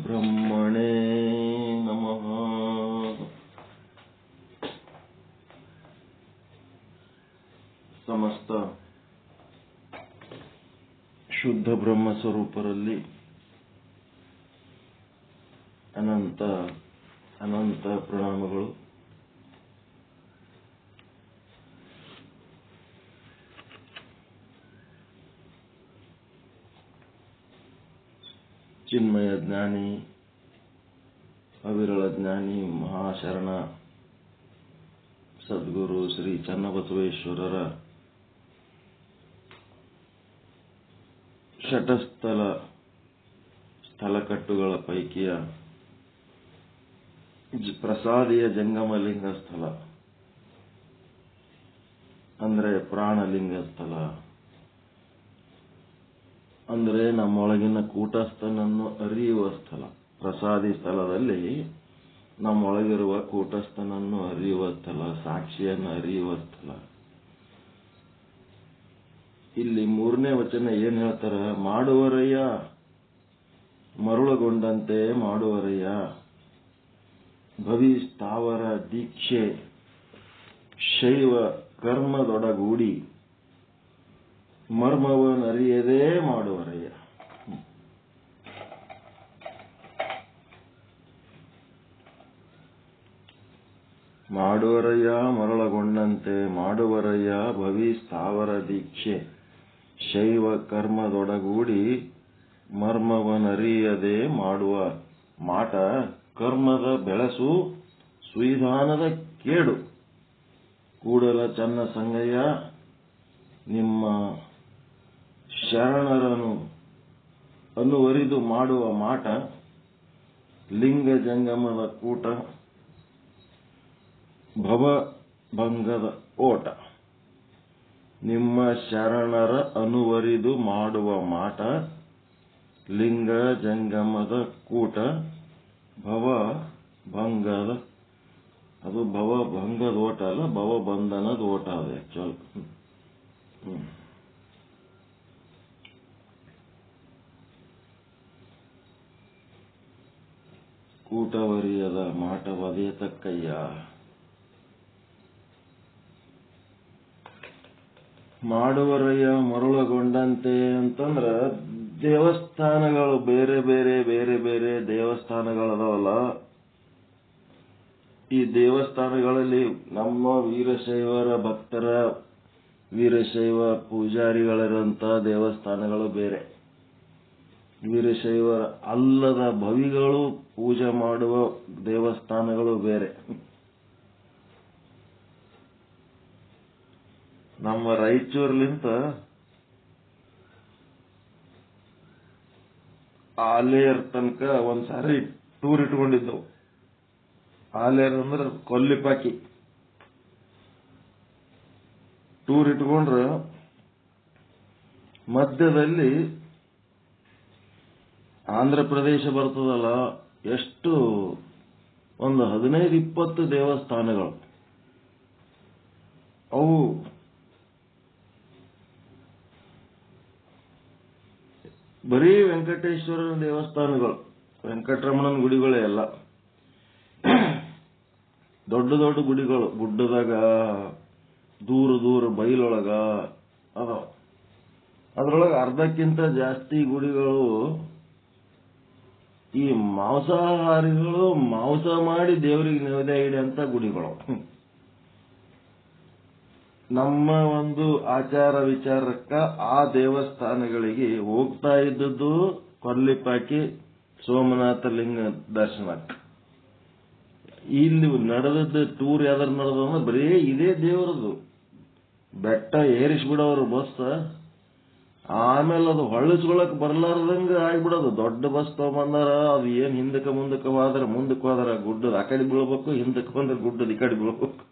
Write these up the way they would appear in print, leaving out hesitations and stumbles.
ಬ್ರಹ್ಮಣೇ ನಮಃ. ಸಮಸ್ತ ಶುದ್ಧ ಬ್ರಹ್ಮ ಸ್ವರೂಪರಲ್ಲಿ ಅನಂತ ಅನಂತ ಪ್ರಣಾಮಗಳು. ಚಿನ್ಮಯ ಜ್ಞಾನಿ, ಅವಿರಳ ಜ್ಞಾನಿ, ಮಹಾಶರಣ ಸದ್ಗುರು ಶ್ರೀ ಚನ್ನಬಸವೇಶ್ವರರ ಷಟಸ್ಥಲ ಸ್ಥಳಕಟ್ಟುಗಳ ಪೈಕಿಯ ಪ್ರಸಾದಿಯ ಜಂಗಮಲಿಂಗ ಸ್ಥಳ ಅಂದ್ರೆ ಪ್ರಾಣಲಿಂಗ ಸ್ಥಳ ಅಂದ್ರೆ ನಮ್ಮೊಳಗಿನ ಕೂಟಸ್ಥನನ್ನು ಅರಿಯುವ ಸ್ಥಳ. ಪ್ರಸಾದಿ ಸ್ಥಳದಲ್ಲಿ ನಮ್ಮೊಳಗಿರುವ ಕೂಟಸ್ಥನನ್ನು ಅರಿಯುವ ಸ್ಥಳ, ಸಾಕ್ಷಿಯನ್ನು ಅರಿಯುವ ಸ್ಥಳ. ಇಲ್ಲಿ 3ನೇ ವಚನ ಏನ್ ಹೇಳ್ತಾರ? ಮಾಡುವರಯ್ಯ ಮರುಳಗೊಂಡಂತೆ ಮಾಡುವರಯ್ಯ, ಭವಿ ಸ್ಥಾವರ ದೀಕ್ಷೆ ಶೈವ ಕರ್ಮದೊಡಗೂಡಿ ಮರ್ಮವನರಿಯದೇ ಮಾಡುವರಯ್ಯ. ಮಾಡುವರಯ್ಯ ಮರಳಗೊಂಡಂತೆ ಮಾಡುವರಯ್ಯ, ಭವಿ ಸ್ಥಾವರ ದೀಕ್ಷೆ ಶೈವ ಕರ್ಮದೊಡಗೂಡಿ ಮರ್ಮವನರಿಯದೆ ಮಾಡುವ ಮಾಟ, ಕರ್ಮದ ಬೆಳಸು ಸುವಿಧಾನದ ಕೇಡು. ಕೂಡಲ ಚನ್ನ ಸಂಗಯ್ಯ ನಿಮ್ಮ ಶರಣರನ್ನು ಅನುವರಿದು ಮಾಡುವ ಮಾಟ, ಲಿಂಗ ಜಂಗಮದ ಕೂಟ ಭವಭಂಗದ ಓಟ. ನಿಮ್ಮ ಶರಣರ ಅನುವರಿದು ಮಾಡುವ ಮಾಟ, ಲಿಂಗ ಜಂಗಮದ ಕೂಟ ಭವಭಂಗದ, ಅದು ಭವಭಂಗದ ಓಟ ಅಲ್ಲ, ಭವಬಂಧನದ ಓಟ ಅದು ಆಕ್ಚುಲ್. ಕೂಟವರಿಯದ ಮಾಟವದೇ ತಕ್ಕಯ್ಯ. ಮಾಡುವರಯ್ಯ ಮರುಳಗೊಂಡಂತೆ ಅಂತಂದ್ರ ದೇವಸ್ಥಾನಗಳು ಬೇರೆ ಬೇರೆ ಬೇರೆ ಬೇರೆ ದೇವಸ್ಥಾನಗಳದಾವಲ್ಲ. ಈ ದೇವಸ್ಥಾನಗಳಲ್ಲಿ ನಮ್ಮ ವೀರಶೈವರ ಭಕ್ತರ, ವೀರಶೈವ ಪೂಜಾರಿಗಳಿರಂತ ದೇವಸ್ಥಾನಗಳು ಬೇರೆ, ವೀರಶೈವರ ಅಲ್ಲದ ಭವಿಗಳು ಪೂಜೆ ಮಾಡುವ ದೇವಸ್ಥಾನಗಳು ಬೇರೆ. ನಮ್ಮ ರಾಯಚೂರ್ಲಿಂತ ಆಲೇರ್ ತನಕ ಒಂದ್ಸಾರಿ ಟೂರ್ ಇಟ್ಕೊಂಡಿದ್ದವು. ಆಲೇರ್ ಅಂದ್ರೆ ಕೊಲ್ಲಿಪಾಕಿ ಟೂರ್ ಇಟ್ಕೊಂಡ್ರ ಮಧ್ಯದಲ್ಲಿ ಆಂಧ್ರ ಪ್ರದೇಶ ಬರ್ತದಲ್ಲ, ಎಷ್ಟು ಒಂದು 15-20 ದೇವಸ್ಥಾನಗಳು. ಅವು ಬರೀ ವೆಂಕಟೇಶ್ವರನ ದೇವಸ್ಥಾನಗಳು, ವೆಂಕಟರಮಣನ ಗುಡಿಗಳೇ ಎಲ್ಲ. ದೊಡ್ಡ ದೊಡ್ಡ ಗುಡಿಗಳು ಗುಡ್ಡದಾಗ, ದೂರ ದೂರ ಬೈಲೊಳಗ ಅದಾವ. ಅದ್ರೊಳಗೆ ಅರ್ಧಕ್ಕಿಂತ ಜಾಸ್ತಿ ಗುಡಿಗಳು ಈ ಮಾಂಸಾಹಾರಿಗಳು ಮಾಂಸ ಮಾಡಿ ದೇವರಿಗೆ ನೈವೇದ್ಯ ಇಡುವಂತ ಗುಡಿಗಳು. ನಮ್ಮ ಒಂದು ಆಚಾರ ವಿಚಾರಕ್ಕ ಆ ದೇವಸ್ಥಾನಗಳಿಗೆ ಹೋಗ್ತಾ ಇದ್ದದ್ದು ಕೊಲ್ಲಿಪಾಕಿ ಸೋಮನಾಥ ಲಿಂಗ ದರ್ಶನಕ್ಕೆ. ಇಲ್ಲಿ ನಡೆದದ್ದು ಟೂರ್ ಯಾವ್ದಾರು ನಡೆದ ಬರೀ ಇದೇ ದೇವರದು. ಬೆಟ್ಟ ಏರಿಸ್ಬಿಡೋರು ಬಸ್, ಆಮೇಲೆ ಅದು ಹೊಳ್ಳಿಸ್ಕೊಳಕ್ ಬರ್ಲಾರ್ದಂಗ ಆಗ್ಬಿಡೋದು. ದೊಡ್ಡ ಬಸ್ ತಗೊಂಬಂದಾರ, ಅದು ಏನ್ ಹಿಂದಕ್ಕೆ ಮುಂದಕ್ಕೆ ಹೋದ್ರ ಗುಡ್ಡದ ಆ ಕಡೆ ಬೀಳ್ಬೇಕು, ಹಿಂದಕ್ಕೆ ಬಂದ್ರೆ ಗುಡ್ಡದ ಈ ಕಡೆ ಬೀಳ್ಬೇಕು.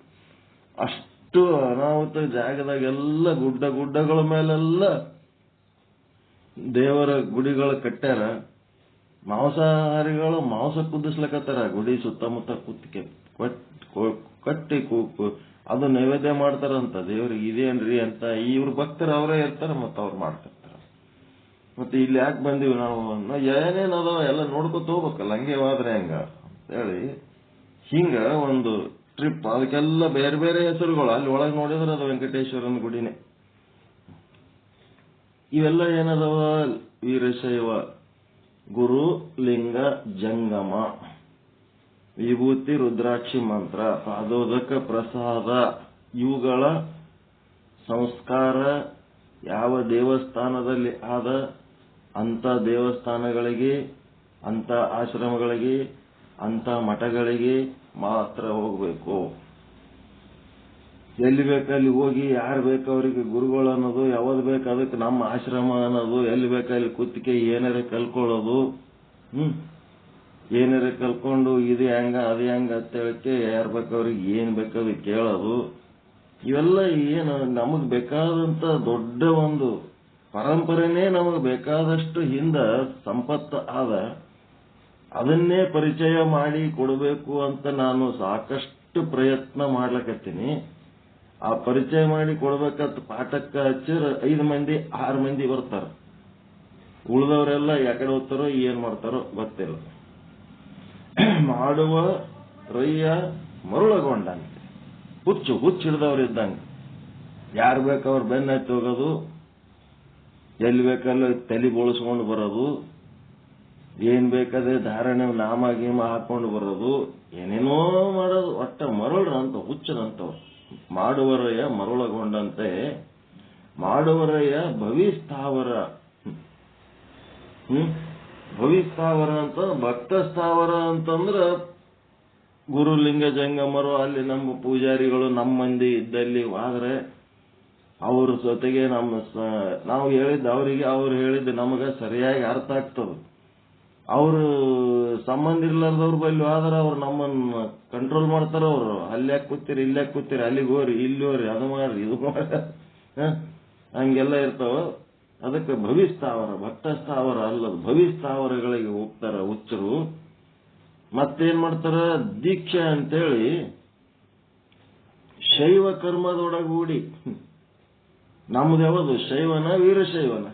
ಅಷ್ಟು ಅನಾಹುತ ಜಾಗದಾಗೆಲ್ಲ ಗುಡ್ಡಗಳ ಮೇಲೆಲ್ಲ ದೇವರ ಗುಡಿಗಳು ಕಟ್ಟ್ಯಾರ. ಮಾಂಸಾಹಾರಿಗಳು ಮಾಂಸ ಕುದಿಸ್ಲಕತ್ತಾರ ಗುಡಿ ಸುತ್ತಮುತ್ತ ಕಟ್ಟಿ ಅದು ನೈವೇದ್ಯ ಮಾಡ್ತಾರಂತ ದೇವ್ರಿಗೆ. ಇದೇನ್ರಿ ಅಂತ ಇವ್ರ ಭಕ್ತರು ಅವರೇ ಇರ್ತಾರ, ಮತ್ತ ಅವ್ರು ಮಾಡ್ತಿರ್ತಾರ. ಮತ್ತೆ ಇಲ್ಲಿ ಯಾಕೆ ಬಂದೀವಿ ನಾವು ಏನೇನದಾವ ಎಲ್ಲ ನೋಡ್ಕೊತ ಹೋಗ್ಬೇಕಲ್ಲ, ಹಂಗೆ ಹೋದ್ರೆ ಹೆಂಗ ಹೇಳಿ. ಹಿಂಗ ಒಂದು ಟ್ರಿಪ್, ಅದಕ್ಕೆಲ್ಲ ಬೇರೆ ಬೇರೆ ಹೆಸರುಗಳು. ಅಲ್ಲಿ ಒಳಗೆ ನೋಡಿದ್ರೆ ಅದು ವೆಂಕಟೇಶ್ವರನ ಗುಡಿನೇ. ಇವೆಲ್ಲ ಏನದವ? ವೀರಶೈವ ಗುರು ಲಿಂಗ ಜಂಗಮ, ವಿಭೂತಿ ರುದ್ರಾಕ್ಷಿ ಮಂತ್ರ, ಪಾದೋದಕ ಪ್ರಸಾದ, ಇವುಗಳ ಸಂಸ್ಕಾರ ಯಾವ ದೇವಸ್ಥಾನದಲ್ಲಿ ಆದ ಅಂತ ದೇವಸ್ಥಾನಗಳಿಗೆ, ಅಂತ ಆಶ್ರಮಗಳಿಗೆ, ಅಂತ ಮಠಗಳಿಗೆ ಮಾತ್ರ ಹೋಗಬೇಕು. ಎಲ್ಲಿ ಬೇಕಲ್ಲಿ ಹೋಗಿ ಯಾರು ಬೇಕು ಅವರಿಗೆ ಗುರುಗಳು ಅನ್ನೋದು, ಯಾವ್ದು ಬೇಕು ಅದಕ್ಕೆ ನಮ್ಮ ಆಶ್ರಮ ಅನ್ನೋದು, ಎಲ್ಲಿ ಬೇಕಲ್ಲಿ ಕುತ್ತಿಗೆ ಏನಾರ ಕಲ್ಕೊಳ್ಳೋದು, ಏನಾರ ಕಲ್ಕೊಂಡು ಇದು ಹೆಂಗ ಅದು ಹೆಂಗ ಅಂತ ಹೇಳಕ್ಕೆ ಯಾರು ಬೇಕು ಅವ್ರಿಗೆ ಏನ್ ಬೇಕಾದ್ರು ಕೇಳೋದು. ಇವೆಲ್ಲ ಏನು ನಮಗ್ ಬೇಕಾದಂತ ದೊಡ್ಡ ಒಂದು ಪರಂಪರೆನೇ, ನಮಗ್ ಬೇಕಾದಷ್ಟು ಹಿಂದ ಸಂಪತ್ತು ಆದ, ಅದನ್ನೇ ಪರಿಚಯ ಮಾಡಿ ಕೊಡಬೇಕು ಅಂತ ನಾನು ಸಾಕಷ್ಟು ಪ್ರಯತ್ನ ಮಾಡ್ಲಕತ್ತೀನಿ. ಆ ಪರಿಚಯ ಮಾಡಿ ಕೊಡ್ಬೇಕಂತ ಪಾಠಕ್ಕೆ ಹಚ್ಚಿರ 5 ಮಂದಿ 6 ಮಂದಿ ಬರ್ತಾರ. ಉಳಿದವರೆಲ್ಲ ಯಾಕಡೆ ಹೋಗ್ತಾರೋ ಏನ್ ಮಾಡ್ತಾರೋ ಗೊತ್ತಿಲ್ಲ. ಮಾಡುವ ರಯ್ಯ ಮರುಳಗೊಂಡಂತೆ ಹುಚ್ಚು ಹಿಡಿದವ್ರು ಇದ್ದಂಗೆ. ಯಾರು ಬೇಕವ್ರ ಬೆನ್ನ ಹತ್ತಿ ಹೋಗೋದು, ಎಲ್ಲಿ ಬೇಕಲ್ಲ ತಲೆ ಬೋಳಿಸ್ಕೊಂಡು ಬರೋದು, ಏನ್ ಬೇಕಾದ್ರೆ ಧಾರಣೆ ನಾಮ ಗೀಮ ಹಾಕೊಂಡು ಬರೋದು, ಏನೇನೋ ಮಾಡೋದು. ಒಟ್ಟ ಮರಳ್ರಂತ ಹುಚ್ಚರಂತವ್ರು. ಮಾಡುವರಯ್ಯ ಮರುಳಗೊಂಡಂತೆ, ಮಾಡುವರಯ್ಯ ಭವಿಸ್ಥಾವರ. ಭವಿಸ್ಥಾವರ ಅಂತ, ಭಕ್ತ ಸ್ಥಾವರ ಅಂತಂದ್ರ ಗುರುಲಿಂಗ ಜಂಗಮರು ಅಲ್ಲಿ ನಮ್ಮ ಪೂಜಾರಿಗಳು ನಮ್ಮ ಮಂದಿ ಇದ್ದಲ್ಲಿ ಹೋದ್ರೆ ಅವ್ರ ಜೊತೆಗೆ ನಾವು ಹೇಳಿದ್ದು ಅವರಿಗೆ, ಅವ್ರು ಹೇಳಿದ್ದು ನಮಗ ಸರಿಯಾಗಿ ಅರ್ಥ ಆಗ್ತದೆ. ಅವರು ಸಂಬಂಧ ಇರ್ಲಾರ್ದವ್ರ ಬಲ್ಲಿ ಹೋದ್ರೆ ಅವ್ರು ನಮ್ಮನ್ನ ಕಂಟ್ರೋಲ್ ಮಾಡ್ತಾರ. ಅವ್ರು ಅಲ್ಯಾಕ್ ಕೂತೀರಿ ಇಲ್ಯಾಕ್ ಕೂತೀರಿ, ಅಲ್ಲಿಗೆ ಹೋರಿ ಇಲ್ಲಿ ಹೋರಿ, ಅದು ಮಾಡ್ರಿ ಇದು ಮಾಡ್ರಿ, ಹಂಗೆಲ್ಲ ಇರ್ತಾವ. ಅದಕ್ಕೆ ಭವಿಸ್ಥಾವರ, ಭಕ್ತ ಸ್ಥಾವರ ಅಲ್ಲದು, ಭವಿಸ್ಥಾವರಗಳಿಗೆ ಹೋಗ್ತಾರ ಹುಚ್ಚರು. ಮತ್ತೇನ್ ಮಾಡ್ತಾರ? ದೀಕ್ಷೆ ಅಂತೇಳಿ ಶೈವ ಕರ್ಮದೊಡಗೂಡಿ. ನಮ್ದು ಯಾವುದು? ಶೈವನ ವೀರಶೈವನ?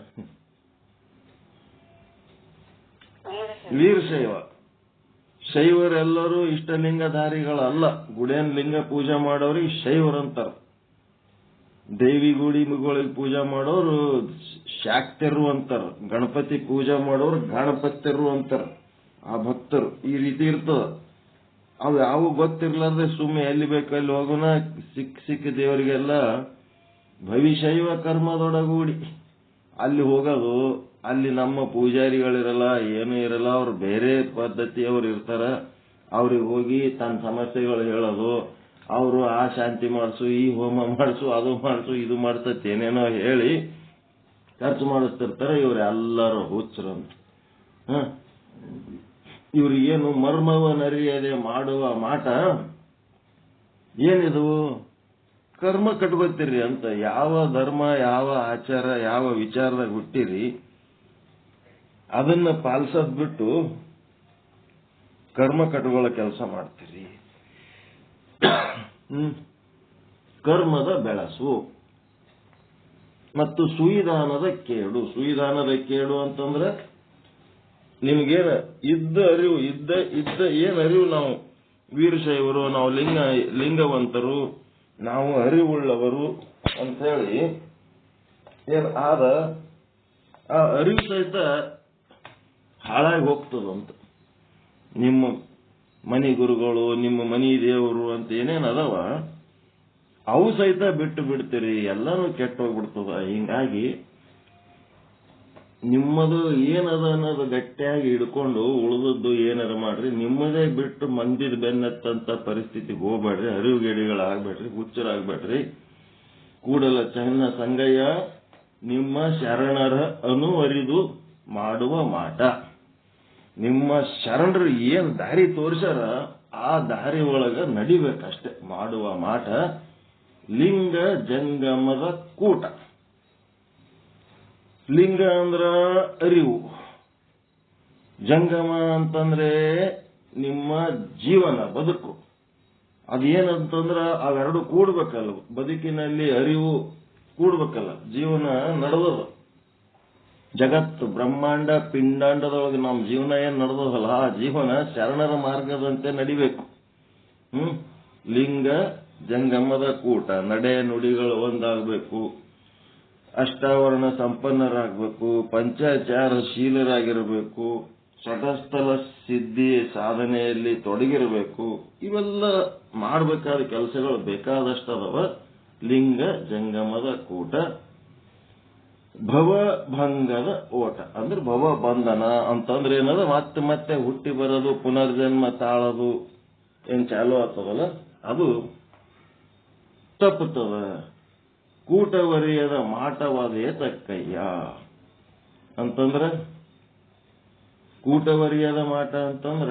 ವೀರಶೈವ. ಶೈವರೆಲ್ಲರೂ ಇಷ್ಟಲಿಂಗಧಾರಿಗಳಲ್ಲ. ಗುಡಿಯನ್ ಲಿಂಗ ಪೂಜೆ ಮಾಡೋರಿಗೆ ಶೈವರಂತಾರ. ದೇವಿ ಗುಡಿಗಳಿಗೆ ಪೂಜೆ ಮಾಡೋರು ಶಾಕ್ತರು ಅಂತಾರ. ಗಣಪತಿ ಪೂಜೆ ಮಾಡೋರು ಗಣಪತ್ಯರು ಅಂತಾರ. ಆ ಭಕ್ತರು ಈ ರೀತಿ ಇರ್ತದ. ಅವು ಯಾವ ಗೊತ್ತಿರ್ಲಾರ್ದೆ ಸುಮ್ಮನೆ ಎಲ್ಲಿ ಬೇಕು ಅಲ್ಲಿ ಹೋಗೋಣ, ಸಿಕ್ಕ ದೇವರಿಗೆಲ್ಲ ಭವಿಶೈವ ಕರ್ಮದೊಡಗೂಡಿ ಅಲ್ಲಿ ಹೋಗೋದು. ಅಲ್ಲಿ ನಮ್ಮ ಪೂಜಾರಿಗಳಿರಲ್ಲ, ಏನೂ ಇರಲ್ಲ, ಅವ್ರು ಬೇರೆ ಪದ್ಧತಿಯವ್ರು ಇರ್ತಾರ. ಅವ್ರಿಗೆ ಹೋಗಿ ತನ್ನ ಸಮಸ್ಯೆಗಳು ಹೇಳೋದು, ಅವರು ಆ ಶಾಂತಿ ಮಾಡಿಸು, ಈ ಹೋಮ ಮಾಡಿಸು, ಅದು ಮಾಡಿಸು, ಇದು ಮಾಡ್ತತಿ ಏನೇನೋ ಹೇಳಿ ಖರ್ಚು ಮಾಡಿಸ್ತಿರ್ತಾರೆ. ಇವರೆಲ್ಲರೂ ಹುಚ್ಚರಂತ. ಇವ್ರಿಗೇನು ಮರ್ಮವನರಿಯದೆ ಮಾಡುವ ಮಾಟ ಏನಿದು? ಕರ್ಮ ಕಟ್ಕೋತೀರಿ ಅಂತ. ಯಾವ ಧರ್ಮ, ಯಾವ ಆಚಾರ, ಯಾವ ವಿಚಾರದಾಗ ಹುಟ್ಟಿರಿ ಅದನ್ನ ಪಾಲಿಸೋದ್ ಬಿಟ್ಟು ಕರ್ಮ ಕಟ್ಕೊಳ್ಳೋ ಕೆಲಸ ಮಾಡ್ತೀರಿ. ಕರ್ಮದ ಬೆಳಸು ಮತ್ತು ಸುಯಿದಾನದ ಕೇಡು. ಸುಯಿದಾನದ ಕೇಡು ಅಂತಂದ್ರೆ ನಿಮ್ಗೇನ ಇದ್ದ ಅರಿವು, ಇದ್ದ ಏನ್ ಅರಿವು, ನಾವು ವೀರಶೈವರು, ನಾವು ಲಿಂಗವಂತರು, ನಾವು ಅರಿವುಳ್ಳವರು ಅಂತ ಹೇಳಿ ಏನ್ ಆದ ಆ ಅರಿವು ಸಹಿತ ಹಾಳಾಗಿ ಹೋಗ್ತದಂತ. ನಿಮ್ಮ ಮನಿ ಗುರುಗಳು, ನಿಮ್ಮ ಮನಿ ದೇವರು ಅಂತ ಏನೇನ್ ಅದಾವ ಅವು ಸಹಿತ ಬಿಟ್ಟು ಬಿಡ್ತೀರಿ, ಎಲ್ಲಾನು ಕೆಟ್ಟ ಹೋಗ್ಬಿಡ್ತದ. ಹಿಂಗಾಗಿ ನಿಮ್ಮದು ಏನದ ಅನ್ನೋದು ಗಟ್ಟಿಯಾಗಿ ಹಿಡ್ಕೊಂಡು ಉಳಿದದ್ದು ಏನಾರ ಮಾಡ್ರಿ. ನಿಮ್ಮದೇ ಬಿಟ್ಟು ಮಂದಿದ ಬೆನ್ನತ್ತಂತ ಪರಿಸ್ಥಿತಿಗೆ ಹೋಗ್ಬೇಡ್ರಿ. ಅರಿವುಗೇಡಿಗಳಾಗ್ಬೇಡ್ರಿ, ಹುಚ್ಚರಾಗ್ಬೇಡ್ರಿ. ಕೂಡಲ ಚೆನ್ನ ಸಂಗಯ್ಯ ನಿಮ್ಮ ಶರಣರ ಅನುವರಿದು ಮಾಡುವ ಮಾಟ. ನಿಮ್ಮ ಶರಣರು ಏನ್ ದಾರಿ ತೋರ್ಸ್ಯಾರ ಆ ದಾರಿ ಒಳಗ ನಡಿಬೇಕಷ್ಟೆ. ಮಾಡುವ ಮಾಟ ಲಿಂಗ ಜಂಗಮದ ಕೂಟ. ಲಿಂಗ ಅಂದ್ರ ಅರಿವು, ಜಂಗಮ ಅಂತಂದ್ರೆ ನಿಮ್ಮ ಜೀವನ ಬದುಕು. ಅದೇನಂತಂದ್ರ ಅವೆರಡು ಕೂಡ್ಬೇಕಲ್ಲ. ಬದುಕಿನಲ್ಲಿ ಅರಿವು ಕೂಡ್ಬೇಕಲ್ಲ, ಜೀವನ ನಡೆದದು. ಜಗತ್ತು ಬ್ರಹ್ಮಾಂಡ ಪಿಂಡಾಂಡದೊಳಗೆ ನಮ್ಮ ಜೀವನ ಏನ್ ನಡೆದೋದಲ್ಲ ಆ ಜೀವನ ಶರಣರ ಮಾರ್ಗದಂತೆ ನಡಿಬೇಕು. ಲಿಂಗ ಜಂಗಮದ ಕೂಟ, ನಡೆ ನುಡಿಗಳು ಒಂದಾಗಬೇಕು, ಅಷ್ಟಾವರಣ ಸಂಪನ್ನರಾಗಬೇಕು, ಪಂಚಾಚಾರ ಶೀಲರಾಗಿರಬೇಕು, ಸ್ವತಸ್ಥಲ ಸಿದ್ಧಿ ಸಾಧನೆಯಲ್ಲಿ ತೊಡಗಿರಬೇಕು. ಇವೆಲ್ಲ ಮಾಡಬೇಕಾದ ಕೆಲಸಗಳು ಬೇಕಾದಷ್ಟದವ. ಲಿಂಗ ಜಂಗಮದ ಕೂಟ, ಭವಭಂಗದ ಓಟ ಅಂದ್ರೆ ಭವ ಬಂಧನ ಅಂತಂದ್ರೆ ಏನದ ಮತ್ತೆ ಮತ್ತೆ ಹುಟ್ಟಿ ಬರೋದು, ಪುನರ್ಜನ್ಮ ತಾಳೋದು ಏನ್ ಚಾಲು ಆಗ್ತದಲ್ಲ ಅದು ತಪ್ಪುತ್ತದ. ಕೂಟವರಿಯದ ಮಾಟವಾದೇ ತಕ್ಕಯ್ಯ ಅಂತಂದ್ರ, ಕೂಟವರಿಯದ ಮಾಟ ಅಂತಂದ್ರ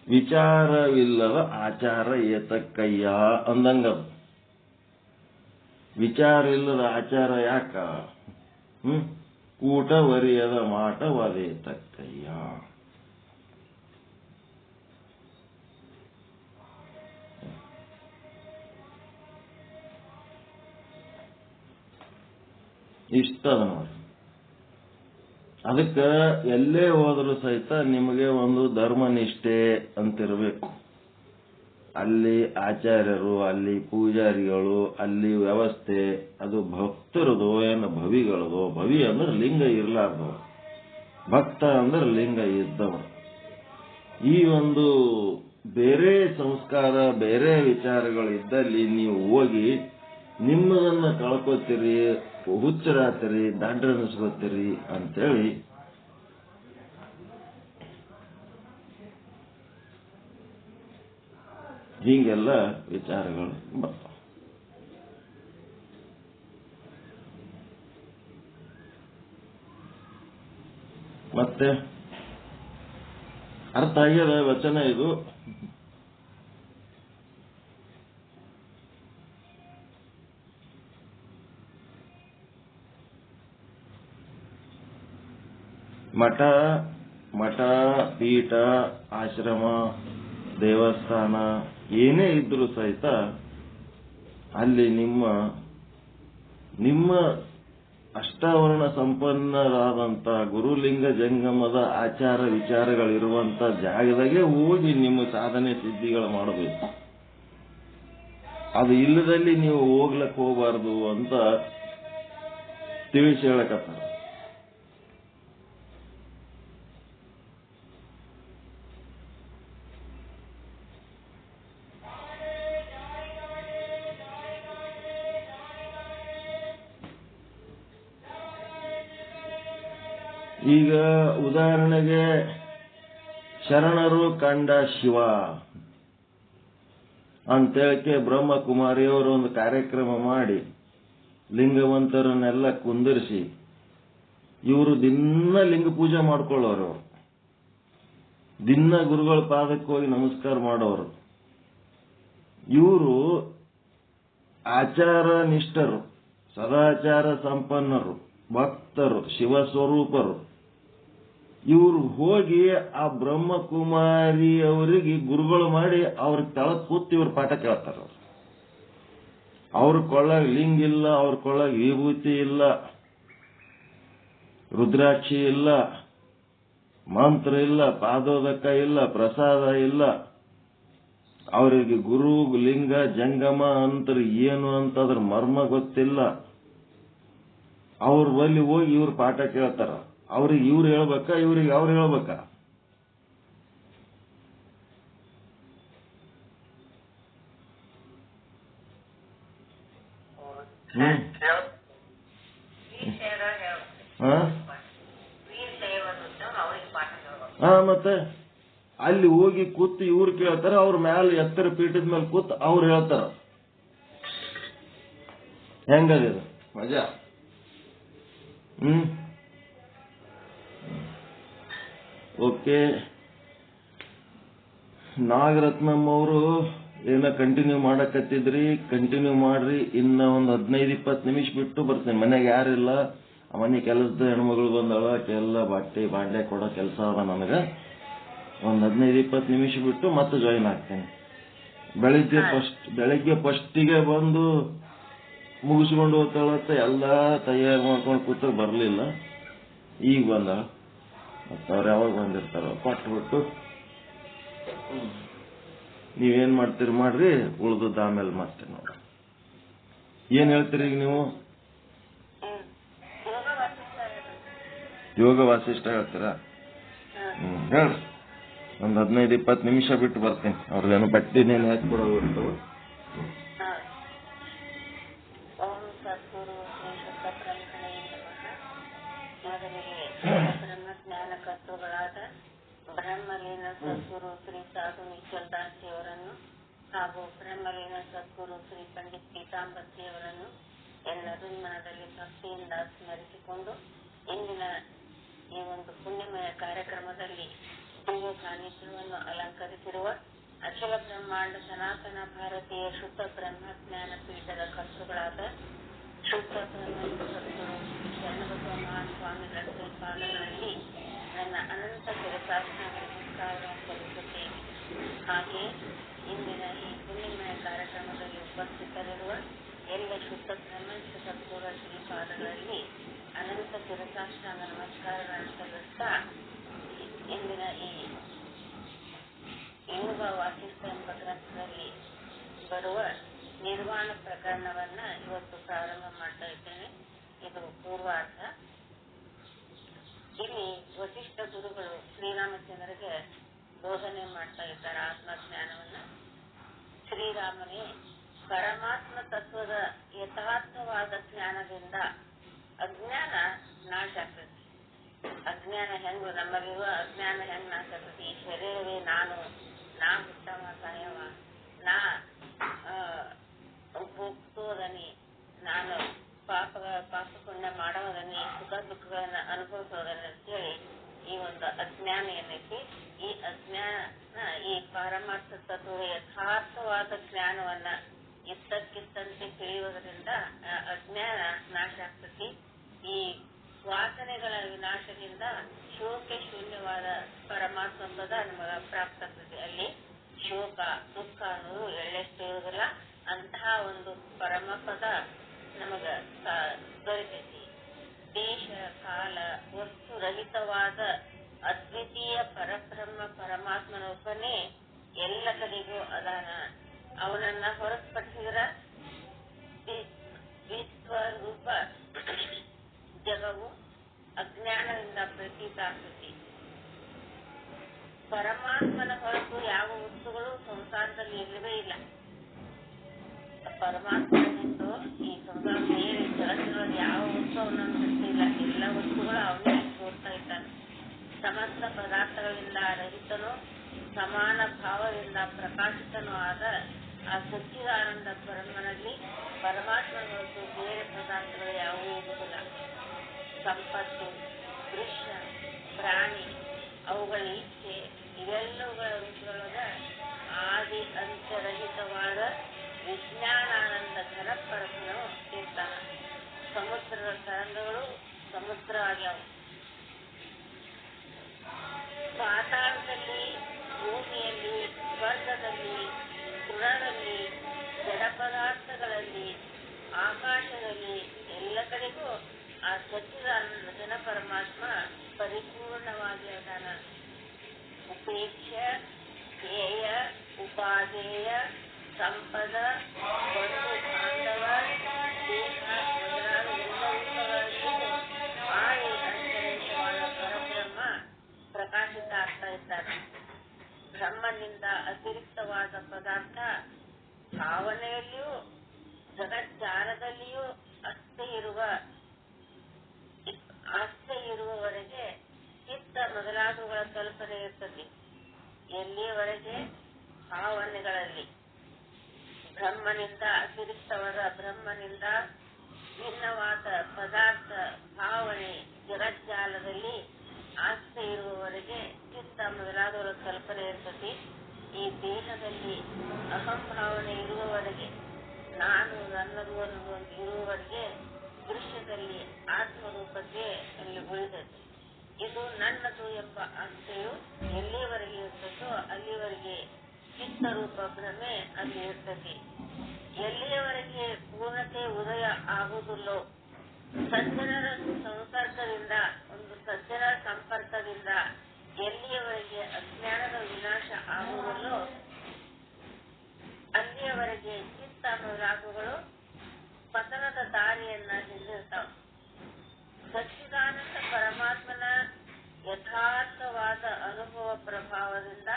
ವಿಚಾರವಿಲ್ಲದ ಆಚಾರ ಏತಕ್ಕಯ್ಯ ಅಂದಂಗ. ವಿಚಾರ ಇಲ್ಲದ ಆಚಾರ ಯಾಕ? ಕೂಟವರಿಯದ ಮಾಟವಾದೇ ತಕ್ಕಯ್ಯ. ಇಷ್ಟ ಅದ ನೋಡಿ. ಅದಕ್ಕೆ ಎಲ್ಲೇ ಹೋದರೂ ಸಹಿತ ನಿಮಗೆ ಒಂದು ಧರ್ಮನಿಷ್ಠೆ ಅಂತಿರಬೇಕು. ಅಲ್ಲಿ ಆಚಾರ್ಯರು, ಅಲ್ಲಿ ಪೂಜಾರಿಗಳು, ಅಲ್ಲಿ ವ್ಯವಸ್ಥೆ ಅದು ಭಕ್ತರದೋ ಏನು ಭವಿಗಳದೋ. ಭವಿ ಅಂದ್ರೆ ಲಿಂಗ ಇರ್ಲಾರ್ದವ, ಭಕ್ತ ಅಂದ್ರೆ ಲಿಂಗ ಇದ್ದವ. ಈ ಒಂದು ಬೇರೆ ಸಂಸ್ಕಾರ ಬೇರೆ ವಿಚಾರಗಳು ಇದ್ದಲ್ಲಿ ನೀವು ಹೋಗಿ ನಿಮ್ಮದನ್ನ ಕಳ್ಕೊತೀರಿ, ಹುಚ್ಚರಾಗ್ತೀರಿ, ದಾಂಡ್ರನಿಸ್ಕೋತೀರಿ ಅಂತೇಳಿ ಹೀಗೆಲ್ಲ ವಿಚಾರಗಳು ಬರ್ತಾವ. ಮತ್ತೆ ಅರ್ಥ ಆಗ್ಯದ ವಚನ ಇದು. ಮಠ ಪೀಠ ಆಶ್ರಮ ದೇವಸ್ಥಾನ ಏನೇ ಇದ್ರೂ ಸಹಿತ ಅಲ್ಲಿ ನಿಮ್ಮ ಅಷ್ಟಾವರಣ ಸಂಪನ್ನರಾದಂತ ಗುರುಲಿಂಗ ಜಂಗಮದ ಆಚಾರ ವಿಚಾರಗಳಿರುವಂತ ಜಾಗದಾಗೆ ಹೋಗಿ ನಿಮ್ಮ ಸಾಧನೆ ಸಿದ್ಧಿಗಳು ಮಾಡಬೇಕು. ಅದು ಇಲ್ಲದಲ್ಲಿ ನೀವು ಹೋಗ್ಲಕ್ ಹೋಗಬಾರ್ದು ಅಂತ ತಿಳಿಸಿ ಹೇಳಕತ್ತಾರ. ಈಗ ಉದಾಹರಣೆಗೆ ಶರಣರು ಕಂಡ ಶಿವ ಅಂತೇಳಕ್ಕೆ ಬ್ರಹ್ಮಕುಮಾರಿಯವರು ಒಂದು ಕಾರ್ಯಕ್ರಮ ಮಾಡಿ ಲಿಂಗವಂತರನ್ನೆಲ್ಲ ಕುಂದಿರಿಸಿ ಇವರು ದಿನ ಲಿಂಗ ಪೂಜೆ ಮಾಡ್ಕೊಳ್ಳೋರು, ದಿನ ಗುರುಗಳ ಪಾದಕ್ಕೆ ಹೋಗಿ ನಮಸ್ಕಾರ ಮಾಡೋರು. ಇವರು ಆಚಾರ ನಿಷ್ಠರು, ಸದಾಚಾರ ಸಂಪನ್ನರು, ಭಕ್ತರು, ಶಿವಸ್ವರೂಪರು. ಇವರು ಹೋಗಿ ಆ ಬ್ರಹ್ಮಕುಮಾರಿ ಅವರಿಗೆ ಗುರುಗಳು ಮಾಡಿ ಅವ್ರ ತಳಕ್ ಕೂತ್ ಇವ್ರ ಪಾಠ ಕೇಳ್ತಾರ. ಅವ್ರ ಕೊಳ್ಳಾಗ ಲಿಂಗ ಇಲ್ಲ, ಅವ್ರ ಕೊಳ್ಳಾಗ ವಿಭೂತಿ ಇಲ್ಲ, ರುದ್ರಾಕ್ಷಿ ಇಲ್ಲ, ಮಂತ್ರ ಇಲ್ಲ, ಪಾದೋದಕ ಇಲ್ಲ, ಪ್ರಸಾದ ಇಲ್ಲ. ಅವರಿಗೆ ಗುರು ಲಿಂಗ ಜಂಗಮ ಅಂತ ಏನು ಅಂತ ಅದ್ರ ಮರ್ಮ ಗೊತ್ತಿಲ್ಲ. ಅವ್ರ ಬಳಿ ಹೋಗಿ ಇವ್ರ ಪಾಠ ಕೇಳ್ತಾರ. ಅವ್ರಿಗೆ ಇವ್ರು ಹೇಳ್ಬೇಕಾ, ಇವ್ರಿಗೆ ಅವ್ರು ಹೇಳ್ಬೇಕಾ? ಮತ್ತೆ ಅಲ್ಲಿ ಹೋಗಿ ಕೂತು ಇವ್ರು ಕೇಳ್ತಾರ, ಅವ್ರ ಮ್ಯಾಲ ಎತ್ತರ ಪೀಠದ ಮೇಲೆ ಕೂತ್ ಅವ್ರು ಹೇಳ್ತಾರ. ಹೆಂಗದ ಮಜಾ? ಓಕೆ. ನಾಗರತ್ನಮ್ಮ ಅವರು ಏನೋ ಕಂಟಿನ್ಯೂ ಮಾಡಕತ್ತಿದ್ರಿ, ಕಂಟಿನ್ಯೂ ಮಾಡ್ರಿ. ಇನ್ನ ಒಂದು 15-20 ನಿಮಿಷ ಬಿಟ್ಟು ಬರ್ತೇನೆ. ಮನೆಗೆ ಯಾರಿಲ್ಲ, ಮನೆ ಕೆಲಸದ ಹೆಣ್ಮಗಳು ಬಂದಾಳ, ಎಲ್ಲ ಬಾಂಡೆ ಕೊಡೋ ಕೆಲಸ ಅದ ನನಗ. ಒಂದು 15-20 ನಿಮಿಷ ಬಿಟ್ಟು ಮತ್ತೆ ಜಾಯಿನ್ ಆಗ್ತೇನೆ. ಬೆಳಿಗ್ಗೆ ಫಸ್ಟಿಗೆ ಬಂದು ಮುಗಿಸ್ಕೊಂಡು ಹೋಗ್ತಾಳತ್ತ ಎಲ್ಲ ತಯಾರು ಮಾಡ್ಕೊಂಡು ಕೂತ ಬರಲಿಲ್ಲ. ಈಗ ಬಂದ. ಮತ್ತು ಅವ್ರು ಯಾವಾಗ ಬಂದಿರ್ತಾರೋ ಕೊಟ್ಬಿಟ್ಟು ನೀವೇನು ಮಾಡ್ತೀರಿ ಮಾಡ್ರಿ, ಉಳ್ದದ್ದು ಆಮೇಲೆ ಮಾಡ್ತೀರಿ ನಾವು. ಏನು ಹೇಳ್ತೀರಿ ಈಗ ನೀವು? ಯೋಗ ವಾಸಿಷ್ಠ ಹೇಳ್ತೀರಾ? ಹೇಳ್ರಿ. ಒಂದು 15-20 ನಿಮಿಷ ಬಿಟ್ಟು ಬರ್ತೀನಿ. ಅವ್ರಿಗೇನು ಬಟ್ಟೆನೇನು ಹಾಕಿ ಕೊಡೋದು ಇರ್ತವೆ. ಬ್ರಹ್ಮಜ್ಞಾನಕರ್ತೃಗಳಾದ ಬ್ರಹ್ಮಲೀನ ಸದ್ಗುರು ಶ್ರೀ ಸಾಧು ನಿಶ್ಚಲದಾಸಿಯವರನ್ನು ಹಾಗೂ ಬ್ರಹ್ಮಲೀನ ಸದ್ಗುರು ಶ್ರೀ ಪಂಡಿತ್ ಪೀತಾಂಬರ್ಜಿಯವರನ್ನು ಎಲ್ಲರೂ ಮನದಲ್ಲಿ ಭಕ್ತಿಯಿಂದ ಸ್ಮರಿಸಿಕೊಂಡು ಇಂದಿನ ಈ ಒಂದು ಪುಣ್ಯಮಯ ಕಾರ್ಯಕ್ರಮದಲ್ಲಿ ದಿವ್ಯ ಸಾನ್ನಿಧ್ಯವನ್ನು ಅಲಂಕರಿಸಿರುವ ಅಖಿಲ ಬ್ರಹ್ಮಾಂಡ ಸನಾತನ ಭಾರತೀಯ ಶುದ್ಧ ಬ್ರಹ್ಮಜ್ಞಾನ ಪೀಠದ ಕರ್ತೃಗಳಾದ ಶುದ್ಧ ಬ್ರಹ್ಮ ಸದ್ಗುರು ಶರಣಬಸವ ಮಹಾಸ್ವಾಮಿಗಳ ಶ್ರೀಪಾದಗಳಲ್ಲಿ ನನ್ನ ಅನಂತ ಶಿರಸಾಷ್ಟಾಂಗ ನಮಸ್ಕಾರವನ್ನು ಸಲ್ಲಿಸುತ್ತೇನೆ. ಹಾಗೆ ಇಂದಿನ ಈ ಪುಣ್ಯಮಯ ಕಾರ್ಯಕ್ರಮದಲ್ಲಿ ಉಪಸ್ಥಿತರಿರುವ ಎಲ್ಲ ಶುದ್ಧ ಬ್ರಹ್ಮ ಸದ್ಗುರು ಶ್ರೀಪಾದಗಳಲ್ಲಿ ಅನಂತ ಶಿರಸಾಷ್ಟಾಂಗ ನಮಸ್ಕಾರಗಳನ್ನು ಸಲ್ಲಿಸ್ತಾ ಇಂದಿನ ಈ ಯೋಗ ವಾಸಿಷ್ಠ ಎಂಬ ಗ್ರಂಥದಲ್ಲಿ ಬರುವ ನಿರ್ವಾಣ ಪ್ರಕರಣವನ್ನ ಇವತ್ತು ಪ್ರಾರಂಭ ಮಾಡ್ತಾ ಇದ್ದೇನೆ. ಇದು ಪೂರ್ವಾರ್ಥ. ಇಲ್ಲಿ ವಸಿಷ್ಠ ಗುರುಗಳು ಶ್ರೀರಾಮಚಂದ್ರಗೆ ಬೋಧನೆ ಮಾಡ್ತಾ ಇದ್ದಾರೆ ಆತ್ಮಜ್ಞಾನವನ್ನ. ಶ್ರೀರಾಮನೇ ಪರಮಾತ್ಮ ತತ್ವದ ಯಥಾರ್ಥವಾದ ಜ್ಞಾನದಿಂದ ಅಜ್ಞಾನ ನಾಶ ಆಗ್ತದೆ. ಅಜ್ಞಾನ ಹೆಂಗು ನಮ್ಮಲ್ಲಿರುವ ಅಜ್ಞಾನ ಹೆಂಗ್ ನಾಶ ಆಗ್ತದೆ? ಈ ಶರೀರವೇ ನಾನು, ನಾ ಹುಟ್ಟವ ಸಾಯವ, ನಾ ಭೋಗ್ತೋದನಿ, ನಾನು ಪಾಪ ಪುಣ್ಯ ಮಾಡೋದನ್ನೇ, ಸುಖ ದುಃಖಗಳನ್ನ ಅನುಭವಿಸೋದನ್ನ ಅಂತೇಳಿ ಈ ಒಂದು ಅಜ್ಞಾನ ಏನೈತಿ, ಈ ಅಜ್ಞಾನ ಈ ಪಾರಮಾರ್ಥ ತತ್ವದ ಯಥಾರ್ಥವಾದ ಜ್ಞಾನವನ್ನ ಇದ್ದಕ್ಕಿದ್ದಂತೆ ತಿಳಿಯುವುದರಿಂದ ಅಜ್ಞಾನ ನಾಶ ಆಗ್ತತಿ. ಈ ವಾಸನೆಗಳ ವಿನಾಶದಿಂದ ಶೋಕ ಶೂನ್ಯವಾದ ಪರಮಾತ್ಮ ಪದ ನಮಗ ಪ್ರಾಪ್ತ ಆಗ್ತದೆ. ಅಲ್ಲಿ ಶೋಕ ದುಃಖ ಅನ್ನೋದು ಎಳ್ಳೆಷ್ಟು ಇರುವುದಿಲ್ಲ. ಅಂತಹ ಒಂದು ಪರಮ ಪದ ನಮಗ ದೊರೆತೈತಿ. ದೇಶ ಕಾಲ ವಸ್ತು ರಹಿತವಾದ ಅದ್ವಿತೀಯ ಪರಬ್ರಹ್ಮ ಪರಮಾತ್ಮನೊಬ್ಬನೇ ಎಲ್ಲ ಕಡೆಗೂ ಅದಾನ. ಅವನನ್ನ ಹೊರತುಪಡಿಸಿದ್ರ ವಿಶ್ವರೂಪ ಜಗವು ಅಜ್ಞಾನದಿಂದ ಪ್ರತೀತ ಆಗ್ತತಿ. ಪರಮಾತ್ಮನ ಹೊರತು ಯಾವ ವಸ್ತುಗಳು ಸಂಸಾರದಲ್ಲಿ ಇಲ್ಲವೇ ಇಲ್ಲ. ಪರಮಾತ್ಮನಿಂದು ಈ ಸಂಸಾರ ಬೇರೆ ಜಗತ್ತಿನೊಳಗೆ ಯಾವ ವಸ್ತು ಅವನನ್ನು ಬಿಟ್ಟಿಲ್ಲ. ಎಲ್ಲ ವಸ್ತುಗಳು ಅವನೇ ತೋರ್ತಾ ಇದ್ದಾನೆ. ಸಮಸ್ತ ಪದಾರ್ಥಗಳಿಂದ ರಹಿತನು, ಸಮಾನ ಭಾವದಿಂದ ಪ್ರಕಾಶಿತನೂ ಆದ ಆ ಸಚ್ಚಿದಾನಂದ ಬ್ರಹ್ಮನಲ್ಲಿ ಪರಮಾತ್ಮನ ಹೊರತು ಬೇರೆ ಪದಾರ್ಥಗಳು ಯಾವುವೂ ಇರುವುದಿಲ್ಲ. ಸಂಪತ್ತು, ದೃಶ್ಯ, ಪ್ರಾಣಿ, ಅವುಗಳ ಇಚ್ಛೆ ಇವೆಲ್ಲವುಗಳ ರೂಪದೊಳಗ ಆದಿ ಅಂತ್ಯರಹಿತವಾದ ವಿಜ್ಞಾನಾನಂದ ಘನ ಪರಬ್ರಹ್ಮನು ಇರ್ತಾನ. ಸಮುದ್ರದ ತರಂಗಗಳು ಸಮುದ್ರ ಆಗ್ಯಾವ. ಪಾತಾಳದಲ್ಲಿ, ಭೂಮಿಯಲ್ಲಿ, ಸ್ವರ್ಗದಲ್ಲಿ, ತೃಣದಲ್ಲಿ, ಜಡ ಪದಾರ್ಥಗಳಲ್ಲಿ, ಆಕಾಶದಲ್ಲಿ ಎಲ್ಲ ಕಡೆಗೂ ಆ ಸಚ್ಚಿದಾನಂದ ಘನ ಪರಮಾತ್ಮ ಪರಿಪೂರ್ಣವಾಗಿ ಅದಾನ. ಉಪೇಕ್ಷ, ಧ್ಯೇಯ, ಉಪಾದೇಯ, ಸಂಪದ, ಬಂಧು ಬಾಂಧವ, ದೇಹ ಮೊದಲಾದ ಎಲ್ಲ ರೂಪಗಳಲ್ಲಿಯೂ ಆದಿ ಅಂತರಹಿತವಾದ ಪರಬ್ರಹ್ಮ ಪ್ರಕಾಶಿತ ಆಗ್ತಾ ಇದ್ದಾನೆ. ಬ್ರಹ್ಮನಿಂದ ಅತಿರಿಕ್ತವಾದ ಪದಾರ್ಥ ಭಾವನೆಯಲ್ಲಿಯೂ ಜಗಜ್ಜಾಲದಲ್ಲಿಯೂ ಅಷ್ಟೇ ಇರುವವರೆಗೆ ಚಿತ್ತ ಮೊದಲಾದವುಗಳ ಕಲ್ಪನೆ ಇರ್ತದೆ. ಎಲ್ಲಿಯವರೆಗೆ ಭಾವನೆಗಳಲ್ಲಿ ಬ್ರಹ್ಮನಿಂದ ಅತಿರಿಕ್ತವಾದ ಬ್ರಹ್ಮನಿಂದ ಭಿನ್ನವಾದ ಪದಾರ್ಥ ಭಾವನೆ ಜಗಜ್ಜಾಲದಲ್ಲಿ ಆಸ್ತಿ ಇರುವವರೆಗೆ ಚಿತ್ತ ಮೊದಲಾದವರ ಕಲ್ಪನೆ ಇರ್ತದೆ. ಈ ದೇಹದಲ್ಲಿ ಅಹಂಭಾವನೆ ಇರುವವರೆಗೆ, ನಾನು ನನ್ನದು ಅನ್ನೋದು ಇರುವವರೆಗೆ ದೃಶ್ಯದಲ್ಲಿ ಆತ್ಮರೂಪತೆ ಅಲ್ಲಿ ಉಳಿದದ್ದು. ಇದು ನನ್ನದು ಎಂಬ ಆಸ್ತೆಯು ಎಲ್ಲಿಯವರೆಗೆ ಇರ್ತದೋ ಅಲ್ಲಿವರೆಗೆ ಚಿತ್ತರೂಪ ಭ್ರಮೆ ಅಲ್ಲಿ ಇರ್ತದೆ. ಎಲ್ಲಿಯವರೆಗೆ ಪೂರ್ಣತೆ ಉದಯ ಆಗುವುದಿಲ್ಲೋ, ಸಜ್ಜನರ ಸಂಸರ್ಗದಿಂದ ಒಂದು ಸಜ್ಜನರ ಸಂಪರ್ಕದಿಂದ ಎಲ್ಲಿಯವರೆಗೆ ಅಜ್ಞಾನದ ವಿನಾಶ ಆಗುವುದಿಲ್ಲೋ ಅಲ್ಲಿಯವರೆಗೆ ಚಿತ್ತ ಮೊದಲಾಗುಗಳು ಪತನದ ದಾರಿಯನ್ನ ಹಿಡಿದಿರ್ತಾವ. ಸಚ್ಚಿದಾನಂದ ಪರಮಾತ್ಮನ ಯಥಾರ್ಥವಾದ ಅನುಭವ ಪ್ರಭಾವದಿಂದ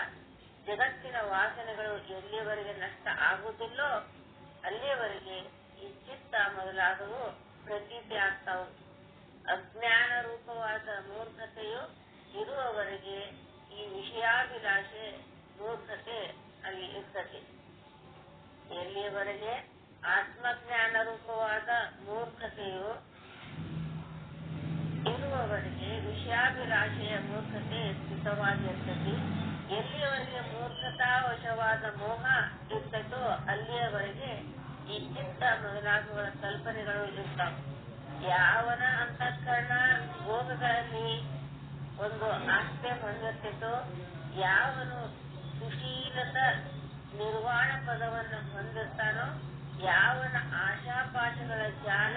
ಜಗತ್ತಿನ ವಾಸನೆಗಳು ಎಲ್ಲಿಯವರೆಗೆ ನಷ್ಟ ಆಗುವುದಿಲ್ಲೋ ಅಲ್ಲಿಯವರೆಗೆ ಈ ಚಿತ್ತ ಮೊದಲಾದವು ಪ್ರತೀತಿ ಆಗ್ತಾವು. ಅಜ್ಞಾನ ರೂಪವಾದ ಮೂರ್ಖತೆಯು ಇರುವವರೆಗೆ ಈ ವಿಷಯಾಭಿಲಾಷೆ ಮೂರ್ಖತೆ ಅಲ್ಲಿ ಇರ್ತದೆ. ಎಲ್ಲಿಯವರೆಗೆ ಆತ್ಮಜ್ಞಾನ ರೂಪವಾದ ಮೂರ್ಖತೆಯು ಇರುವವರೆಗೆ ವಿಷಯಾಭಿಲಾಷೆಯ ಮೂರ್ಖತೆ ಸ್ಥಿತವಾಗಿರ್ತದೆ. ಎಲ್ಲಿಯವರೆಗೆ ಮೂರ್ಖತಾವಶವಾದ ಮೋಹ ಇರ್ತದೋ ಅಲ್ಲಿಯವರೆಗೆ ಈ ಚಿತ್ತ ಮೊದಲಾಗುವ ಕಲ್ಪನೆಗಳು ಇರ್ತಾವ. ಯಾವನ ಅಂತಃಕರಣ ಭೋಗಗಳಲ್ಲಿ ಒಂದು ಆಸ್ತೆ ಹೊಂದಿರ್ತದೋ, ಯಾವನು ಸುಶೀಲತ ನಿರ್ವಾಣ ಪದವನ್ನು ಹೊಂದಿರ್ತಾನೋ, ಯಾವನ ಆಶಾಪಾಶಗಳ ಜಾಲ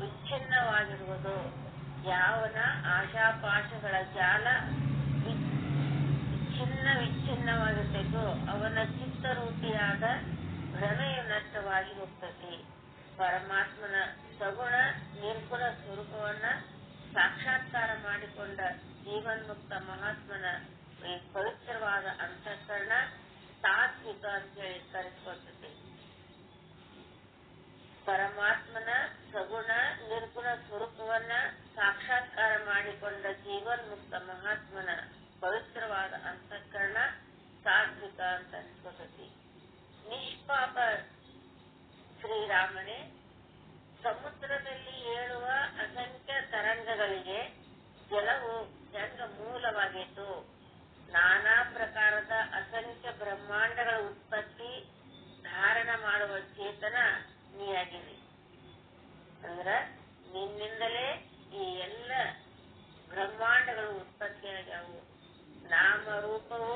ವಿಚ್ಛಿನ್ನವಾಗಿರುವುದು, ಯಾವನ ಆಶಾಪಾಶಗಳ ಜಾಲ ವಿಚ್ಛಿನ್ನವಾಗಿರ್ತದೋ ಅವನ ಚಿತ್ತರೂಪಿಯಾದ ಭ್ರಮೆಯು ನಷ್ಟವಾಗಿ ಹೋಗ್ತದೆ. ಪರಮಾತ್ಮನ ಸಗುಣ ನಿರ್ಗುಣ ಸ್ವರೂಪವನ್ನ ಸಾಕ್ಷಾತ್ಕಾರ ಮಾಡಿಕೊಂಡ ಜೀವನ್ಮುಕ್ತ ಮಹಾತ್ಮನ ಈ ಪವಿತ್ರವಾದ ಅಂತಃಕರಣ ತಾತ್ವಿಕ ಅಂತೇಳಿ ಕರೆಸ್ಕೊಳ್ತದೆ. ಪರಮಾತ್ಮನ ಸಗುಣ ನಿರ್ಗುಣ ಸ್ವರೂಪವನ್ನ ಸಾಕ್ಷಾತ್ಕಾರ ಮಾಡಿಕೊಂಡ ಜೀವನ್ಮುಕ್ತ ಮಹಾತ್ಮನ ಪವಿತ್ರವಾದ ಅಂತಃಕರಣ ಸಾತ್ವಿಕ ಅಂತ ಅನ್ಸ್ಕೊತತಿ. ನಿಷ್ಪಾಪ ಶ್ರೀರಾಮನೇ ಸಮುದ್ರದಲ್ಲಿ ಏಳುವ ಅಸಂಖ್ಯ ತರಂಗಗಳಿಗೆ ಜಲವು ಹೆಂಗ ಮೂಲವಾಗಿತ್ತು, ನಾನಾ ಪ್ರಕಾರದ ಅಸಂಖ್ಯ ಬ್ರಹ್ಮಾಂಡಗಳ ಉತ್ಪತ್ತಿ ಧಾರಣ ಮಾಡುವ ಚೇತನ ನೀಯಾಗಿರಿ. ಅಂದ್ರ ನಿನ್ನಿಂದಲೇ ಈ ಎಲ್ಲ ಬ್ರಹ್ಮಾಂಡಗಳು ಉತ್ಪತ್ತಿಯಾಗ್ಯಾವು. ನಾಮರೂಪವು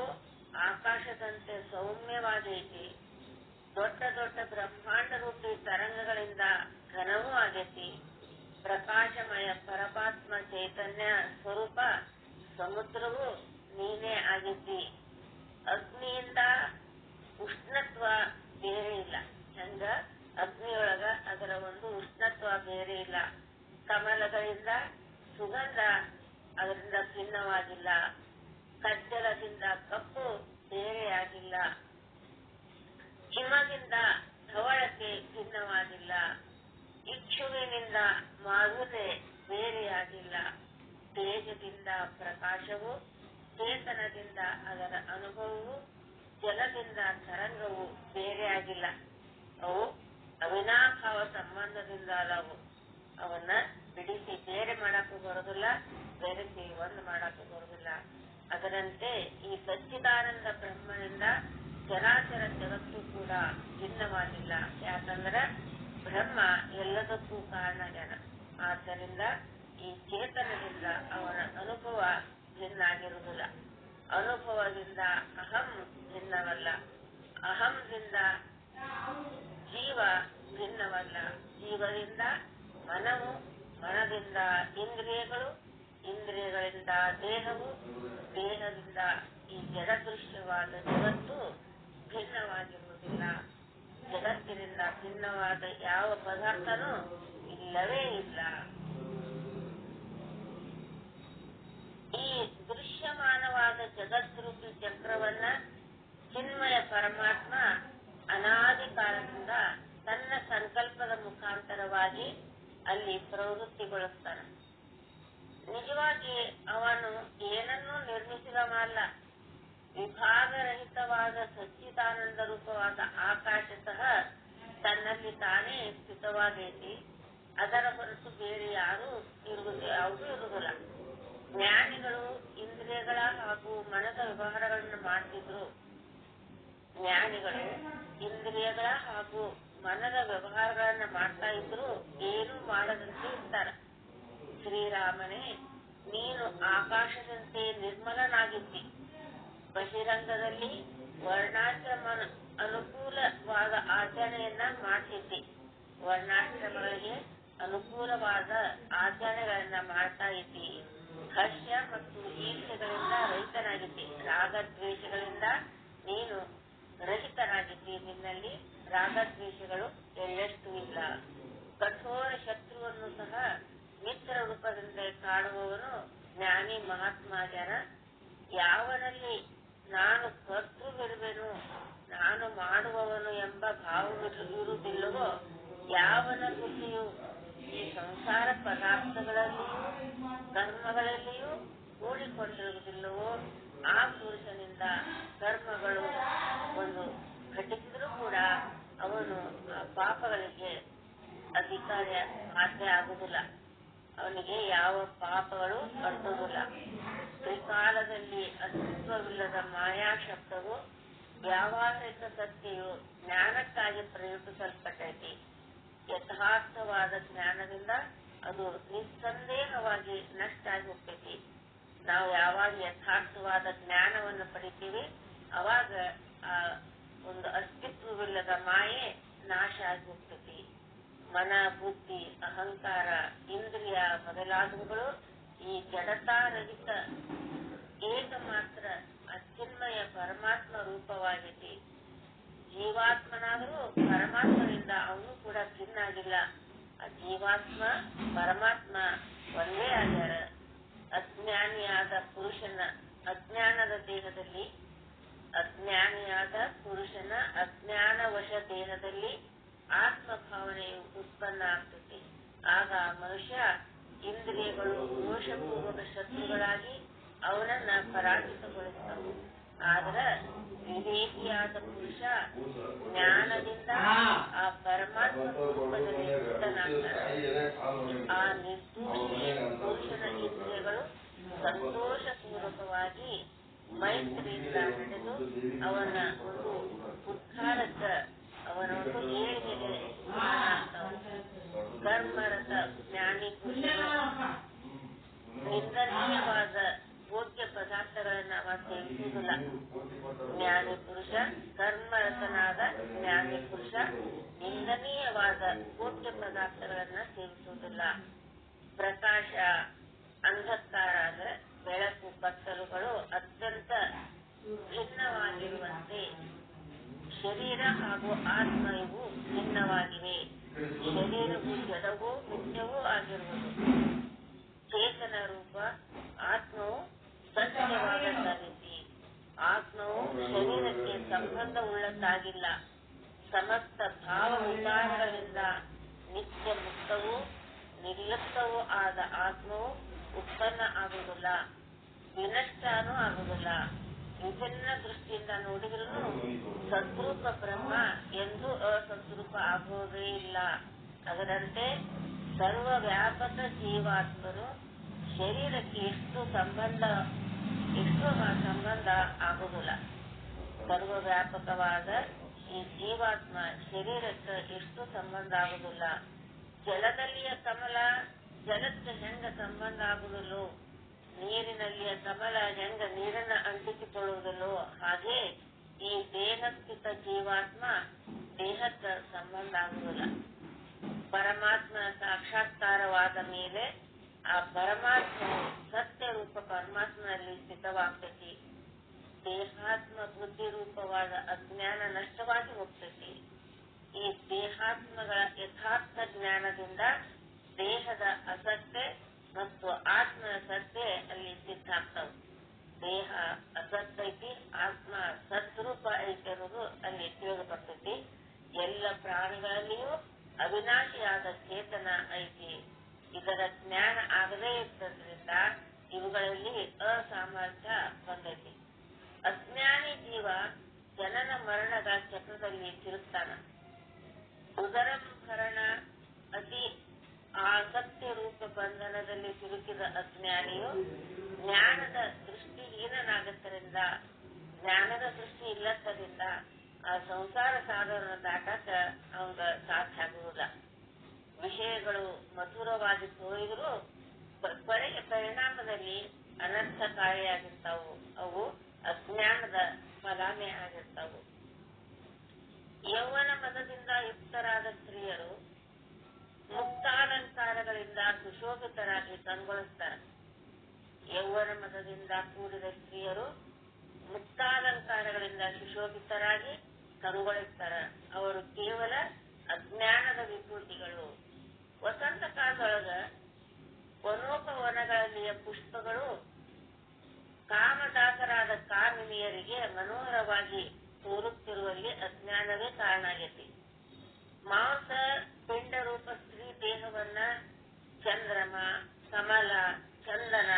ಆಕಾಶದಂತೆ ಸೌಮ್ಯವಾಗೈತಿ. ದೊಡ್ಡ ದೊಡ್ಡ ಬ್ರಹ್ಮಾಂಡ ರೂಪಿ ತರಂಗಗಳಿಂದ ಘನವೂ ಆಗೈತಿ. ಪ್ರಕಾಶಮಯ ಪರಮಾತ್ಮ ಚೈತನ್ಯ ಸ್ವರೂಪ ಸಮುದ್ರವು ನೀನೇ ಆಗೈತಿ. ಅಗ್ನಿಯಿಂದ ಉಷ್ಣತ್ವ ಬೇರೆ ಇಲ್ಲ. ಹಂಗ ಅಗ್ನಿಯೊಳಗ ಅದರ ಒಂದು ಉಷ್ಣತ್ವ ಬೇರೆ ಇಲ್ಲ. ಕಮಲಗಳಿಂದ ಸುಗಂಧ ಅದರಿಂದ ಭಿನ್ನವಾಗಿಲ್ಲ. ಕಜ್ಜಲದಿಂದ ಕಪ್ಪು ಬೇರೆಯಾಗಿಲ್ಲ. ಹಿಮದಿಂದ ಧವಳಕ್ಕೆ ಭಿನ್ನವಾಗಿಲ್ಲ. ಇಕ್ಷುವಿನಿಂದ ಮಾಧುರ್ಯ ಬೇರೆಯಾಗಿಲ್ಲ. ತೇಜದಿಂದ ಪ್ರಕಾಶವು, ಚೇತನದಿಂದ ಅದರ ಅನುಭವವು, ಜಲದಿಂದ ತರಂಗವು ಬೇರೆಯಾಗಿಲ್ಲ. ಅವು ಅವಿನಾಭಾವ ಸಂಬಂಧದಿಂದ ಅದಾವು. ಅವನ್ನ ಬಿಡಿಸಿ ಬೇರೆ ಮಾಡಕ್ಕೂ ಬರೋದಿಲ್ಲ, ಬೆರೆಸಿ ಒಂದು ಮಾಡಕ್ಕೂ ಬರೋದಿಲ್ಲ. ಅದರಂತೆ ಈ ಸಚ್ಚಿದಾನಂದ ಬ್ರಹ್ಮನಿಂದ ಚರಾಚರ ಜಗತ್ತು ಕೂಡ ಭಿನ್ನವಾಗಿಲ್ಲ. ಯಾಕಂದ್ರೆ ಬ್ರಹ್ಮ ಎಲ್ಲದಕ್ಕೂ ಕಾರಣಜನ. ಆದ್ದರಿಂದ ಈ ಚೇತನದಿಂದ ಅವನ ಅನುಭವ ಭಿನ್ನ ಆಗಿರುವುದಿಲ್ಲ. ಅನುಭವದಿಂದ ಅಹಂ ಭಿನ್ನವಲ್ಲ. ಅಹಂದಿಂದ ಜೀವ ಭಿನ್ನವಲ್ಲ. ಜೀವದಿಂದ ಮನವು, ಮನದಿಂದ ಇಂದ್ರಿಯಗಳು, ಇಂದ್ರಿಯಗಳಿಂದ ದೇಹವು, ದೇಹದಿಂದ ಈ ಜಡದೃಶ್ಯವಾದ ಜಗತ್ತು ಭಿನ್ನವಾಗಿರುವುದಿಲ್ಲ. ಜಗತ್ತಿನಿಂದ ಭಿನ್ನವಾದ ಯಾವ ಪದಾರ್ಥನೂ ಇಲ್ಲವೇ ಇಲ್ಲ. ಈ ದೃಶ್ಯಮಾನವಾದ ಜಗದ್ರೂಪಿ ಚಕ್ರವನ್ನ ಚಿನ್ಮಯ ಪರಮಾತ್ಮ ಅನಾದಿ ಕಾಲದಿಂದ ತನ್ನ ಸಂಕಲ್ಪದ ಮುಖಾಂತರವಾಗಿ ಅಲ್ಲಿ ಪ್ರವೃತ್ತಿಗೊಳಿಸ್ತಾನೆ. ನಿಜವಾಗಿ ಅವನು ಏನನ್ನೂ ನಿರ್ಮಿಸಿದವಲ್ಲ. ವಿಭಾಗರಹಿತವಾದ ಸಚ್ಚಿದಾನಂದ ರೂಪವಾದ ಆಕಾಶ ಸಹ ತನ್ನಲ್ಲಿ ತಾನೇ ಸ್ಥಿತವಾಗೈತಿ. ಅದರ ಹೊರತು ಬೇರೆ ಯಾವುದೂ ಇರುವುದಿಲ್ಲ. ಜ್ಞಾನಿಗಳು ಇಂದ್ರಿಯಗಳ ಹಾಗೂ ಮನದ ವ್ಯವಹಾರಗಳನ್ನು ಮಾಡ್ತಿದ್ರು. ಜ್ಞಾನಿಗಳು ಇಂದ್ರಿಯಗಳ ಹಾಗೂ ಮನದ ವ್ಯವಹಾರಗಳನ್ನ ಮಾಡ್ತಾ ಇದ್ರು, ಏನು ಮಾಡದಂತೆ ಇರ್ತಾರ. ಶ್ರೀರಾಮನೇ, ನೀನು ಆಕಾಶದಂತೆ ನಿರ್ಮಲನಾಗಿದ್ದಿ. ಬಹಿರಂಗದಲ್ಲಿ ವರ್ಣಾಶ್ರಮ ಅನುಕೂಲವಾದ ಆಚರಣೆಯನ್ನ ಮಾಡ್ತಿದ್ದಿ. ವರ್ಣಾಶ್ರಮಗಳಿಗೆ ಅನುಕೂಲವಾದ ಆಚರಣೆಗಳನ್ನ ಮಾಡ್ತಾ ಇದ್ದಿ. ಹರ್ಷ ಮತ್ತು ಈರ್ಷೆಗಳಿಂದ ರಹಿತನಾಗಿದ್ದಿ. ರಾಗದ್ವೇಷಗಳಿಂದ ನೀನು ರಹಿತನಾಗಿದ್ದಿ. ನಿನ್ನಲ್ಲಿ ರಾಗದ್ವೇಷಗಳು ಎಳ್ಳಷ್ಟು ಇಲ್ಲ. ಕಠೋರ ಶತ್ರುವನ್ನು ಸಹ ಮಿತ್ರ ರೂಪದಿಂದ ಕಾಣುವವನು ಜ್ಞಾನಿ ಮಹಾತ್ಮ ಜನ. ಯಾವನಲ್ಲಿ ನಾನು ಕರ್ತೃವಿರುವೆನು, ನಾನು ಮಾಡುವವನು ಎಂಬ ಭಾವವಿರುವುದಿಲ್ಲವೋ, ಯಾವನ ಬುದ್ಧಿಯು ಈ ಸಂಸಾರ ಪದಾರ್ಥಗಳಲ್ಲಿಯೂ ಕರ್ಮಗಳಲ್ಲಿಯೂ ಕೂಡಿಕೊಂಡಿರುವುದಿಲ್ಲವೋ, ಆ ಪುರುಷನಿಂದ ಕರ್ಮಗಳು ಒಂದು ಘಟಿಸಿದರೂ ಕೂಡ ಅವನು ಆ ಪಾಪಗಳಿಗೆ ಅಧಿಕಾರಿ ಮಾತ್ರ ಆಗುವುದಿಲ್ಲ. ಅವನಿಗೆ ಯಾವ ಪಾಪಗಳು ಅಂಟುವುದಿಲ್ಲ. ತ್ರಿಕಾಲದಲ್ಲಿ ಅಸ್ತಿತ್ವವಿಲ್ಲದ ಮಾಯಾ ಶಬ್ದವು ವ್ಯಾವಹಾರಿಕ ಸತ್ಯವು ಜ್ಞಾನಕ್ಕಾಗಿ ಪ್ರಯೋಗಿಸಲ್ಪಟ್ಟೈತಿ. ಯಥಾರ್ಥವಾದ ಜ್ಞಾನದಿಂದ ಅದು ನಿಸ್ಸಂದೇಹವಾಗಿ ನಷ್ಟ ಆಗಿ ಹೋಗ್ತೈತಿ. ನಾವು ಯಾವಾಗ ಯಥಾರ್ಥವಾದ ಜ್ಞಾನವನ್ನು ಪಡಿತೀವಿ ಅವಾಗ ಆ ಒಂದು ಅಸ್ತಿತ್ವವಿಲ್ಲದ ಮಾಯೆ ನಾಶ ಆಗಿ ಹೋಗ್ತೈತಿ. ಮನ, ಬುದ್ಧಿ, ಅಹಂಕಾರ, ಇಂದ್ರಿಯ ಮೊದಲಾದವುಗಳು ಈ ಜಡತಾರಹಿತ ಏಕಮಾತ್ರ ಅಚಿನ್ಮಯ ಪರಮಾತ್ಮ ರೂಪವಾಗೈತಿ. ಜೀವಾತ್ಮನಾದರೂ ಪರಮಾತ್ಮನಿಂದ ಅವನು ಕೂಡ ಭಿನ್ನ ಆಗಿಲ್ಲ. ಆ ಜೀವಾತ್ಮ ಪರಮಾತ್ಮ ಒಂದೇ ಆಗ್ಯಾರ. ಅಜ್ಞಾನಿಯಾದ ಪುರುಷನ ಅಜ್ಞಾನದ ದೇಹದಲ್ಲಿ, ಅಜ್ಞಾನಿಯಾದ ಪುರುಷನ ಅಜ್ಞಾನವಶ ದೇಹದಲ್ಲಿ ಆತ್ಮಭಾವನೆಯು ಉತ್ಪನ್ನ ಆಗ್ತದೆ. ಆಗ ಮನುಷ್ಯ ಇಂದ್ರಿಯಗಳು ದೋಷಪೂರ್ವಕ ಶತ್ರುಗಳಾಗಿ ಅವನನ್ನ ಪರಾಜಿತಗೊಳಿಸ್ತವು. ಆದ್ರೆ ವಿವೇಕಿಯಾದ ಪುರುಷ ಜ್ಞಾನದಿಂದ ಆ ಪರಮಾತ್ಮ ರೂಪದಲ್ಲಿ ಸಿದ್ಧನಾಗ್ತಾನೆ. ಆ ನಿರ್ದೋಷಿ ಪುರುಷನ ಇಂದ್ರಿಯಗಳು ಸಂತೋಷಪೂರ್ವಕವಾಗಿ ಮೈತ್ರಿಯಿಂದ ನಡೆದು ಅವನ ಒಂದು ಉದ್ಧಾರಕ, ಅವನ ಒಂದು ಏಳಿಗೆಗೆ ಕರ್ಮರತ ಜ್ಞಾನಿ ಪುರುಷನ ನಿಂದನೀಯವಾದ ಭೋಗ್ಯ ಪದಾರ್ಥಗಳನ್ನ ಅವ ಸೇವಿಸುವುದಿಲ್ಲ. ಜ್ಞಾನಿ ಪುರುಷ, ಕರ್ಮರತನಾದ ಜ್ಞಾನಿ ಪುರುಷ ನಿಂದನೀಯವಾದ ಭೋಗ್ಯ ಪದಾರ್ಥಗಳನ್ನ ಸೇವಿಸುವುದಿಲ್ಲ. ಪ್ರಕಾಶ ಅಂಧಕಾರ, ಬೆಳಕು ಕತ್ತಲುಗಳು ಅತ್ಯಂತ ಭಿನ್ನವಾಗಿರುವಂತೆ ಶರೀರ ಹಾಗೂ ಆತ್ಮ ಇವು ಭಿನ್ನವಾಗಿವೆ. ಶರೀರವು ಜಡವೂ ನಿತ್ಯವೂ ಆಗಿರುವುದು. ಚೇತನ ರೂಪ ಆತ್ಮವು ಸತ್ಯವಾದದ್ದಾಗಿತಿ. ಆತ್ಮವು ಶರೀರಕ್ಕೆ ಸಂಬಂಧವುಳ್ಳದ್ದಾಗಿಲ್ಲ. ಸಮಸ್ತ ಭಾವ ವಿಕಾರಗಳಿಂದ ನಿತ್ಯ ಮುಕ್ತವೂ ನಿರ್ಲಿಪ್ತವೂ ಆದ ಆತ್ಮವು ಉತ್ಪನ್ನ ಆಗುವುದಿಲ್ಲ, ವಿನಷ್ಟನೂ ಆಗುವುದಿಲ್ಲ. ವಿಭಿನ್ನ ದೃಷ್ಟಿಯಿಂದ ನೋಡಿದ್ರೂ ಸದ್ರೂಪ ಬ್ರಹ್ಮ ಎಂದು ಅಸದ್ರೂಪ ಆಗುವುದೇ ಇಲ್ಲ. ಅದರಂತೆ ಸರ್ವ ವ್ಯಾಪಕ ಜೀವಾತ್ಮನು ಶರೀರಕ್ಕೆ ಎಷ್ಟು ಸಂಬಂಧ ಆಗುವುದಿಲ್ಲ. ಸರ್ವ ವ್ಯಾಪಕವಾದ ಈ ಜೀವಾತ್ಮ ಶರೀರಕ್ಕೆ ಎಷ್ಟು ಸಂಬಂಧ ಆಗುವುದಿಲ್ಲ. ಜಲದಲ್ಲಿಯ ಕಮಲ ಜಲಕ್ಕೆ ಹೆಂಗ ಸಂಬಂಧ ಆಗುವುದಿಲ್ಲೋ, ನೀರಿನಲ್ಲಿಯ ಕಮಲ ಹೆಂಗ ನೀರನ್ನ ಅಂಟಿಸಿಕೊಳ್ಳುವುದಿಲ್ಲೋ, ಹಾಗೆ ಈ ದೇಹಸ್ಥಿತ ಜೀವಾತ್ಮ ದೇಹಕ್ಕೆ ಸಂಬಂಧ ಆಗುವುದಿಲ್ಲ. ಪರಮಾತ್ಮ ಸಾಕ್ಷಾತ್ಕಾರವಾದ ಮೇಲೆ ಆ ಪರಮಾತ್ಮ ಸತ್ಯ ರೂಪ ಪರಮಾತ್ಮನಲ್ಲಿ ಸ್ಥಿತವಾಗ್ತೈತಿ. ದೇಹಾತ್ಮ ಬುದ್ಧಿ ರೂಪವಾದ ಅಜ್ಞಾನ ನಷ್ಟವಾಗಿ ಹೋಗ್ತೈತಿ. ಈ ದೇಹಾತ್ಮಗಳ ಯಥಾರ್ಥ ಜ್ಞಾನದಿಂದ ದೇಹದ ಅಸತ್ಯ ಮತ್ತು ಆತ್ಮನ ಸತ್ಯ ಅಲ್ಲಿ ಸಿದ್ಧ ಆಗ್ತಾವ. ದೇಹ ಅಸತ್ ಐತಿ, ಆತ್ಮ ಸದ್ರೂಪ ಐತಿ ಅನ್ನೋದು ಅಲ್ಲಿ ತಿಳಿದು ಬರ್ತೈತಿ. ಎಲ್ಲ ಪ್ರಾಣಿಗಳಲ್ಲಿಯೂ ಅವಿನಾಶಿಯಾದ ಚೇತನ ಐತಿ. ಇದರ ಜ್ಞಾನ ಆಗದೇ ಇರ್ತದ್ರಿಂದ ಇವುಗಳಲ್ಲಿ ಅಸಾಮರ್ಥ್ಯ ಬಂದೈತಿ. ಅಜ್ಞಾನಿ ಜೀವ ಜನನ ಮರಣಗಳ ಚಕ್ರದಲ್ಲಿ ತಿರುಗ್ತಾನ. ಉದರಂಭರಣ ಅತಿ ಆಸಕ್ತಿ ರೂಪ ಬಂಧನದಲ್ಲಿ ಸಿಲುಕಿದ ಅಜ್ಞಾನಿಯು ಜ್ಞಾನದ ದೃಷ್ಟಿಹೀನನಾಗುತ್ತರಿಂದ, ಜ್ಞಾನದ ದೃಷ್ಟಿ ಇಲ್ಲದ್ದರಿಂದ ಆ ಸಂಸಾರ ಸಾಗರ ದಾಟಕ ಅವಂಗ ಸಾಧ್ಯ ಆಗುವುದಿಲ್ಲ. ವಿಷಯಗಳು ಮಧುರವಾಗಿ ತೋರಿದರೂ ಕೊನೆಯ ಪರಿಣಾಮದಲ್ಲಿ ಅನರ್ಥಕಾರಿಯಾಗಿರ್ತಾವು. ಅವು ಅಜ್ಞಾನದ ಫಲಾನೇ ಆಗಿರ್ತಾವು. ಯೌವನ ಮದದಿಂದ ಯುಕ್ತರಾದ ಸ್ತ್ರೀಯರು ಮುಕ್ತಾಲಂಕಾರಗಳಿಂದ ಸುಶೋಭಿತರಾಗಿ ಕಂಗೊಳಿಸ್ತಾರೆ. ಯೌವನ ಮದದಿಂದ ಕೂಡಿದ ಸ್ತ್ರೀಯರು ಮುಕ್ತಾಲಂಕಾರಗಳಿಂದ ಸುಶೋಭಿತರಾಗಿ ಕಂಗೊಳಿಸ್ತಾರೆ. ಅವರು ಕೇವಲ ಅಜ್ಞಾನದ ವಿಭೂತಿಗಳು. ವಸಂತ ಕಾಲದೊಳಗ ವನೋಪವನಗಳಲ್ಲಿಯ ಪುಷ್ಪಗಳು ಕಾಮದಾಸರಾದ ಕಾಮಿನಿಯರಿಗೆ ಮನೋಹರವಾಗಿ ತೋರುತ್ತಿರುವಲ್ಲಿ ಅಜ್ಞಾನವೇ ಕಾರಣ ಆಗೈತಿ. ಮಾಂಸ ಪಿಂಡರೂಪ ಸ್ತ್ರೀ ದೇಹವನ್ನ ಚಂದ್ರಮ, ಕಮಲ, ಚಂದನ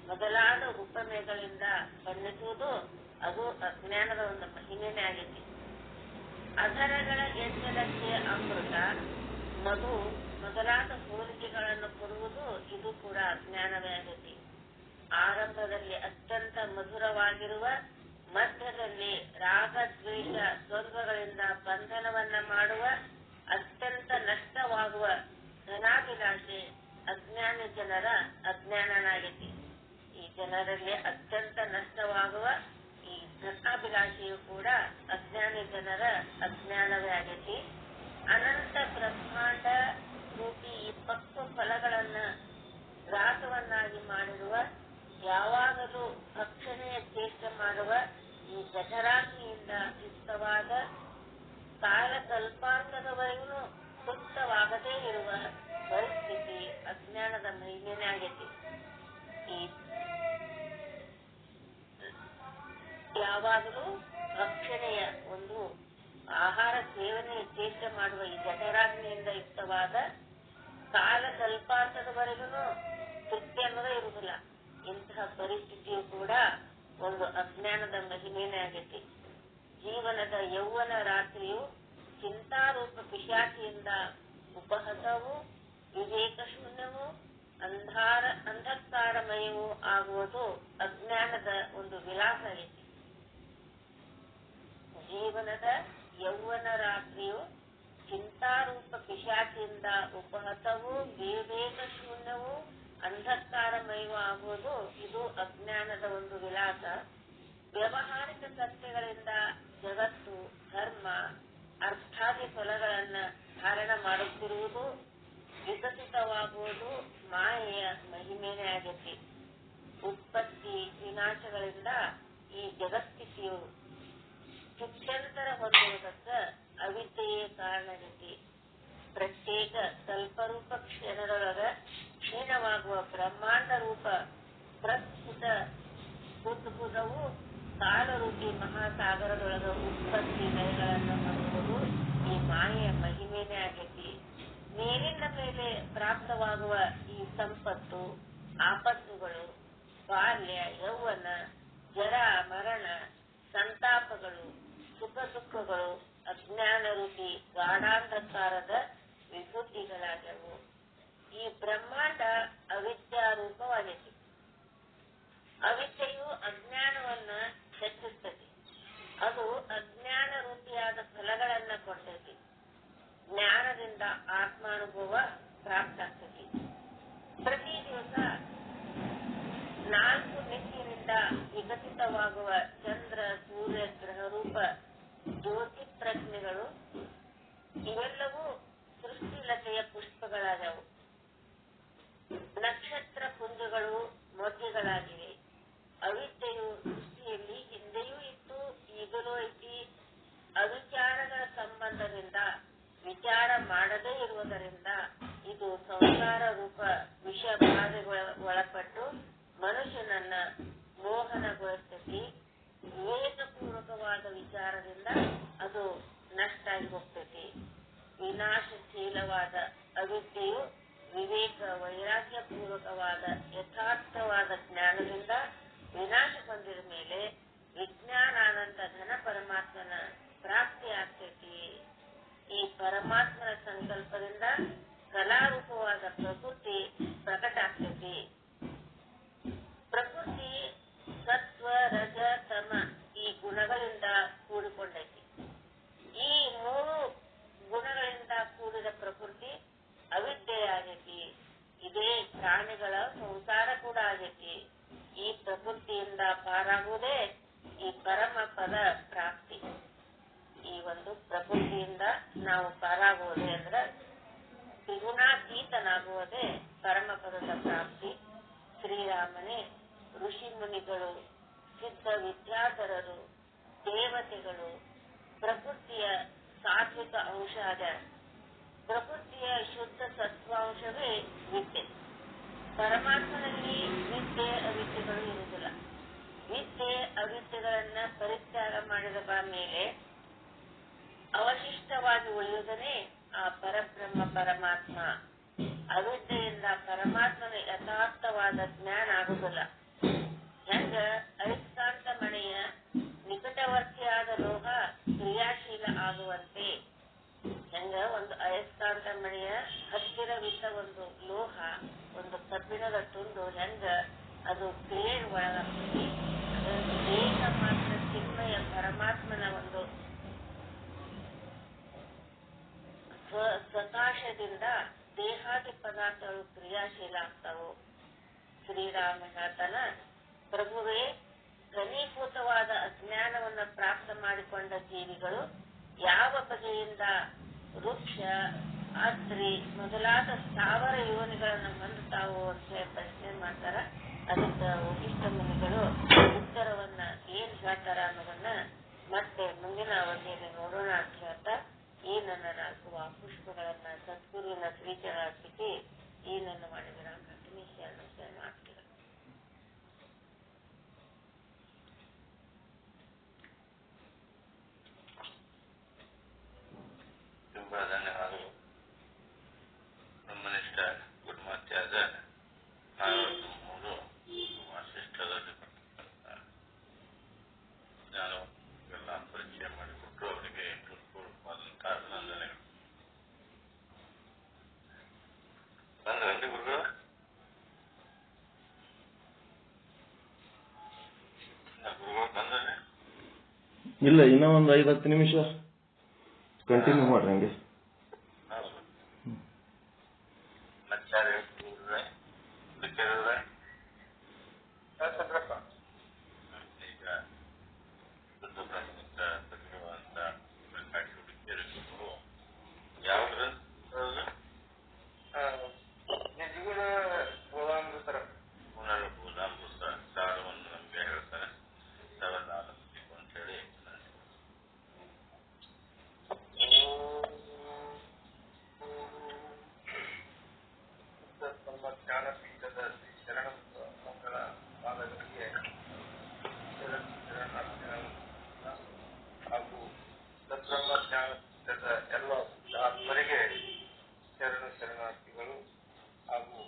ಮೊದಲಾದ ಉಪಮೆಗಳಿಂದ ಬಣ್ಣಿಸುವುದು ಅದು ಅಜ್ಞಾನದ ಒಂದು ಮಹಿಮೆನೇ ಆಗೈತಿ. ಅಧರಗಳ ಎಚ್ಚರಕ್ಕೆ ಅಮೃತ, ಮಧು ಮೊದಲಾದ ಹೋಲಿಕೆಗಳನ್ನು ಕೊಡುವುದು ಇದು ಕೂಡ ಅಜ್ಞಾನವೇ ಆಗೈತಿ. ಆರಂಭದಲ್ಲಿ ಅತ್ಯಂತ ಮಧುರವಾಗಿರುವ, ಮಧ್ಯದಲ್ಲಿ ರಾಗ ದ್ವೇಷ ದ್ವಂದ್ವಗಳಿಂದ ಬಂಧನವನ್ನ ಮಾಡುವ, ಅತ್ಯಂತ ನಷ್ಟವಾಗುವ ಧನಾಭಿಲಾಷೆ ಅಜ್ಞಾನಿ ಜನರ ಅಜ್ಞಾನನಾಗೈತಿ. ಈ ಜನರಲ್ಲಿ ಅತ್ಯಂತ ನಷ್ಟವಾಗುವ ಈ ಧನಾಭಿಲಾಷೆಯು ಕೂಡ ಅಜ್ಞಾನಿ ಜನರ ಅಜ್ಞಾನವೇ ಆಗೈತಿ. ಅನಂತ ಬ್ರಹ್ಮಾಂಡ ರೂಪಿ ಈ ಪಕ್ವ ಫಲಗಳನ್ನ ಗ್ರಾಸವನ್ನಾಗಿ ಮಾಡಿರುವ, ಯಾವಾಗಲೂ ಭಕ್ಷಣೆಯ ಚೇಷ್ಟೆ ಮಾಡುವ ಈ ಜಠರಾಗ್ನಿಯಿಂದ ಯುಕ್ತವಾದ, ಕಾಲಕಲ್ಪಾಂತದವರೆಗೂ ತೃಪ್ತವಾಗದೇ ಇರುವ ಪರಿಸ್ಥಿತಿ ಅಜ್ಞಾನದ ಮಹಿಮೆನೇ ಆಗೈತಿ. ಈ ಯಾವಾಗಲೂ ಭಕ್ಷಣೆಯ ಒಂದು ಆಹಾರ ಸೇವನೆ ಚೇಷ್ಟೆ ಮಾಡುವ ಈ ಜಠರಾಗ್ನಿಯಿಂದ ಯುಕ್ತವಾದ, ಕಾಲಕಲ್ಪಾಂತದವರೆಗೂ ತೃಪ್ತಿ ಅನ್ನೋದೇ ಇರುವುದಿಲ್ಲ. ಇಂತಹ ಪರಿಸ್ಥಿತಿಯು ಕೂಡ ಒಂದು ಅಜ್ಞಾನದ ಮಹಿಮೆನೇ ಆಗೈತಿ. ಜೀವನದ ಯೌವನ ರಾತ್ರಿಯು ಚಿಂತಾರೂಪ ಪಿಶಾಚಿಯಿಂದ ಉಪಹತವೂ ವಿವೇಕ ಶೂನ್ಯವೂ ಅಂಧಕಾರಮಯವೂ ಆಗುವುದು ಅಜ್ಞಾನದ ಒಂದು ವಿಲಾಸ ಆಗೈತಿ. ಜೀವನದ ಯೌವನ ರಾತ್ರಿಯು ಚಿಂತಾರೂಪ ಪಿಶಾಚಿಯಿಂದ ಉಪಹತವೂ ವಿವೇಕ ಶೂನ್ಯವೂ ಅಂಧಕಾರಮಯವೂ ಆಗುವುದು ಇದು ಅಜ್ಞಾನದ ಒಂದು ವಿಲಾಸ. ವ್ಯವಹಾರಿಕ ಸತ್ಯಗಳಿಂದ ಜಗತ್ತು, ಧರ್ಮ, ಅರ್ಥಾದಿ ಫಲಗಳನ್ನ ಧಾರಣ ಮಾಡುತ್ತಿರುವುದು, ವಿಕಸಿತವಾಗುವುದು ಮಾಯೆಯ ಮಹಿಮೆನೇ ಆಗೈತಿ. ಉತ್ಪತ್ತಿ ವಿನಾಶಗಳಿಂದ ಈ ಜಗತ್ತಿಯು ಚಿತ್ಯಂತರ ಹೊಂದುವುದಕ್ಕ ಅವಿದ್ಯೆಯೇ ಕಾರಣಗತಿ. ಪ್ರತ್ಯೇಕ ಕಲ್ಪರೂಪ ಕ್ಷಣದೊಳಗ ಕ್ಷೀಣವಾಗುವ ಬ್ರಹ್ಮಾಂಡ ರೂಪ ಪ್ರಸ್ತುತ ಬುದ್ಧವು ಕಾಲರೂಪಿ ಮಹಾಸಾಗರದೊಳಗ ಉತ್ಪತ್ತಿ ಲಯಗಳನ್ನು ಹೊಂದುವುದು ಈ ಮಾಯೆಯ ಮಹಿಮೆನೇ ಆಗೈತಿ. ಮೇಲಿನ ಮೇಲೆ ಪ್ರಾಪ್ತವಾಗುವ ಈ ಸಂಪತ್ತು, ಆಪತ್ತುಗಳು, ಬಾಲ್ಯ, ಯೌವನ, ಜರ, ಮರಣ, ಸಂತಾಪಗಳು, ಸುಖ ದುಃಖಗಳು ಅಜ್ಞಾನ ರೂಪಿ ಗಾಢಾಂಧಕಾರದ ವಿಭೂತಿಗಳಾದವು. ಈ ಬ್ರಹ್ಮಾಂಡ ಅವಿದ್ಯಾರೂಪವಾಗೈತಿ. ಅವಿದ್ಯೆಯು ಅಜ್ಞಾನವನ್ನ ಹೆಚ್ಚಿಸ್ತತಿ. ಅದು ಅಜ್ಞಾನ ರೂಪಿಯಾದ ಫಲಗಳನ್ನ ಕೊಡ್ತೈತಿ. ಜ್ಞಾನದಿಂದ ಆತ್ಮಾನುಭವ ಪ್ರಾಪ್ತಾಗ್ತತಿ. ಪ್ರತಿ ದಿವಸ 4 ನಿಟ್ಟಿನಿಂದ ವಿಕಸಿತವಾಗುವ ಚಂದ್ರ, ಸೂರ್ಯ, ಗ್ರಹ ರೂಪ ಜ್ಯೋತಿ ಪ್ರಜ್ಞೆಗಳು ಇವೆಲ್ಲವೂ ಸೃಷ್ಟಿಲತೆಯ ಪುಷ್ಪಗಳಾದವು. ನಕ್ಷತ್ರ ಪುಂಜಗಳು ಮೊಗ್ಗೆಗಳಾಗಿವೆ. ಅವಿದ್ಯೆಯು ಸೃಷ್ಟಿಯಲ್ಲಿ ಹಿಂದೆಯೂ ಇತ್ತು, ಈಗಲೂ ಐತಿ. ಅವಿಚಾರಗಳ ಸಂಬಂಧದಿಂದ ವಿಚಾರ ಮಾಡದೇ ಇರುವುದರಿಂದ ಇದು ಸಂಸಾರ ರೂಪ ವಿಷ ಬಾಧೆಗೆ ಒಳಪಟ್ಟು ಮನುಷ್ಯನನ್ನ ಮೋಹನಗೊಳಿಸ್ತೈತಿ. ವಿವೇಕಪೂರ್ವಕವಾದ ವಿಚಾರದಿಂದ ಅದು ನಷ್ಟ ಆಗಿ ಹೋಗ್ತೈತಿ. ವಿನಾಶಶೀಲವಾದ ಅವಿದ್ಯೆಯು ವಿವೇಕ ವೈರಾಗ್ಯ ಪೂರ್ವಕವಾದ ಯಥಾರ್ಥವಾದ ಜ್ಞಾನದಿಂದ ವಿನಾಶ ಹೊಂದಿದ ಮೇಲೆ ವಿಜ್ಞಾನಾನಂದ ಘನ ಪರಮಾತ್ಮನ ಪ್ರಾಪ್ತಿ ಆಗ್ತೈತಿ. ಈ ಪರಮಾತ್ಮನ ಸಂಕಲ್ಪದಿಂದ ಕಲಾರೂಪವಾದ ಪ್ರಕೃತಿ ಪ್ರಕಟ ಆಗ್ತೈತಿ. ಪ್ರಕೃತಿ ಸತ್ವ, ರಜ, ತಮ ಈ ಗುಣಗಳಿಂದ ಕೂಡಿಕೊಂಡೈತಿ. ಈ 3 ಗುಣಗಳಿಂದ ಕೂಡಿದ ಪ್ರಕೃತಿ ಅವಿದ್ಯೆಯಾಗೈತಿ. ಇದೇ ಪ್ರಾಣಿಗಳ ಸಂಸಾರ ಕೂಡ ಆಗೈತಿ. ಈ ಪ್ರಕೃತಿಯಿಂದ ಪಾರಾಗುವುದೇ ಈ ಪರಮ ಪದ ಪ್ರಾಪ್ತಿ. ಈ ಒಂದು ಪ್ರಕೃತಿಯಿಂದ ನಾವು ಪಾರಾಗುವುದೇ ಅಂದ್ರೆ ತ್ರಿಗುಣಾತೀತನಾಗುವುದೇ ಪರಮ ಪದದ ಪ್ರಾಪ್ತಿ. ಶ್ರೀರಾಮನೇ ಋಷಿ ಮುನಿಗಳು, ಸಿದ್ಧ ವಿದ್ಯಾಧರರು, ದೇವತೆಗಳು, ಪ್ರಕೃತಿಯ ಸಾತ್ವಿಕ ಅಂಶ ಅದ. ಪ್ರಕೃತಿಯ ಶುದ್ಧ ಸತ್ವಾಂಶವೇ ವಿದ್ಯೆ. ಪರಮಾತ್ಮನಲ್ಲಿ ವಿದ್ಯೆ ಅವಿದ್ಯೆಗಳು ಇರುವುದಿಲ್ಲ. ವಿದ್ಯೆ ಅವಿದ್ಯೆಗಳನ್ನ ಪರಿತ್ಯಾಗ ಮಾಡಿದ ಮೇಲೆ ಅವಶಿಷ್ಟವಾಗಿ ಉಳಿಯುವುದನೇ ಆ ಪರಬ್ರಹ್ಮ ಪರಮಾತ್ಮ. ಅವಿದ್ಯೆಯಿಂದ ಪರಮಾತ್ಮನ ಯಥಾರ್ಥವಾದ ಜ್ಞಾನ ಆಗುವುದಿಲ್ಲ. ಹೆಂಗ ಅಯಸ್ಕಾಂತ ಮಣೆಯ ನಿಕಟವರ್ತಿಯಾದ ಲೋಹ ಕ್ರಿಯಾಶೀಲ ಆಗುವಂತೆ, ಹೆಂಗ ಒಂದು ಅಯಸ್ಕಾಂತ ಮಣೆಯ ಹತ್ತಿರವಿದ್ದ ಒಂದು ಲೋಹ, ಒಂದು ಕಬ್ಬಿಣದ ತುಂಡು ಹೆಂಗ ಅದು ಕ್ರಿಯೆಗೆ ಒಳಗಾಗ್ತದೆ, ಏಕ ಮಾತ್ರ ಚಿನ್ಮಯ ಪರಮಾತ್ಮನ ಒಂದು ಸ್ವಕಾಶದಿಂದ ದೇಹಾದಿ ಪದಾರ್ಥಗಳು ಕ್ರಿಯಾಶೀಲ ಆಗ್ತಾವು. ಶ್ರೀರಾಮ ಹೇಳ್ತಾನ, ಪ್ರಭುವೇ, ಘನೀಭೂತವಾದ ಅಜ್ಞಾನವನ್ನು ಪ್ರಾಪ್ತ ಮಾಡಿಕೊಂಡ ಜೀವಿಗಳು ಯಾವ ಬಗೆಯಿಂದ ವೃಕ್ಷ, ಅತ್ರಿ ಮೊದಲಾದ ಸ್ಥಾವರ ಯೋನಿಗಳನ್ನು ಹೊಂದುತ್ತಾವು ಅಂತ ಹೇಳಿ ಪ್ರಶ್ನೆ ಮಾಡ್ತಾರ. ಅದಕ್ಕೆ ವಶಿಷ್ಠ ಮುನಿಗಳು ಉತ್ತರವನ್ನ ಏನ್ ಹೇಳ್ತಾರ ಅನ್ನೋದನ್ನ ಮತ್ತೆ ಮುಂದಿನ ಅವಧಿಯಲ್ಲಿ ನೋಡೋಣ ಅಂತ ಹೇಳ್ತಾ, ಈ ನನ್ನ 4 ಪುಷ್ಪಗಳನ್ನ ಸದ್ಗುರುವಿನ ಶ್ರೀಚರಣಾರ್ಪಿಸಿ ಈ ನನ್ನ ಮಾಡಿದ ಶರಣ ಮಾಡ್ತೀರ. ತುಂಬಾ ಧನ್ಯವಾದಗಳು. ಬ್ರಹ್ಮನಿಷ್ಠ ಗುರುಮಾತ್ಯಾದ 43 ವಾಸಿಷ್ಠದಲ್ಲಿ ನಾನು ಎಲ್ಲ ಪರಿಚಯ ಮಾಡಿಕೊಟ್ಟು ಅವರಿಗೆ ಹೃತ್ಪೂರ್ವಕವಾದಂತಹ ಅಭಿನಂದನೆಗಳು. ಬಂದ್ರಲ್ಲಿ ಗುರುಗಳು ಬಂದ್ರೆ ಇಲ್ಲ, ಇನ್ನೂ ಒಂದು 5-10 ನಿಮಿಷ ಕಂಟಿನ್ಯೂ ಮಾಡ್ರಿ ಹಂಗೆ. ಈಗ ಶುದ್ಧ ಬ್ರಹ್ಮನಿಂದ ತಜ್ಞವಾದಂತ ಹುಡುಗಿಯರು ಯಾವ್ದು ಬೋಧಾಮೃತ ಸಾರವನ್ನು ನಮಗೆ ಹೇಳ್ತಾರೆ. ಸವನಾಲಂಬಿಕು ಅಂತ ಹೇಳಿ ನಮ್ಮ ಜ್ಞಾನಪೀಠದ ಶ್ರೀ ಶರಣ ಮಂಗಳ ಪಾದಗಳಿಗೆ ಹಾಗೂ ಸದ್ಬ್ರಹ್ಮ ಜ್ಞಾನಪೀಠದ ಎಲ್ಲ ಆತ್ಮರಿಗೆ ಶರಣಾರ್ಥಿಗಳು ಹಾಗೂ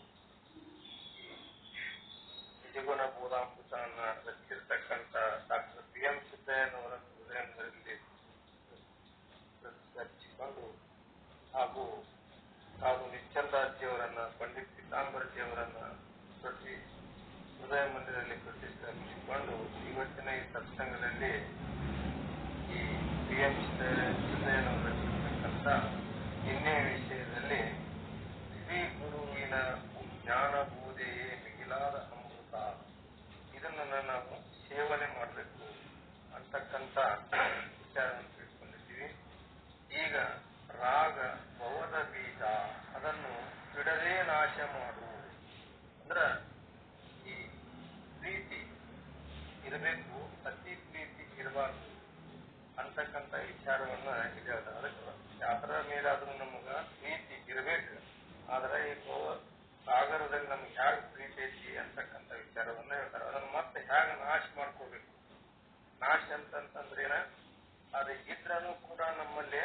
ನಿಜಗುಣ ಬೋಧಾಮೃತವನ್ನು ರಚಿಸಿರ್ತಕ್ಕಂಥ ಡಾಕ್ಟರ್ PM ಸಿದ್ದಯ್ಯನವರ ಹೃದಯದಲ್ಲಿ ರಚಿಸಿಕೊಂಡು ಹಾಗೂ ಹಾಗೂ ನಿಶ್ಚಲದಾಸಿಯವರನ್ನ, ಪಂಡಿತ್ ಪೀತಾಂಬರಜಿಯವರನ್ನ ಪ್ರತಿ ಹೃದಯ ಮಂದಿರದಲ್ಲಿ ಪ್ರತಿಷ್ಠಾಪಿಸಿಕೊಂಡು ಇವತ್ತಿನ ಈ ಸತ್ಸಂಗದಲ್ಲಿ ಈ PM ಸಿದ್ದಯ್ಯನವರು ರಚಿಸಿರ್ತಕ್ಕಂಥ ಇನ್ನೇ ವಿಷಯದಲ್ಲಿ ಶ್ರೀ ಗುರುವಿನ ಜ್ಞಾನ ಬೋಧೆಯೇ ಮಿಗಿಲಾದ ಅಮೃತ, ಇದನ್ನ ನಾವು ಸೇವನೆ ಮಾಡಬೇಕು ಅಂತಕ್ಕಂಥ ವಿಚಾರವನ್ನು ತಿಳ್ಕೊಂಡಿದ್ದೀವಿ. ಈಗ ರಾಗ ಭವದ ಬೀಜ, ಅದನ್ನು ಬಿಡದೇ ನಾಶ ಮಾಡು ಅಂದ್ರ ಈ ಪ್ರೀತಿ ಇರಬೇಕು, ಅತಿ ಪ್ರೀತಿ ಇರಬಾರ್ದು ಅಂತಕ್ಕಂಥ ವಿಚಾರವನ್ನ ಇಲ್ಲಿ ಹೇಳ್ತಾರೆ. ಅದರ ಮೇಲಾದ್ರೂ ನಮಗ ಪ್ರೀತಿ ಇರಬೇಕು, ಆದ್ರೆ ಈ ಸಾಗರದಲ್ಲಿ ನಮ್ಗೆ ಹ್ಯಾಗ ಪ್ರೀತಿ ಐತಿ ಅಂತಕ್ಕಂಥ ವಿಚಾರವನ್ನ ಹೇಳ್ತಾರೆ. ಅದನ್ನ ಮತ್ತೆ ಹ್ಯಾಗ ನಾಶ ಮಾಡ್ಕೋಬೇಕು. ನಾಶ ಅಂತಂದ್ರೇನ, ಅದು ಇದ್ರೂ ಕೂಡ ನಮ್ಮಲ್ಲಿ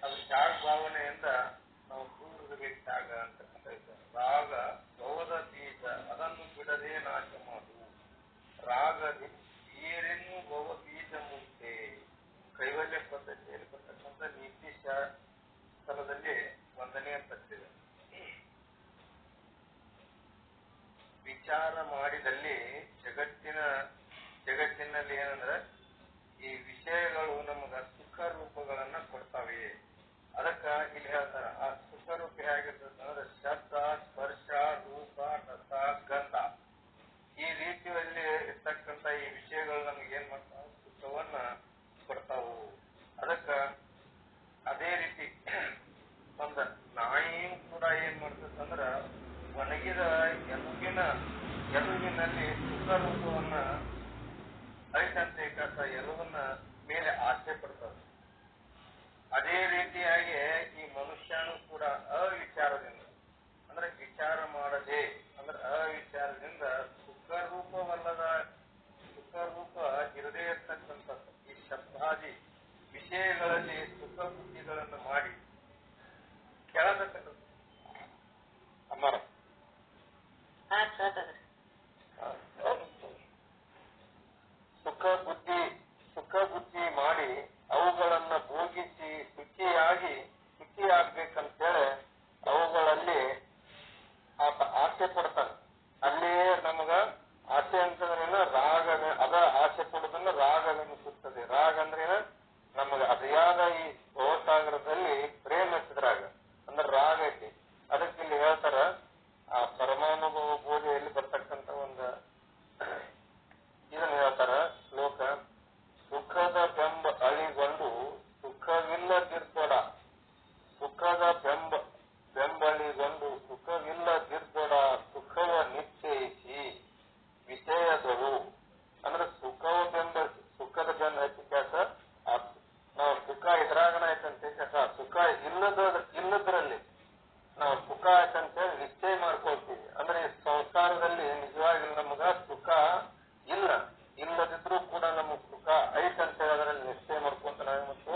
ಅದು ತ್ಯಾಗ ಭಾವನೆಯಿಂದ ನಾವು ದೂರಬೇಕು ತ್ಯಾಗ ಅಂತಕ್ಕಂಥ ವಿಚಾರ. ರಾಗ ಗೌದ ಬೀಜ, ಅದನ್ನು ಬಿಡದೆ ನಾಶ ಮಾಡು. ರಾಗದಿ ಏರೆನ್ನು ಗೌ ಬೀಜ ಮುಂಚೆ, ಕೈವಲ್ಯ ಪದ್ಧತಿಯಲ್ಲಿ ಬರ್ತಕ್ಕಂಥ ನೀತಿ ಸ್ಥಳದಲ್ಲಿ 1ನೇ ಪದ್ಯವಿದೆ. ವಿಚಾರ ಮಾಡಿದಲ್ಲಿ ಜಗತ್ತಿನಲ್ಲಿ ಏನಂದ್ರೆ ಈ ವಿಷಯಗಳು ನಮಗ ಸುಖ ರೂಪಗಳನ್ನ ಕೊಡ್ತಾವೆ. ಅದಕ್ಕ ಇಲ್ಲಿ ಹೇಳ್ತಾರ, ಆ ಸುಖ ರೂಪ ಹೇಗಿರ್ತದಂದ್ರೆ ಶಬ್ದ, ಸ್ಪರ್ಶ, ರೂಪ, ರಸ, ಗಂಧ, ಈ ರೀತಿಯಲ್ಲಿ ಇರ್ತಕ್ಕಂಥ ಈ ವಿಷಯಗಳು ನಮ್ಗೆ ಏನ್ ಮಾಡ್ತಾವ, ಎಲುವಿನಲ್ಲಿ ಸುಖ ರೂಪವನ್ನ ಐತಂತೆ ಕಸ ಎಲುವನ್ನ ಮೇಲೆ ಆಸೆ ಪಡ್ತದೆ. ಅದೇ ರೀತಿಯಾಗಿ ಈ ಮನುಷ್ಯನು ಕೂಡ ಅವಿಚಾರದಿಂದ ಅಂದ್ರೆ ವಿಚಾರ ಮಾಡದೆ ಅಂದ್ರೆ ಅವಿಚಾರದಿಂದ ಸುಖ ರೂಪವಲ್ಲದ ಸುಖ ರೂಪ ಇರದೇ ಇರ್ತಕ್ಕಂಥದ್ದು ಈ ಶಬ್ದಾದಿ ವಿಷಯಗಳಲ್ಲಿ ಸುಖ ಬುದ್ಧಿಗಳನ್ನು ಮಾಡಿ ಕೇಳತಕ್ಕಂಥದ್ದು ಅಮರ ಸುಖ ಬುದ್ಧಿ ಮಾಡಿ ಅವುಗಳನ್ನ ಭೋಗಿಸಿ ಸುಖಿಯಾಗ್ಬೇಕಂತೇಳಿ ಅವುಗಳಲ್ಲಿ ಆತ ಆಸೆ ಪಡ್ತಾನೆ. ಅಲ್ಲಿಯೇ ನಮಗ ಆಸೆ ಅಂತಂದ್ರೇನ ರಾಗ, ಅದ ಆಸೆ ಪಡೋದನ್ನ ರಾಗವೆನಿಸುತ್ತದೆ. ರಾಗ ಅಂದ್ರೇನ ನಮಗ ಅತಿಯಾದ ಈ ಭವಸಾಗರದಲ್ಲಿ ಪ್ರೇಮ ಹಚ್ಚಿದ್ರಾಗ ಅಂದ್ರೆ ರಾಗ ಐತಿ. ಅದಕ್ಕೆ ಇಲ್ಲಿ ಹೇಳ್ತಾರ ಆ ಪರಮಾನುಭವ ಬೋಧೆಯಲ್ಲಿ ಬರ್ತಕ್ಕಂಥ ಒಂದು ಇದನ್ನ ಹೇಳ್ತಾರ ಶ್ಲೋಕ. ಸುಖದ ಬೆಂಬ ಅಳಿಗೊಂಡು ಸುಖವಿಲ್ಲದಿರ್ಬೇಡ, ಸುಖದ ಬೆಂಬಳಿಗೊಂಡು ಸುಖವಿಲ್ಲದಿರ್ಬೇಡ, ಸುಖವ ನಿಶ್ಚಯಿಸಿ ವಿಷಯದವು ಅಂದ್ರೆ ಸುಖವ ಸುಖದ ಬೆಂಬ ಹಚ್ಚಿ ಕೆಲಸ ನಾವು ಸುಖ ಇದ್ರಾಗನ ಆಯ್ತಂತೆ ಕೆಲಸ ಸುಖ ಇಲ್ಲದ್ರಲ್ಲಿ ನಾವು ಸುಖ ಆಯ್ತಂತೇಳಿ ನಿಶ್ಚಯ ಮಾಡ್ಕೊಳ್ತೀವಿ. ಅಂದ್ರೆ ಸಂಸಾರದಲ್ಲಿ ನಿಜವಾಗಿ ನಮಗ ಸುಖ ಇಲ್ಲದಿದ್ರೂ ಕೂಡ ನಮಗ್ ಸುಖ ಐತಂತೇಳಿ ಅದರಲ್ಲಿ ನಿಶ್ಚಯ ಮಾಡ್ಕೊಂತ ನಾವು ಮತ್ತು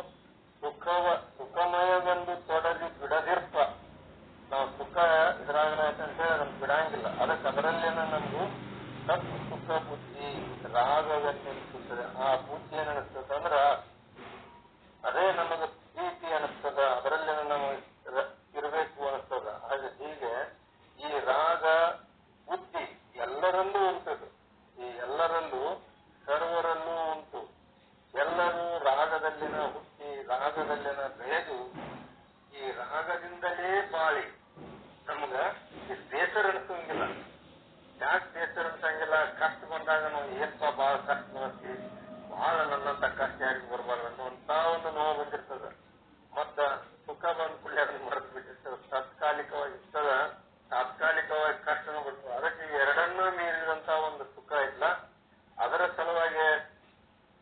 ಸುಖಮಯವೆಂದು ತೊಡಗಿ ಬಿಡದಿರ್ಪ. ನಾವು ಸುಖ ಇದ್ರಾಗನ ಆಯ್ತಂತೇಳಿ ಅದನ್ನ ಬಿಡಂಗಿಲ್ಲ. ಅದಕ್ಕೆ ಅದರಲ್ಲೇನ ನಮ್ದು ಸತ್ ಸುಖ ಬುದ್ಧಿ ರಾಗವೆನ್ನಿಸುತ್ತದೆ. ಆ ಬುದ್ಧಿ ಏನಿಸ್ತದ ಅಂದ್ರ ಅದೇ ನಮಗ ಪ್ರೀತಿ ಅನಿಸ್ತದ, ಅದರಲ್ಲೇನ ನಮಗೆ ಇರಬೇಕು ಅನಿಸ್ತದ. ಹಾಗೆ ಹೀಗೆ ಈ ರಾಗ ಬುದ್ಧಿ ಎಲ್ಲರಲ್ಲೂ ಉಂಟದು. ಈ ಎಲ್ಲರಲ್ಲೂ ಸರ್ವರಲ್ಲೂ ಉಂಟು. ಎಲ್ಲರೂ ರಾಗದಲ್ಲಿನ ಹುಟ್ಟಿ ರಾಗದಲ್ಲಿನ ಬೆಳೆದು ಈ ರಾಗದಿಂದಲೇ ಬಾಳಿ ನಮಗ ಬೇಸರ ಅನಿಸಂಗಿಲ್ಲ. ಯಾಕೆ ಬೇಸರ ಅನ್ಸಂಗಿಲ್ಲ? ಕಷ್ಟ ಬಂದಾಗ ನಾವು ಏನ್ಪ ಬಹಳ ಕಷ್ಟ ಬರ್ತೀವಿ, ಬಹಳ ನನ್ನಂತ ಕಷ್ಟ ಯಾರಿಗೆ ಬರಬಾರ್ದು ಅನ್ನುವಂತ ಒಂದು ನೋವು ಬಂದಿರ್ತದ. ಮತ್ತ ಸುಖ ಬಂದ ಕೂಡಲೇ ಅದನ್ನ ಮರೆತು ಬಿಟ್ಟಿರ್ತದ. ತಾತ್ಕಾಲಿಕವಾಗಿ ಕಷ್ಟನೂ ಬರ್ತದೆ. ಅದಕ್ಕೆ ಎರಡನ್ನೂ ಮೀರಿದಂತ ಒಂದು ಸುಖ ಇಲ್ಲ. ಅದರ ಸಲುವಾಗಿ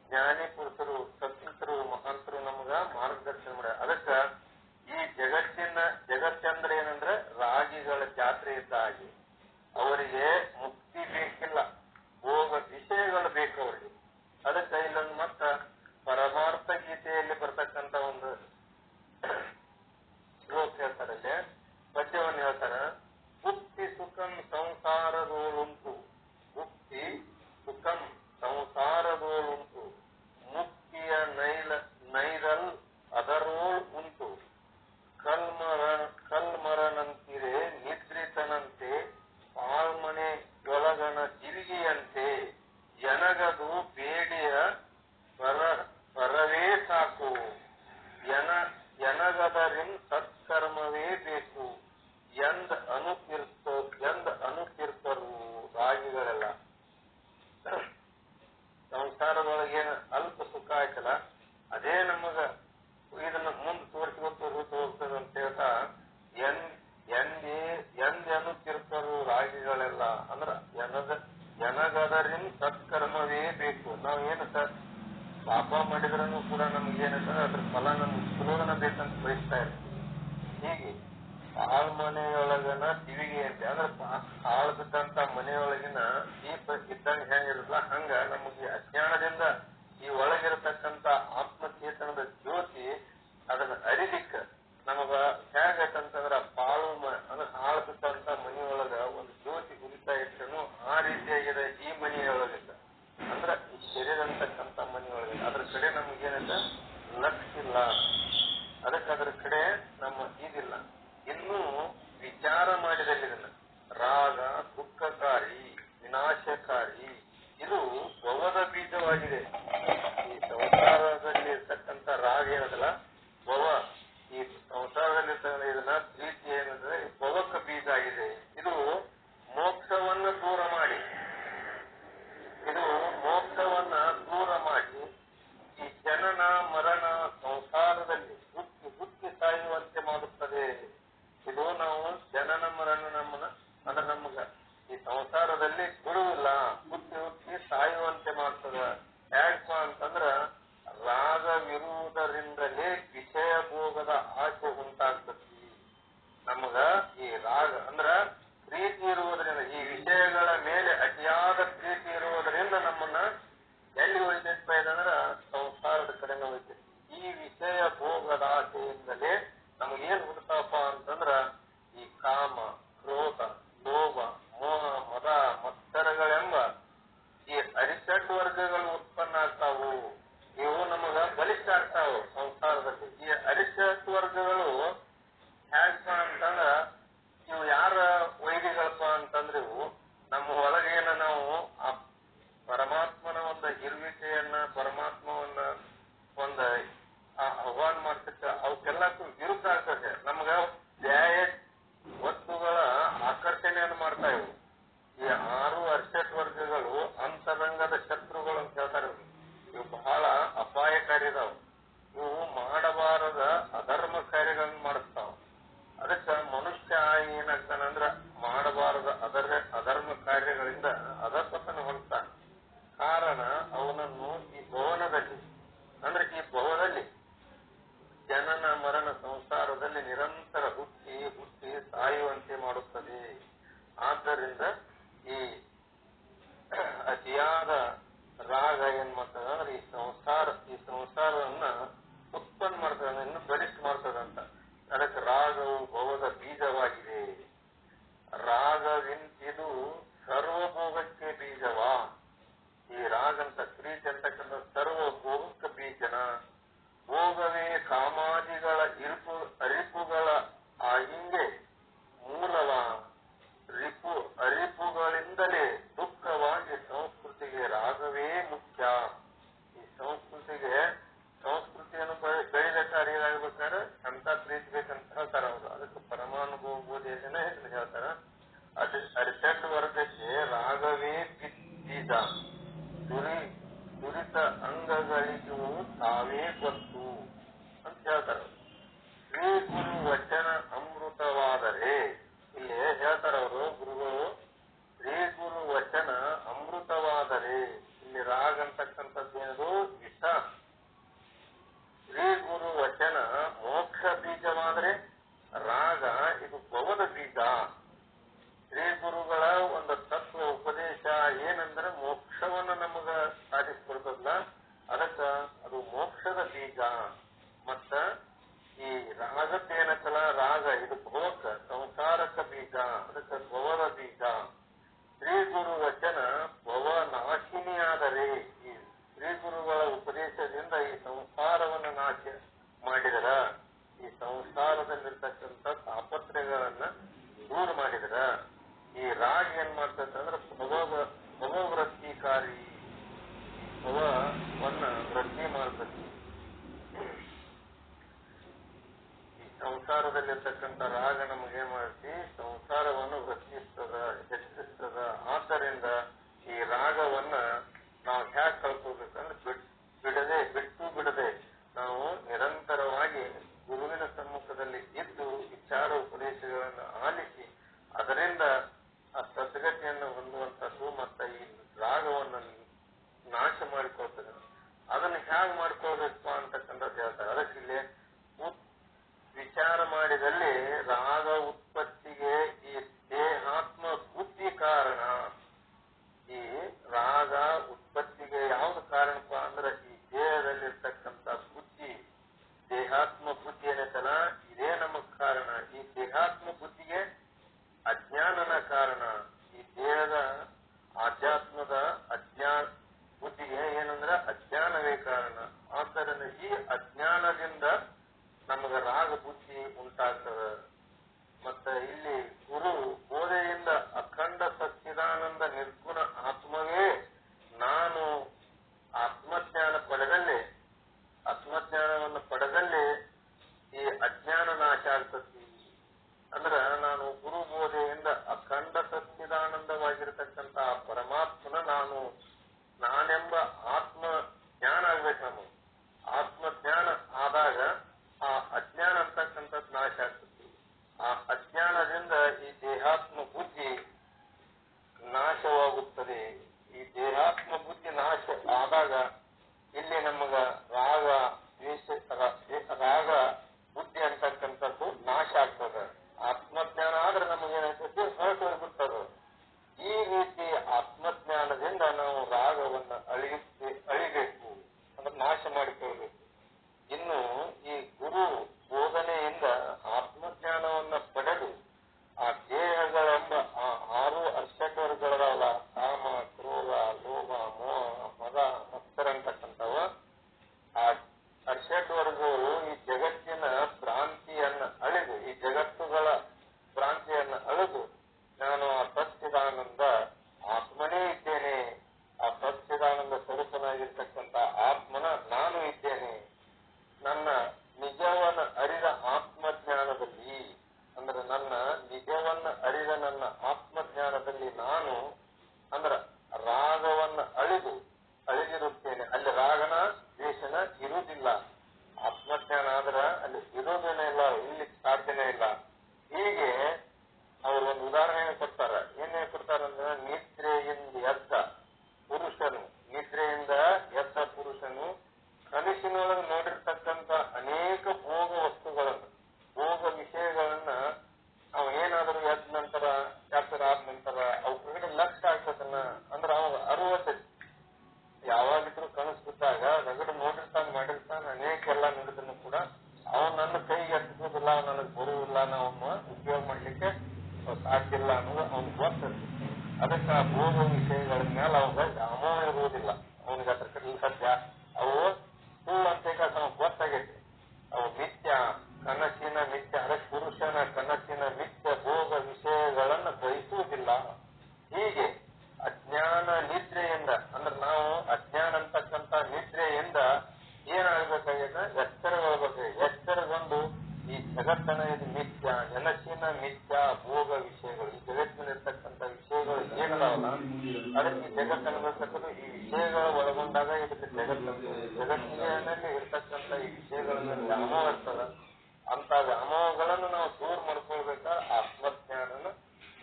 ಜ್ಞಾನಿ ಪುರುಷರು ಸತ್ಪುರುಷರು ಮಹಾಂತರು ನಮಗ ಮಾರ್ಗದರ್ಶನ ಮಾಡ್ಯಾರ. ಅದಕ್ಕ ಈ ಜಗತ್ತಂದ್ರೆ ಏನಂದ್ರೆ ರಾಗಿಗಳ ಜಾತ್ರೆ ಇದ್ದ ಹಾಗೆ. ಅವರಿಗೆ ಮುಕ್ತಿ ಬೇಕಿಲ್ಲ, ಭೋಗ ವಿಷಯಗಳು ಬೇಕು ಅವರಿಗೆ. ಅದಕ್ಕೆ ಇಲ್ಲೊಂದು ಮತ್ತ ಪರಮಾರ್ಥ ಗೀತೆಯಲ್ಲಿ ಬರ್ತಕ್ಕಂಥ ಒಂದು ಶ್ಲೋಕ ಹೇಳ್ತಾರಲ್ಲಿ, ಪದ್ಯವನ್ನು ಹೇಳ್ತಾರ. ಮುಕ್ತಿ ಸುಖಂ ಸಂಸಾರದೋಳುಂಟು, ಮುಕ್ತಿ ಸುಖಂ ಸಂಸಾರದೋಳುಂಟು, ಮುಕ್ತಿಯ ನೈರಲ್ ಅದರೋಳ್ ಉಂಟು, ಕಲ್ಮರನಂತಿರೆ ನಿದ್ರಿತನಂತೆ ಪಾಳ್ಮನೆಯೊಳಗನ ಜಿರಿಗೆಯಂತೆ, ಎನಗದು ಬೇಡಿಯ ಪರವೇ ಸಾಕು, ಎನಗದರಿಂ ಸತ್ಕರ್ಮವೇ ಬೇಕು ಎಂದ ಅನುತಿರ್ತರು ರಾಗಿಗಳೆಲ್ಲ. ಸಂಸಾರದೊಳಗೇನು ಅಲ್ಪ ಸುಖ ಆಯ್ತಲ್ಲ, ಅದೇ ನಮಗ ಇದನ್ನ ಮುಂದೆ ತೋರಿಸ್ಕೊತ ಹೋಗ್ತದೆ ಅಂತ ಹೇಳ್ತಾ ಎಂದೆನುತಿರ್ತರು ರಾಗಿಗಳೆಲ್ಲ. ಅಂದ್ರ ಎನಗದರಿನ್ ಸತ್ಕರ್ಮವೇ ಬೇಕು. ನಾವೇನು ಪಾಪ ಮಾಡಿದ್ರೂ ಕೂಡ ನಮ್ಗೇನಿರ್ತದೆ ಅದ್ರ ಫಲ ನಮ್ಗೆ ಸುಲೋಧನ ಬೇಕಂತ ಬಯಸ್ತಾ ಇರ್ತೀವಿ. ಹೀಗೆ ಆಳ್ಮನೆಯೊಳಗನ ದಿವಿಗೆ ಅಂತ ಅಂದ್ರೆ ಆಳ್ಬಿಟ್ಟಂತ ಮನೆಯೊಳಗಿನ ದೀಪ ಇದ್ದಂಗೆ ಹೆಂಗಿರಲ್ಲ ಹಂಗ ನಮಗೆ ಅಜ್ಞಾನದಿಂದ ಈ ಒಳಗಿರತಕ್ಕಂತ ಆತ್ಮಚೇತನದ ಜ್ಯೋತಿ ಅದನ್ನ ಅರಿಲಿಕ್ಕ ನಮಗ ಹೇಗಂತಂದ್ರ ಅಂದ್ರೆ ಆಳ್ಬಿಟ್ಟಂತ ಮನೆಯೊಳಗ ಒಂದು ಜ್ಯೋತಿ ಉರಿತಾ ಇಟ್ಟನು ಆ ರೀತಿಯಾಗಿದೆ ಈ ಮನೆಯೊಳಗಿಂದ. ಅಂದ್ರ ಈ ಶರೀರ ಅಂತಕ್ಕಂಥ ಮನೆಯೊಳಗಿಂದ ಅದ್ರ ಕಡೆ ನಮ್ಗೇನಿಲ್ಲ ಲಕ್ಷ ಇಲ್ಲ. ಅದಕ್ಕೆ ಅದ್ರ ಕಡೆ ನಮ್ಮ ಇದಿಲ್ಲ. ಇನ್ನೂ ವಿಚಾರ ಮಾಡಿದಲ್ಲಿದನ್ನ ರಾಗ ದುಃಖಕಾರಿ ವಿನಾಶಕಾರಿ, ಇದು ಭವದ ಬೀಜವಾಗಿದೆ. ಈ ಸಂಸಾರದಲ್ಲಿ ಇರ್ತಕ್ಕಂಥ ರಾಗ ಏನದಲ್ಲ ಭವ, ಈ ಸಂಸಾರದಲ್ಲಿ ಇದನ್ನ ಪ್ರೀತಿ ಏನಂದ್ರೆ ಭವಕ ಬೀಜ ಆಗಿದೆ. ಇದು ಮೋಕ್ಷವನ್ನ ದೂರ ಮಾಡಿ ಈ ಜನನ ಮರಣ ಸಂಸಾರದಲ್ಲಿ ಹುಟ್ಟಿ ಸಾಯುವಂತೆ ಮಾಡುತ್ತದೆ. ಇದು ನಾವು ಜನನ ಮರಣ ಅಂದ್ರೆ ನಮಗ ಈ ಸಂಸಾರ ಏನಾಗ್ತಾನಂದ್ರ ಮಾಡಬಾರದ ಅಧರ್ಮ ಕಾರ್ಯಗಳಿಂದ ಅಧಪತನ ಹೊಂದ್ತಾನೆ. ಕಾರಣ ಅವನನ್ನು ಈ ಭವನದಲ್ಲಿ ಅಂದ್ರೆ ಈ ಭವದಲ್ಲಿ ಜನನ ಮರಣ ಸಂಸಾರದಲ್ಲಿ ನಿರಂತರ ಹುಟ್ಟಿ ಹುಟ್ಟಿ ಸಾಯುವಂತೆ ಮಾಡುತ್ತದೆ. ಆದ್ದರಿಂದ ಈ ಅತಿಯಾದ ರಾಗ ಏನ್ ಮಾಡ್ತದಂದ್ರೆ ಈ ಸಂಸಾರವನ್ನ ಉತ್ಪನ್ನ ಮಾಡ್ತದ, ಇನ್ನು ಬಲಿಷ್ಠ ಮಾಡ್ತದಂತ. ಅದಕ್ಕೆ ರಾಗವು ಭವದ ಬೀಜವಾಗಿದೆ. ರಾಗವಿಂತಿದು ಸರ್ವಭೋಗಕ್ಕೆ ಬೀಜವಾ. ಈ ರಾಗ ಅಂತ ಪ್ರೀತಿ ಅಂತಕ್ಕಂಥ ಸರ್ವಭೋಗಕ್ಕೆ ಬೀಜನ. ಭೋಗವೇ ಕಾಮಾದಿಗಳ ಅರಿಪುಗಳ ಹಿಂಗೆ ಮೂಲವ. ಅರಿಪುಗಳಿಂದಲೇ ದುಃಖವಾಗಿ ಸಂಸ್ಕೃತಿಗೆ ರಾಗವೇ ಮುಖ್ಯ. ಈ ಸಂಸ್ಕೃತಿಯನ್ನು ಬೆಳಿಬೇಕಾದ್ರೆ ಏನಾಗಬೇಕಾದ್ರೆ ಅಂತ ಪ್ರೀತಿ ಬೇಕಂತ ಹೇಳ್ತಾರ ಅವರು. ಅದಕ್ಕೆ ಪರಮಾನುಭವ ಬೋಧೆಯನ್ನ ಹೇಳ್ತಾರ. ಅರಿಸೆಟ್ಟು ವರ್ಗಕ್ಕೆ ರಾಗವೇ ಬೀಜ. ದುರಿತ ಅಂಗಗಳಿಗೂ ತಾವೇ ಗೊತ್ತು ಅಂತ ಹೇಳ್ತಾರ. ಶ್ರೀ ಗುರು ವಚನ ಅಮೃತವಾದರೆ, ಇಲ್ಲಿ ಹೇಳ್ತಾರ ಅವರು ಗುರುಗಳು, ಶ್ರೀ ಗುರು ವಚನ ಅಮೃತವಾದರೆ, ಇಲ್ಲಿ ರಾಗ ಅಂತಕ್ಕಂಥದ್ದು ಏನದು ವಿಷ. ಶ್ರೀ ಗುರು ವಚನ ಮೋಕ್ಷ ಬೀಜವಾದರೆ ರಾಗ ಇದು ಭವದ ಬೀಜ. ಶ್ರೀ ಗುರುಗಳ ಒಂದು ತತ್ವ ಉಪದೇಶ ಏನಂದ್ರೆ ಮೋಕ್ಷವನ್ನು ನಮಗ ಸಾಧಿಸ್ಕೊಡ್ತದಲ್ಲ, ಅದಕ್ಕ ಅದು ಮೋಕ್ಷದ ಬೀಜ. ಮತ್ತ ಈ ರಾಗದ್ದೇನಕ್ಕಲ್ಲ, ರಾಗ ಇದು ಭೋಗ ಸಂಸಾರಕ ಬೀಜ, ಅದಕ್ಕೆ ಭವದ ಬೀಜ. ಶ್ರೀ ಗುರು ವಚನ ಭವ ನಾಶಿನಿಯಾದರೆ, ಈ ಶ್ರೀ ಗುರುಗಳ ಉಪದೇಶದಿಂದ ಈ ಸಂಸಾರವನ್ನು ನಾಶ ಮಾಡಿದರ, ಈ ಸಂಸಾರದಲ್ಲಿರ್ತಕ್ಕಂಥ ತಾಪತ್ರಯಗಳನ್ನ ದೂರ ಮಾಡಿದರ. ಈ ರಾಗ ಏನ್ ಮಾಡ್ತಂದ್ರೆ ಭವವೃತ್ತಿಕಾರಿ, ಭವವನ್ನ ವೃದ್ಧಿ ಮಾಡ್ತದೆ. ಈ ಸಂಸಾರದಲ್ಲಿರ್ತಕ್ಕಂಥ ರಾಗ ನಮಗೇನ್ ಮಾಡ್ತಿ, ಸಂಸಾರವನ್ನು ವೃದ್ಧಿಸ್ತದ, ಹೆಚ್ಚಿಸ್ತದ. ಆದ್ದರಿಂದ ಈ ರಾಗವನ್ನ ನಾವು ಹ್ಯಾಕ್ ಕಳ್ಕೋಬೇಕಂದ್ರೆ ಬಿಡದೆ ನಾವು ನಿರಂತರವಾಗಿ ಗುರುವಿನ ಸಮ್ಮುಖದಲ್ಲಿ ಇದ್ದು ವಿಚಾರ ಉಪದೇಶಗಳನ್ನು ಆಲಿಸಿ ಅದರಿಂದ ಆ ಸದ್ಗತಿಯನ್ನು ಹೊಂದುವಂತದ್ದು ಮತ್ತೆ ಈ ರಾಗವನ್ನು ನಾಶ ಮಾಡಿಕೊಳ್ತದೆ. ಅದನ್ನು ಹೇಗೆ ಮಾಡ್ಕೊಳ್ಬೇಕು ಅಂತಕ್ಕಂಥದ್ದು ಹೇಳ್ತಾರೆ. ಅದಕ್ಕೆ ಇಲ್ಲಿ ವಿಚಾರ ಮಾಡಿದಲ್ಲಿ ರಾಗ ಉತ್ಪತ್ತಿಗೆ ಈ ದೇಹಾತ್ಮ ಬುದ್ಧಿ ಕಾರಣ. ಈ ರಾಗ ಉತ್ಪತ್ತಿಗೆ ಯಾವ್ದು ಕಾರಣಪ್ಪ ಅಂದ್ರೆ ಈ ದೇಹದಲ್ಲಿರ್ತಕ್ಕಂಥ ಬುದ್ಧಿ, ದೇಹಾತ್ಮ ಬುದ್ಧಿ ಏನೈತಲ್ಲ ಇದೇ ನಮಗ್ ಕಾರಣ. ಈ ದೇಹಾತ್ಮ ಬುದ್ಧಿಗೆ ಅಜ್ಞಾನನ ಕಾರಣ. ಈ ದೇಹದ ಆಧ್ಯಾತ್ಮದ ಬುದ್ಧಿಗೆ ಏನಂದ್ರೆ ಅಜ್ಞಾನವೇ ಕಾರಣ. ಆದ್ದರಿಂದ ಈ ಅಜ್ಞಾನದಿಂದ ನಮಗ ರಾಗ ಬುದ್ಧಿ ಉಂಟಾಗ್ತದೆ. ಮತ್ತೆ ಇಲ್ಲಿ ಗುರು ಬೋಧೆಯಿಂದ ಅಖಂಡ ಸಚ್ಚಿದಾನಂದ ನಿರ್ಗುಣ ಆತ್ಮವೇ ನಾನು ಆತ್ಮಜ್ಞಾನವನ್ನು ಪಡೆದಲ್ಲಿ ಈ ಅಜ್ಞಾನ ನಾಶ ಆಗ್ತತಿ. ಅಂದ್ರ ನಾನು ಗುರು ಬೋಧೆಯಿಂದ ಅಖಂಡ ಸಚ್ಚಿದಾನಂದವಾಗಿರತಕ್ಕಂಥ ಪರಮಾತ್ಮನ ನಾನೆಂಬ ಆತ್ಮ ಜ್ಞಾನ ಆಗ್ಬೇಕು. ನಮಗೆ ಆತ್ಮಜ್ಞಾನ ಆದಾಗ ಆ ಅಜ್ಞಾನ ಅಂತಕ್ಕಂಥದ್ದು ನಾಶ ಆಗ್ತತಿ. ಆ ಅಜ್ಞಾನದಿಂದ ಈ ದೇಹಾತ್ಮ ಬುದ್ಧಿ ನಾಶವಾಗುತ್ತದೆ. ಈ ದೇಹಾತ್ಮ ಬುದ್ಧಿ ನಾಶ ಆದಾಗ ಇಲ್ಲಿ ನಮಗ ರಾಗ ಬುದ್ಧಿ ಅಂತಕ್ಕಂಥದ್ದು ನಾಶ ಆಗ್ತದೆ. ಆತ್ಮಜ್ಞಾನ ಆದ್ರೆ ನಮಗೇನಾಗ್ತದೆ, ಹೊರಟೋಗ್ಬಿಡ್ತದೆ. ಈ ರೀತಿ ಆತ್ಮಜ್ಞಾನದಿಂದ ನಾವು ರಾಗವನ್ನ ಅಳಿಬೇಕು, ಅದನ್ನ ನಾಶ ಮಾಡಿಕೊಳ್ಬೇಕು. ಇನ್ನು ಈ ಗುರು ಬೋಧನೆಯಿಂದ ಆತ್ಮಜ್ಞಾನವನ್ನ ಪಡೆದು ಆ ದೇಹಗಳೆಂಬ ಆ 6 ಅರ್ಷಡ್ವರ್ಗಗಳಲ್ಲ, ಕಾಮ, ಕ್ರೋಧ, ಲೋಭ, ಮೋಹ, ಮದ, ಮತ್ಸರ ಅಂತಕ್ಕಂಥವ ಆ ಅರ್ಷಡ್ವರ್ಗಗಳು ಈ ಜಗತ್ತಿನ ಭ್ರಾಂತಿಯನ್ನ ಅಳೆದು, ಈ ಜಗತ್ತುಗಳ ಭ್ರಾಂತಿಯನ್ನ ಅಳೆದು ನಾನು ಆ ಸಚ್ಚಿದಾನಂದ ಆತ್ಮನೇ ಇದ್ದೇನೆ, ಆ ಸಚ್ಚಿದಾನಂದ ಸ್ವರೂಪನಾಗಿರ್ತಕ್ಕಂಥ ಆತ್ಮನ ನಾನು ಇದ್ದೇನೆ. ನನ್ನ ನಿಜವನ್ನ ಅರಿದ ಆತ್ಮಜ್ಞಾನದಲ್ಲಿ ಅಂದ್ರೆ ನನ್ನ ನಿಜವನ್ನ ಅರಿದ ನನ್ನ ಆತ್ಮಜ್ಞಾನದಲ್ಲಿ ನಾನು ಅಂದ್ರೆ ರಾಗವನ್ನ ಅಳಿದಿರುತ್ತೇನೆ. ಅಲ್ಲಿ ರಾಗನ ದ್ವೇಷನ ಇರುವುದಿಲ್ಲ. ಆತ್ಮಜ್ಞಾನ ಆದ್ರ ಅಲ್ಲಿ ಇರೋದೇನೇ ಇಲ್ಲ, ಇಲ್ಲಿ ಸಾಧ್ಯನೇ ಇಲ್ಲ. ಹೀಗೆ ಇರುವುದಿಲ್ಲ ಅನ್ನೋದು ಅವ್ನಿಗೆ ಗೊತ್ತಿರ್ತದೆ. ಅದಕ್ಕೆ ಆ ಭೋಗ ವಿಷಯಗಳ ಮೇಲೆ ಅವಾಗ ಅಮೋಹ ಇರುವುದಿಲ್ಲ. ಅವನಿಗೆ ಅದ್ರ ಕಡೆ ಸದ್ಯ ಅವು ಸುಳ್ಳು ಅಂತ ನಮಗೆ ಗೊತ್ತಾಗೈತಿ. ಅವು ಮಿಥ್ಯ, ಕನಸಿನ ಮಿಥ್ಯ. ಅದಕ್ಕೆ ಪುರುಷನ ಕನಸಿನ ಮಿಥ್ಯ ಭೋಗ ವಿಷಯಗಳನ್ನು ಬಯಸುವುದಿಲ್ಲ. ಹೀಗೆ ಅಜ್ಞಾನ ನಿದ್ರೆಯಿಂದ, ಅಂದ್ರೆ ನಾವು ಅಜ್ಞಾನ ಅಂತಕ್ಕಂಥ ನಿದ್ರೆಯಿಂದ ಏನಾಗಬೇಕಾಗಿದೆ? ಎಚ್ಚರಗೊಳ್ಬೇಕಾಗಿದೆ. ಎಚ್ಚರಗೊಂಡು ಈ ಜಗತ್ತನ ಇದು ಮಿಥ್ಯ, ನೆನಸಿನ ಮಿಥ್ಯ ಭೋಗ ವಿಷಯಗಳು, ಈ ಜಗತ್ತಿನಲ್ಲಿರ್ತಕ್ಕಂಥ ವಿಷಯಗಳು ಏನದಾವಲ್ಲ, ಅದಕ್ಕೆ ಜಗತ್ತಲ್ಲಿರ್ತಕ್ಕಂಥ ಈ ವಿಷಯಗಳು ಒಳಗೊಂಡಾಗ ಇದಕ್ಕೆ ಜಗತ್ತಿನಲ್ಲಿ ಇರ್ತಕ್ಕಂಥ ಈ ವಿಷಯಗಳ ಮೇಲೆ ವ್ಯಾಮೋಹ ಇರ್ತದ. ಅಂತ ವ್ಯಾಮೋಹಗಳನ್ನು ನಾವು ದೂರ ಮಾಡ್ಕೊಳ್ಬೇಕಾದ್ರೆ ಆತ್ಮಜ್ಞಾನನ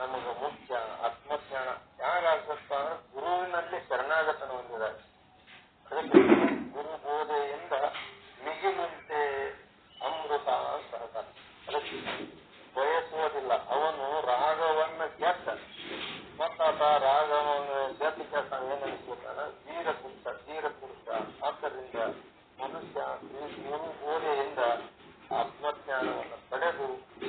ನಮಗೆ ಮುಖ್ಯ. ಆತ್ಮಜ್ಞಾನ ಯಾರಾಗತ್ತ ಅಂದ್ರೆ ಗುರುವಿನಲ್ಲಿ ಶರಣಾಗತನ ಹೊಂದಿದ್ದಾರೆ. ಅದಕ್ಕೆ ಗುರು ಬೋಧೆಯಿಂದ ಮಿಗಿಲುಂಟೆ ಅಮೃತ ಅಂತ ಹೇಳ್ತಾರೆ. ಅದಕ್ಕೆ ಬಯಸುವುದಿಲ್ಲ. ಅವನು ರಾಗವನ್ನು ಗೆದ್ದ, ಮತ್ತಾತ ರಾಗವನ್ನು ಗೆದ್ದ ಕೆಲಸ ಏನನ್ನಿಸ್ತಾನ? ಧೀರ ಪುರುಷ. ಆದ್ದರಿಂದ ಮನುಷ್ಯ ಗುರು ಬೋಧೆಯಿಂದ ಆತ್ಮಜ್ಞಾನವನ್ನು ಪಡೆದು ಈ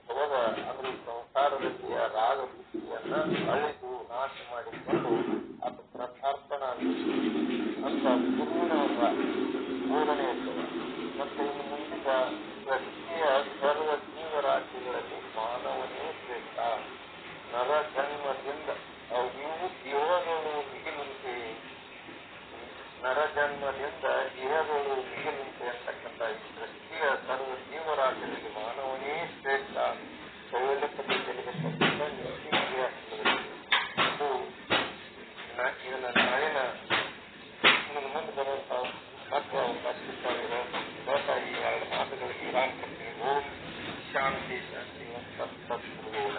ಭೋಗ ಅಂದ್ರೆ ಸಂಸಾರದಲ್ಲಿಯ ರಾಗ ಬುದ್ಧಿಯನ್ನ ಅಳಿದು ನಾಶ ಮಾಡಿಕೊಂಡು ಅದು ಕೃತಾರ್ಥನ ಅಂತ ಗುರುವಿನ ಬೋಧನೆ ಇರ್ತದೆ. ಮತ್ತೆ ಇನ್ನು ಮುಂದಿನ ಸೃಷ್ಟಿಯ ಸರ್ವ ಜೀವರಾಶಿಗಳಲ್ಲಿ ಮಾನವನೇ ಶ್ರೇಷ್ಠ. ನರ ಜನ್ಮದಿಂದ ಇವು ದೇಹಗಳು ಮಿಗಿಲುಂಟೆ, ನರಜನ್ಮದಿಂದ ದೇಹಗಳು ಮಿಗಿಲುಂಟೆ ಅಂತಕ್ಕಂಥ ಈ ಸೃಷ್ಟಿಯ ಸರ್ವ ಜೀವರಾಶಿಗಳಲ್ಲಿ ಮಾನವನೇ ಶ್ರೇಷ್ಠ. ಕೈಯಲ್ಲಿರ್ತಕ್ಕಂಥ ಇದನ್ನ ನಾಳಿನ ಮುಂದೆ ಬರುವಂತ ಮತ್ತೆ ಅವಕಾಶ ಈ ಎರಡು ಮಾತುಗಳಿಗೆ ವಿರಾಮ ಕೊಡ್ತೀನಿ. ಓಂ ಶಾಂತಿ ಶಾಂತಿ ಸತ್ಸತ್ಗುರುಗಳ.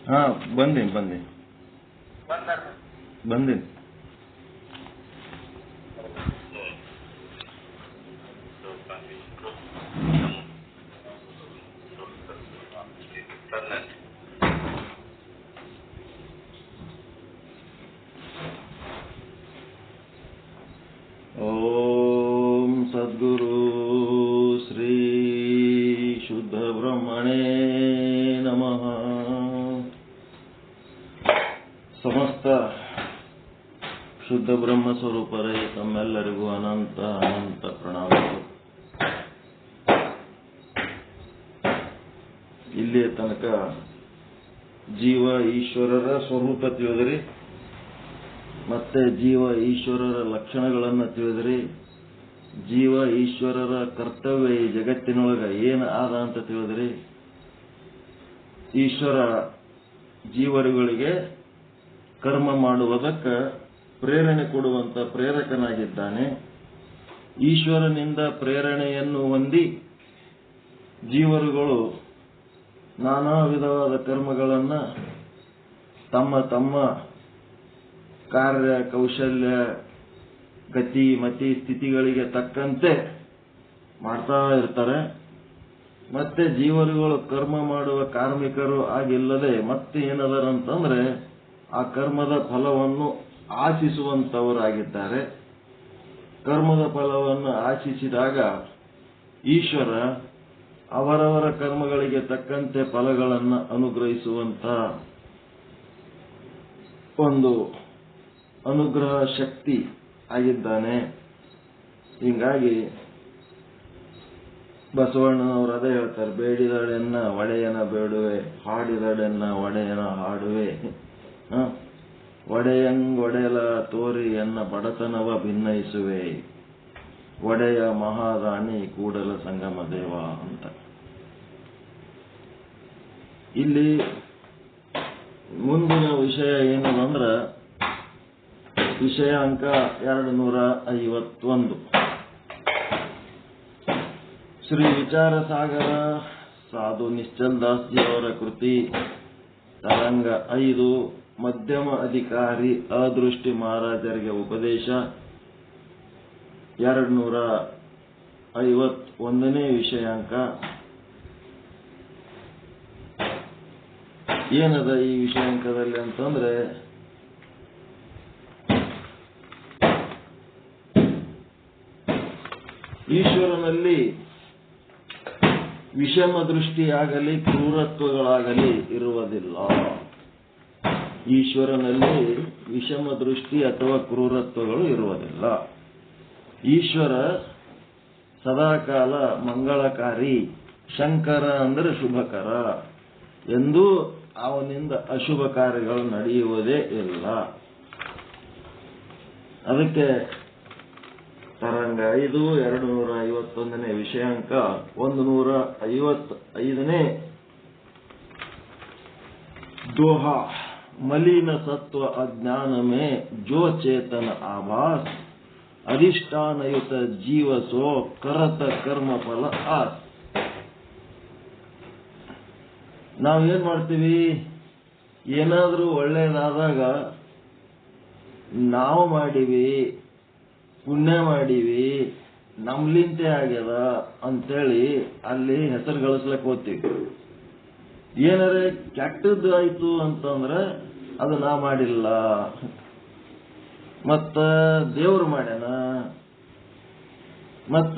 ಹಾ ಬಂದೀನಿ. ಓಂ ಸದ್ಗುರು ಶ್ರೀ ಶುದ್ಧ ಬ್ರಹ್ಮಣೇ ನಮಃ. ಸಮಸ್ತ ಶುದ್ಧ ಬ್ರಹ್ಮ ಸ್ವರೂಪರೇ ತಮ್ಮೆಲ್ಲರಿಗೂ ಅನಂತ ಅನಂತ ಪ್ರಣಾಮಗಳು. ಇಲ್ಲಿಯ ತನಕ ಜೀವ ಈಶ್ವರರ ಸ್ವರೂಪ ತಿಳಿದ್ರಿ, ಮತ್ತೆ ಜೀವ ಈಶ್ವರರ ಲಕ್ಷಣಗಳನ್ನು ತಿಳಿದ್ರಿ, ಜೀವ ಈಶ್ವರರ ಕರ್ತವ್ಯ ಈ ಜಗತ್ತಿನೊಳಗ ಏನು ಆದ ಅಂತ ತಿಳಿದ್ರಿ. ಈಶ್ವರ ಜೀವರುಗಳಿಗೆ ಕರ್ಮ ಮಾಡುವುದಕ್ಕೆ ಪ್ರೇರಣೆ ಕೊಡುವಂತ ಪ್ರೇರಕನಾಗಿದ್ದಾನೆ. ಈಶ್ವರನಿಂದ ಪ್ರೇರಣೆಯನ್ನು ಹೊಂದಿ ಜೀವರುಗಳು ನಾನಾ ವಿಧವಾದ ಕರ್ಮಗಳನ್ನು ತಮ್ಮ ತಮ್ಮ ಕಾರ್ಯ ಕೌಶಲ್ಯ ಗತಿ ಮತಿ ಸ್ಥಿತಿಗಳಿಗೆ ತಕ್ಕಂತೆ ಮಾಡ್ತಾ ಇರ್ತಾರೆ. ಮತ್ತೆ ಜೀವರುಗಳು ಕರ್ಮ ಮಾಡುವ ಕಾರ್ಮಿಕರು ಆಗಿಲ್ಲದೆ ಮತ್ತೆ ಏನದರಂತಂದ್ರೆ ಆ ಕರ್ಮದ ಫಲವನ್ನು ಆಶಿಸುವಂತವರಾಗಿದ್ದಾರೆ. ಕರ್ಮದ ಫಲವನ್ನು ಆಶಿಸಿದಾಗ ಈಶ್ವರ ಅವರವರ ಕರ್ಮಗಳಿಗೆ ತಕ್ಕಂತೆ ಫಲಗಳನ್ನು ಅನುಗ್ರಹಿಸುವಂತ ಒಂದು ಅನುಗ್ರಹ ಶಕ್ತಿ ಆಗಿದ್ದಾನೆ. ಹೀಗಾಗಿ ಬಸವಣ್ಣನವರು ಅದೇ ಹೇಳ್ತಾರೆ, ಬೇಡಿದಳೆನ್ನ ಒಡೆಯನ ಬೇಡುವೆ, ಹಾಡಿದಳೆನ್ನ ಒಡೆಯನ ಹಾಡುವೆ, ಒಡೆಯಂಗೊಡೆಲ ತೋರಿ ಎನ್ನ ಬಡತನವ ಭಿನ್ನಯಿಸುವೆ, ಒಡೆಯ ಮಹಾರಾಣಿ ಕೂಡಲ ಸಂಗಮ ದೇವ ಅಂತ. ಇಲ್ಲಿ ಮುಂದಿನ ವಿಷಯ ಏನಂದ್ರ ವಿಷಯ ಅಂಕ 251. ಶ್ರೀ ವಿಚಾರ ಸಾಗರ ಸಾಧು ನಿಶ್ಚಲ್ ದಾಸ್ಜಿ ಅವರ ಕೃತಿ ತರಂಗ 5 ಮಧ್ಯಮ ಅಧಿಕಾರಿ ಅದೃಷ್ಟಿ ಮಹಾರಾಜರಿಗೆ ಉಪದೇಶ 251ನೇ ವಿಷಯಾಂಕ. ಏನದ ಈ ವಿಷಯಾಂಕದಲ್ಲಿ ಅಂತಂದ್ರೆ, ಈಶ್ವರನಲ್ಲಿ ವಿಷಮ ದೃಷ್ಟಿಯಾಗಲಿ ಕ್ರೂರತ್ವಗಳಾಗಲಿ ಇರುವುದಿಲ್ಲ. ಈಶ್ವರನಲ್ಲಿ ವಿಷಮ ದೃಷ್ಟಿ ಅಥವಾ ಕ್ರೂರತ್ವಗಳು ಇರುವುದಿಲ್ಲ. ಈಶ್ವರ ಸದಾಕಾಲ ಮಂಗಳಕಾರಿ, ಶಂಕರ ಅಂದರೆ ಶುಭಕರ, ಎಂದೂ ಅವನಿಂದ ಅಶುಭ ಕಾರ್ಯಗಳು ನಡೆಯುವುದೇ ಇಲ್ಲ. ಅದಕ್ಕೆ ತರಂಗ 5 251ನೇ ವಿಷಯಾಂಕ 155ನೇ दोहा. मलिन सत्व अज्ञान में जो चेतन आभास, अधिष्ठानयुत जीव सो करत कर्म फल आस. ನಾವೇನ್ ಮಾಡ್ತೀವಿ, ಏನಾದ್ರೂ ಒಳ್ಳೇದಾದಾಗ ನಾವು ಮಾಡಿವಿ, ಪುಣ್ಯ ಮಾಡಿವಿ, ನಮ್ಲಿಂತೆ ಆಗ್ಯದ ಅಂತೇಳಿ ಅಲ್ಲಿ ಹೆಸರು ಗಳಿಸ್ಲಕ್ ಹೋಗ್ತೀವಿ. ಏನಾರೆ ಕೆಟ್ಟದ್ದು ಆಯ್ತು ಅಂತಂದ್ರೆ ಅದು ನಾ ಮಾಡಿಲ್ಲ, ಮತ್ತ ದೇವ್ರು ಮಾಡ್ಯಾನ, ಮತ್ತ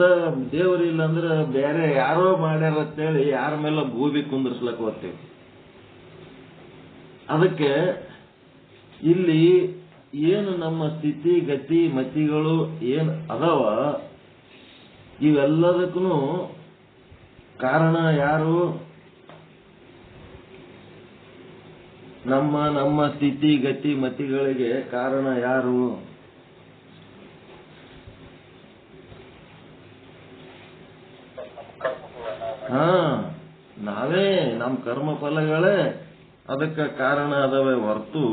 ದೇವ್ರಿಲ್ಲ ಅಂದ್ರೆ ಬೇರೆ ಯಾರೋ ಮಾಡ್ಯಾರ ಅಂತೇಳಿ ಯಾರ ಮೇಲೆ ಗೂಬಿ ಕುಂದರ್ಸ್ಲಕ್ ಹೋಗ್ತೀವಿ. ಅದಕ್ಕೆ ಇಲ್ಲಿ ಏನು ನಮ್ಮ ಸ್ಥಿತಿ ಗತಿ ಮತಿಗಳು ಏನ್ ಅದಾವ, ಇವೆಲ್ಲದಕ್ಕೂ ಕಾರಣ ಯಾರು? ನಮ್ಮ ಸ್ಥಿತಿ ಗತಿ ಮತಿಗಳಿಗೆ ಕಾರಣ ಯಾರು? ನಾವೇ, ನಮ್ಮ ಕರ್ಮ ಫಲಗಳೇ ಅದಕ್ಕೆ ಕಾರಣ ಅದಾವೆ ಹೊರತು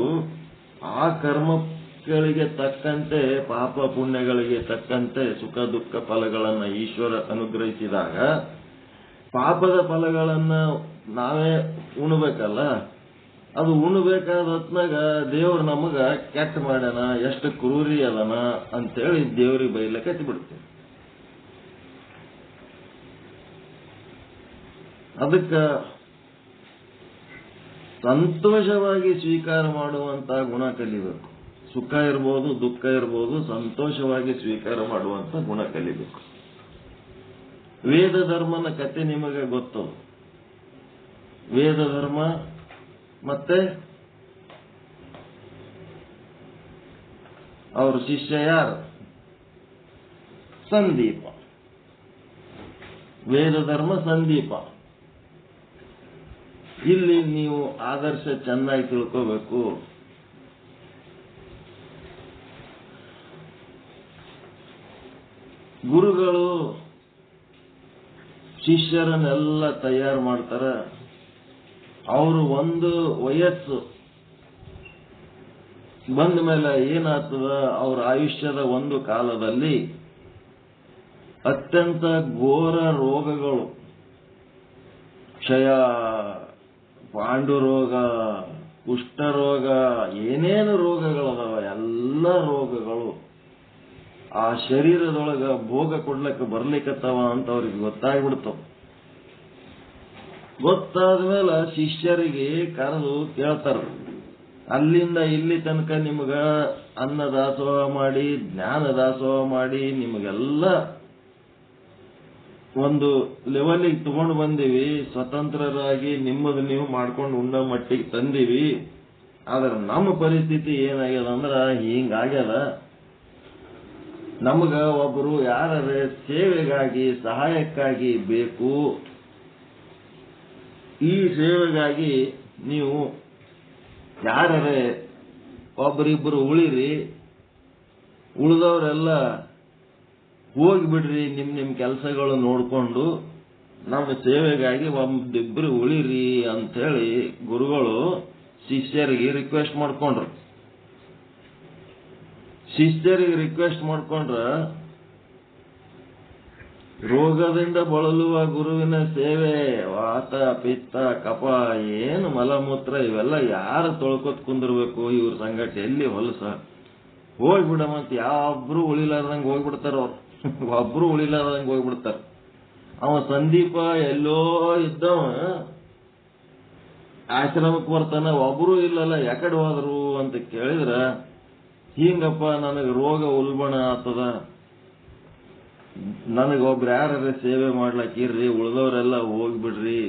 ಆ ಕರ್ಮಗಳಿಗೆ ತಕ್ಕಂತೆ ಪಾಪ ಪುಣ್ಯಗಳಿಗೆ ತಕ್ಕಂತೆ ಸುಖ ದುಃಖ ಫಲಗಳನ್ನ ಈಶ್ವರ ಅನುಗ್ರಹಿಸಿದಾಗ ಪಾಪದ ಫಲಗಳನ್ನ ನಾವೇ ಉಣಬೇಕಲ್ಲ. ಅದು ಉಣಬೇಕಾದ ಹೊತ್ನಾಗ ದೇವ್ರು ನಮಗ ಕೆಟ್ಟ ಮಾಡ್ಯಾನ, ಎಷ್ಟು ಕ್ರೂರಿ ಅದನ ಅಂತೇಳಿ ದೇವ್ರಿಗೆ ಬೈಲಕ್ಕೆ ಹತ್ತಿ ಬಿಡ್ತೇವೆ. ಅದಕ್ಕ ಸಂತೋಷವಾಗಿ ಸ್ವೀಕಾರ ಮಾಡುವಂತ ಗುಣ ಕಲಿಬೇಕು. ಸುಖ ಇರ್ಬೋದು, ದುಃಖ ಇರ್ಬೋದು, ಸಂತೋಷವಾಗಿ ಸ್ವೀಕಾರ ಮಾಡುವಂತ ಗುಣ ಕಲಿಬೇಕು. ವೇದ ಧರ್ಮನ ಕತೆ ನಿಮಗೆ ಗೊತ್ತು. ವೇದ ಧರ್ಮ ಮತ್ತೆ ಅವ್ರ ಶಿಷ್ಯ ಯಾರು? ಸಂದೀಪ. ವೇದ ಧರ್ಮ ಸಂದೀಪ. ಇಲ್ಲಿ ನೀವು ಆದರ್ಶ ಚೆನ್ನಾಗಿ ತಿಳ್ಕೋಬೇಕು. ಗುರುಗಳು ಶಿಷ್ಯರನ್ನೆಲ್ಲ ತಯಾರು ಮಾಡ್ತಾರ. ಅವರು ಒಂದು ವಯಸ್ಸು ಬಂದ ಮೇಲೆ ಏನಾಗ್ತದ, ಅವ್ರ ಆಯುಷ್ಯದ ಒಂದು ಕಾಲದಲ್ಲಿ ಅತ್ಯಂತ ಘೋರ ರೋಗಗಳು, ಕ್ಷಯ, ಪಾಂಡುರೋಗ, ಕುಷ್ಠರೋಗ, ಏನೇನು ರೋಗಗಳದಾವ ಎಲ್ಲ ರೋಗಗಳು ಆ ಶರೀರದೊಳಗ ಭೋಗ ಕೊಡ್ಲಿಕ್ಕೆ ಬರ್ಲಿಕ್ಕತ್ತವ ಅಂತ ಅವ್ರಿಗೆ ಗೊತ್ತಾಗ್ಬಿಡ್ತಾವ. ಗೊತ್ತಾದ್ಮೇಲೆ ಶಿಷ್ಯರಿಗೆ ಕರೆದು ಕೇಳ್ತಾರ, ಅಲ್ಲಿಂದ ಇಲ್ಲಿ ತನಕ ನಿಮಗ ಅನ್ನ ದಾಸೋಹ ಮಾಡಿ, ಜ್ಞಾನ ದಾಸೋಹ ಮಾಡಿ, ನಿಮಗೆಲ್ಲ ಒಂದು ಲೆವೆಲಿಗೆ ತಗೊಂಡು ಬಂದಿವಿ, ಸ್ವತಂತ್ರರಾಗಿ ನಿಮ್ಮದು ನೀವು ಮಾಡ್ಕೊಂಡು ಉಂಡ ಮಟ್ಟಿಗೆ ತಂದಿವಿ. ಆದ್ರೆ ನಮ್ಮ ಪರಿಸ್ಥಿತಿ ಏನಾಗ್ಯದ ಅಂದ್ರ ಹಿಂಗಾಗ್ಯದ. ನಮಗ ಒಬ್ಬರು ಯಾರೇ ಸೇವೆಗಾಗಿ ಸಹಾಯಕ್ಕಾಗಿ ಬೇಕು. ಈ ಸೇವೆಗಾಗಿ ನೀವು ಯಾರೇ ಒಬ್ಬರಿಬ್ಬರು ಉಳಿರಿ, ಉಳಿದವರೆಲ್ಲ ಹೋಗಿಬಿಡ್ರಿ ನಿಮ್ ಕೆಲಸಗಳು ನೋಡ್ಕೊಂಡು, ನಮ್ಮ ಸೇವೆಗಾಗಿ ಒಂದಿಬ್ರು ಉಳಿರಿ ಅಂತೇಳಿ ಗುರುಗಳು ಶಿಷ್ಯರಿಗೆ ರಿಕ್ವೆಸ್ಟ್ ಮಾಡ್ಕೊಂಡ್ರು. ಶಿಷ್ಯರಿಗೆ ರಿಕ್ವೆಸ್ಟ್ ಮಾಡ್ಕೊಂಡ್ರ ರೋಗದಿಂದ ಬಳಲುವ ಗುರುವಿನ ಸೇವೆ, ವಾತ ಪಿತ್ತ ಕಫ ಏನು ಮಲಮೂತ್ರ ಇವೆಲ್ಲ ಯಾರು ತೊಳ್ಕೊತ್ ಕುಂದಿರ್ಬೇಕು? ಇವ್ರ ಸಂಗಟ ಎಲ್ಲಿ ಹೊಲಸ ಹೋಗ್ಬಿಡಮಂತ ಯಾವ್ರು ಉಳಿಲಾರ್ದಂಗೆ ಹೋಗ್ಬಿಡ್ತಾರ. ಅವ್ರು ಒಬ್ರು ಉಳಿಲಾರ್ದಂಗೆ ಹೋಗ್ಬಿಡ್ತಾರ. ಅವ ಸಂದೀಪ ಎಲ್ಲೋ ಇದ್ದವ ಆಶ್ರಮಕ್ಕೆ ಬರ್ತಾನ, ಒಬ್ರು ಇಲ್ಲಲ್ಲ, ಯಾಕಡೆ ಹೋದ್ರು ಅಂತ ಕೇಳಿದ್ರ, ಹಿಂಗಪ್ಪ ನನಗೆ ರೋಗ ಉಲ್ಬಣ ಆಗ್ತದ, ನನಗೊಬ್ರು ಯಾರ ಸೇವೆ ಮಾಡ್ಲಕ್ಕಿರ್ರಿ, ಉಳ್ದವ್ರೆಲ್ಲ ಹೋಗ್ಬಿಡ್ರಿ,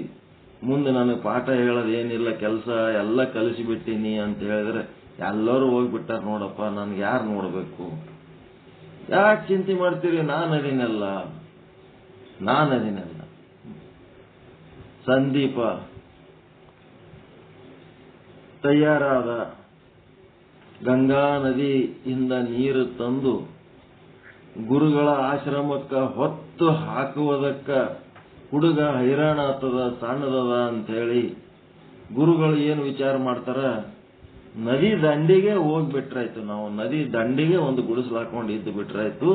ಮುಂದೆ ನನಗೆ ಪಾಠ ಹೇಳೋದೇನಿಲ್ಲ, ಕೆಲಸ ಎಲ್ಲ ಕಲಿಸಿಬಿಟ್ಟಿನಿ ಅಂತ ಹೇಳಿದ್ರೆ ಎಲ್ಲರೂ ಹೋಗ್ಬಿಟ್ಟಾರ. ನೋಡಪ್ಪ, ನನ್ಗೆ ಯಾರು ನೋಡ್ಬೇಕು? ಯಾಕೆ ಚಿಂತೆ ಮಾಡ್ತೀರಿ? ನಾನದಿನಲ್ಲ. ಸಂದೀಪ ತಯಾರಾದ, ಗಂಗಾ ನದಿಯಿಂದ ನೀರು ತಂದು ಗುರುಗಳ ಆಶ್ರಮಕ್ಕ ಹೊತ್ತು ಹಾಕುವುದಕ್ಕ ಹುಡುಗ ಹೈರಾಣ ಆಗ್ತದ, ಸಣ್ಣದದ ಅಂತ ಹೇಳಿ ಗುರುಗಳು ಏನು ವಿಚಾರ ಮಾಡ್ತಾರ, ನದಿ ದಂಡಿಗೆ ಹೋಗ್ಬಿಟ್ರಾಯ್ತು, ನಾವು ನದಿ ದಂಡಿಗೆ ಒಂದು ಗುಡಿಸಲು ಹಾಕೊಂಡು ಇದ್ದು ಬಿಟ್ರಾಯ್ತು,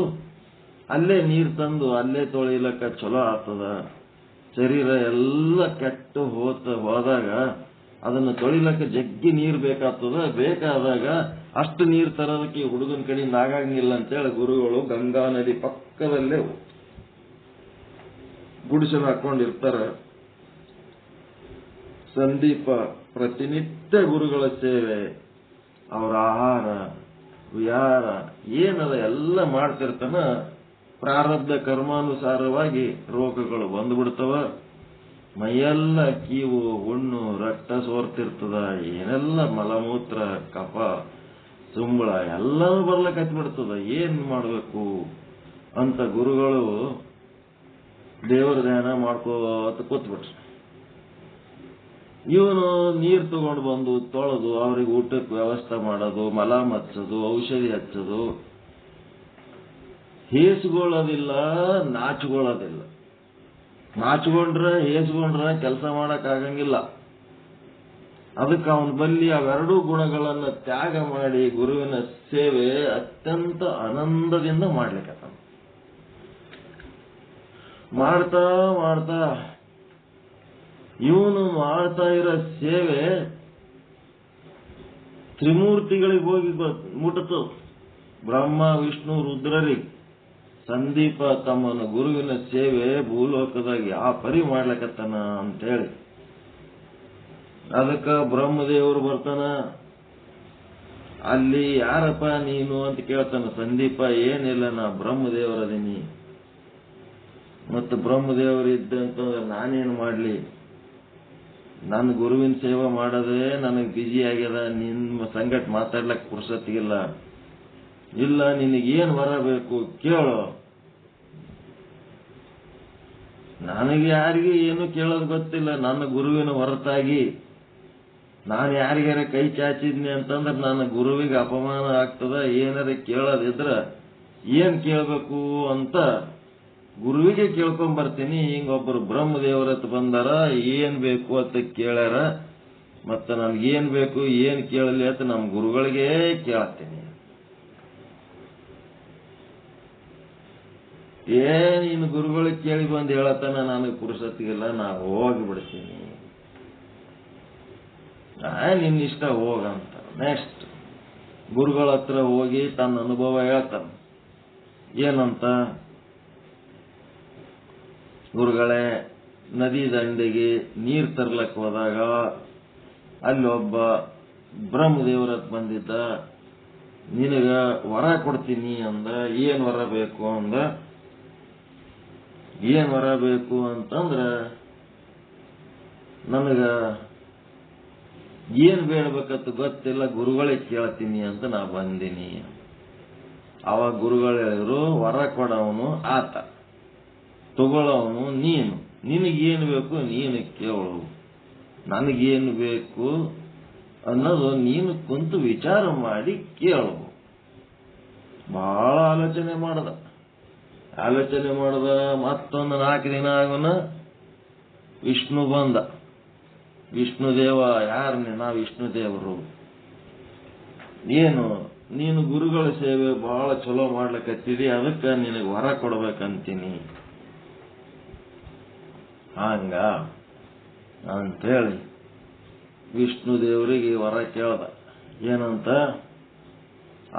ಅಲ್ಲೇ ನೀರು ತಂದು ಅಲ್ಲೇ ತೊಳಿಲಕ್ಕ ಚಲೋ ಆಗ್ತದ. ಶರೀರ ಎಲ್ಲ ಕೆಟ್ಟು ಹೋದಾಗ ಅದನ್ನು ತೊಳಿಲಕ್ಕ ಜಗ್ಗಿ ನೀರು ಬೇಕಾಗ್ತದ, ಬೇಕಾದಾಗ ಅಷ್ಟು ನೀರು ತರೋದಕ್ಕೆ ಹುಡುಗನ ಕಡೆಯಿಂದ ಆಗಂಗಿಲ್ಲ ಅಂತೇಳಿ ಗುರುಗಳು ಗಂಗಾ ನದಿ ಪಕ್ಕದಲ್ಲೇ ಗುಡಿಸಲು ಹಾಕೊಂಡಿರ್ತಾರ. ಸಂದೀಪ ಪ್ರತಿನಿತ್ಯ ಗುರುಗಳ ಸೇವೆ, ಅವರ ಆಹಾರ ವಿಹಾರ ಏನದ ಎಲ್ಲ ಮಾಡ್ತಿರ್ತಾನ. ಪ್ರಾರಬ್ಧ ಕರ್ಮಾನುಸಾರವಾಗಿ ರೋಗಗಳು ಬಂದ್ಬಿಡ್ತವ, ಮೈಯೆಲ್ಲ ಕೀವು ಹುಣ್ಣು ರಕ್ತ ಸೋರ್ತಿರ್ತದ, ಏನೆಲ್ಲ ಮಲಮೂತ್ರ ಕಫ ಸುಂಬಳ ಎಲ್ಲನೂ ಬರ್ಲಕ್ಕೆ ಹತ್ಬಿಡ್ತದ. ಏನ್ ಮಾಡ್ಬೇಕು ಅಂತ ಗುರುಗಳು ದೇವರ ಧ್ಯಾನ ಮಾಡ್ಕೋತ ಕೂತ್ಬಿಟ್ರು. ಇವನು ನೀರು ತಗೊಂಡು ಬಂದು ತೊಳೆದು ಅವ್ರಿಗೆ ಊಟಕ್ಕೆ ವ್ಯವಸ್ಥೆ ಮಾಡೋದು, ಮಲಾಮ್ ಹಚ್ಚೋದು, ಔಷಧಿ ಹಚ್ಚೋದು, ಹೇಸ್ಕೊಳ್ಳೋದಿಲ್ಲ, ನಾಚ್ಕೊಳ್ಳೋದಿಲ್ಲ. ಹೇಸ್ಕೊಂಡ್ರ ಕೆಲಸ ಮಾಡಕ್ ಆಗಂಗಿಲ್ಲ. ಅದಕ್ಕೆ ಅವನ ಬಲ್ಲಿ ಅವೆರಡೂ ಗುಣಗಳನ್ನ ತ್ಯಾಗ ಮಾಡಿ ಗುರುವಿನ ಸೇವೆ ಅತ್ಯಂತ ಆನಂದದಿಂದ ಮಾಡ್ಲಿಕ್ಕೆ ಮಾಡ್ತಾ ಮಾಡ್ತಾ ಇವನು ಮಾಡ್ತಾ ಇರೋ ಸೇವೆ ತ್ರಿಮೂರ್ತಿಗಳಿಗೆ ಹೋಗಿ ಮುಟ್ಟಿತು. ಬ್ರಹ್ಮ ವಿಷ್ಣು ರುದ್ರರಿಗೆ ಸಂದೀಪ ತಮ್ಮನ ಗುರುವಿನ ಸೇವೆ ಭೂಲೋಕದಾಗ ಯಾವ ಪರಿ ಮಾಡ್ಲಕತ್ತಾನ ಅಂತ ಹೇಳಿ ಅದಕ್ಕ ಬ್ರಹ್ಮದೇವರು ಬರ್ತಾನ. ಅಲ್ಲಿ ಯಾರಪ್ಪ ನೀನು ಅಂತ ಕೇಳ್ತಾನ. ಸಂದೀಪ ಏನಿಲ್ಲ, ನಾ ಬ್ರಹ್ಮದೇವರದೀನಿ. ಮತ್ತು ಬ್ರಹ್ಮದೇವರಿದ್ದ ಅಂತಂದ್ರೆ ನಾನೇನು ಮಾಡ್ಲಿ, ನನ್ನ ಗುರುವಿನ ಸೇವೆ ಮಾಡೋದೇ ನನಗೆ ಬಿಜಿ ಆಗ್ಯದ, ನಿಮ್ಮ ಸಂಗಟ ಮಾತಾಡ್ಲಕ್ ಪುರ್ಸತ್ತಿಗಿಲ್ಲ. ಇಲ್ಲ, ನಿನಗೇನು ಬರಬೇಕು ಕೇಳು. ನನಗೆ ಯಾರಿಗೆ ಏನು ಕೇಳೋದು ಗೊತ್ತಿಲ್ಲ. ನನ್ನ ಗುರುವಿನ ಹೊರತಾಗಿ ನಾನು ಯಾರಿಗಾರ ಕೈ ಚಾಚಿದ್ನಿ ಅಂತಂದ್ರೆ ನನ್ನ ಗುರುವಿಗೆ ಅಪಮಾನ ಆಗ್ತದ. ಏನಾರ ಕೇಳೋದಿದ್ರ ಏನ್ ಕೇಳಬೇಕು ಅಂತ ಗುರುವಿಗೆ ಕೇಳ್ಕೊಂಡ್ ಬರ್ತೀನಿ. ಹಿಂಗೊಬ್ಬರು ಬ್ರಹ್ಮದೇವರತ್ ಬಂದಾರ, ಏನ್ ಬೇಕು ಅಂತ ಕೇಳ್ಯಾರ, ಮತ್ತ ನನ್ಗೇನ್ ಬೇಕು ಏನ್ ಕೇಳಲಿ ಅಂತ ನಮ್ಮ ಗುರುಗಳಿಗೆ ಕೇಳ್ತೀನಿ. ನೀನು ಗುರುಗಳಿಗೆ ಕೇಳಿ ಬಂದು ಹೇಳತ್ತಾನ, ನನಗೆ ಪುರುಷತ್ತಿಗಿಲ್ಲ, ನಾ ಹೋಗಿಬಿಡ್ತೀನಿ. ನಿನ್ನ ಇಷ್ಟ ಹೋಗಂತ. ನೆಕ್ಸ್ಟ್ ಗುರುಗಳ ಹತ್ರ ಹೋಗಿ ತನ್ನ ಅನುಭವ ಹೇಳ್ತಾನ. ಏನಂತ, ಗುರುಗಳೇ, ನದಿ ದಂಡೆಗೆ ನೀರು ತರ್ಲಕ್ ಹೋದಾಗ ಅಲ್ಲೊಬ್ಬ ಬ್ರಹ್ಮದೇವರ ಬಂದಿದ್ದ, ನಿನಗ ವರ ಕೊಡ್ತೀನಿ ಅಂದ. ಏನ್ ವರ ಬೇಕು ಅಂದ. ಏನ್ ವರ ಬೇಕು ಅಂತಂದ್ರ, ನನಗ ಏನ್ ಬೇಡಬೇಕಂತ ಗೊತ್ತಿಲ್ಲ, ಗುರುಗಳಿಗೆ ಕೇಳ್ತೀನಿ ಅಂತ ನಾ ಬಂದಿನಿ. ಅವಾಗ ಗುರುಗಳು ಹೇಳಿದ್ರು, ವರ ಕೊಡವನು ಆತ, ತಗೊಳ್ಳವನು ನೀನು. ನಿನಗೇನು ಬೇಕು ನೀನು ಕೇಳು, ನನಗೇನು ಬೇಕು ಅನ್ನೋದು ನೀನು ಕುಂತು ವಿಚಾರ ಮಾಡಿ ಕೇಳು. ಬಹಳ ಆಲೋಚನೆ ಮಾಡದ. ಮತ್ತೊಂದು 4 ದಿನ ಆಗೋನ ವಿಷ್ಣು ಬಂದ. ವಿಷ್ಣುದೇವ, ಯಾರನ್ನೇ? ನಾ ವಿಷ್ಣುದೇವರು. ಏನು, ನೀನು ಗುರುಗಳ ಸೇವೆ ಬಹಳ ಚಲೋ ಮಾಡ್ಲಿಕ್ಕತ್ತಿದಿ, ಅದಕ್ಕೆ ನಿನಗೆ ವರ ಕೊಡ್ಬೇಕಂತೀನಿ. ಹಂಗ ಅಂತೇಳಿ ವಿಷ್ಣು ದೇವರಿಗೆ ವರ ಕೇಳ್ದ. ಏನಂತ?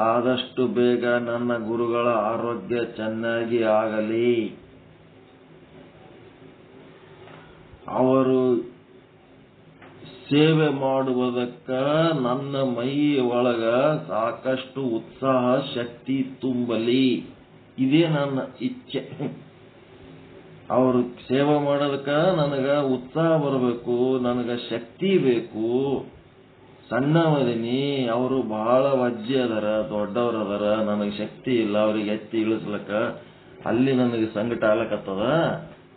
ಆದಷ್ಟು ಬೇಗ ನನ್ನ ಗುರುಗಳ ಆರೋಗ್ಯ ಚೆನ್ನಾಗಿ ಆಗಲಿ, ಅವರು ಸೇವೆ ಮಾಡುವುದಕ್ಕ ನನ್ನ ಮೈ ಒಳಗ ಸಾಕಷ್ಟು ಉತ್ಸಾಹ ಶಕ್ತಿ ತುಂಬಲಿ, ಇದೇ ನನ್ನ ಇಚ್ಛೆ. ಅವರು ಸೇವೆ ಮಾಡೋದಕ್ಕ ನನಗ ಉತ್ಸಾಹ ಬರಬೇಕು, ನನಗ ಶಕ್ತಿ ಬೇಕು. ಸಣ್ಣವದೀನಿ, ಅವರು ಬಹಳ ವಜ್ಜೆ ಅದರ, ದೊಡ್ಡವರದಾರ, ನನಗೆ ಶಕ್ತಿ ಇಲ್ಲ ಅವ್ರಿಗೆ ಎತ್ತಿ ಇಳಿಸ್ಲಕ್ಕ. ಅಲ್ಲಿ ನನಗೆ ಸಂಕಟ ಆಗ್ಲಕತ್ತದ.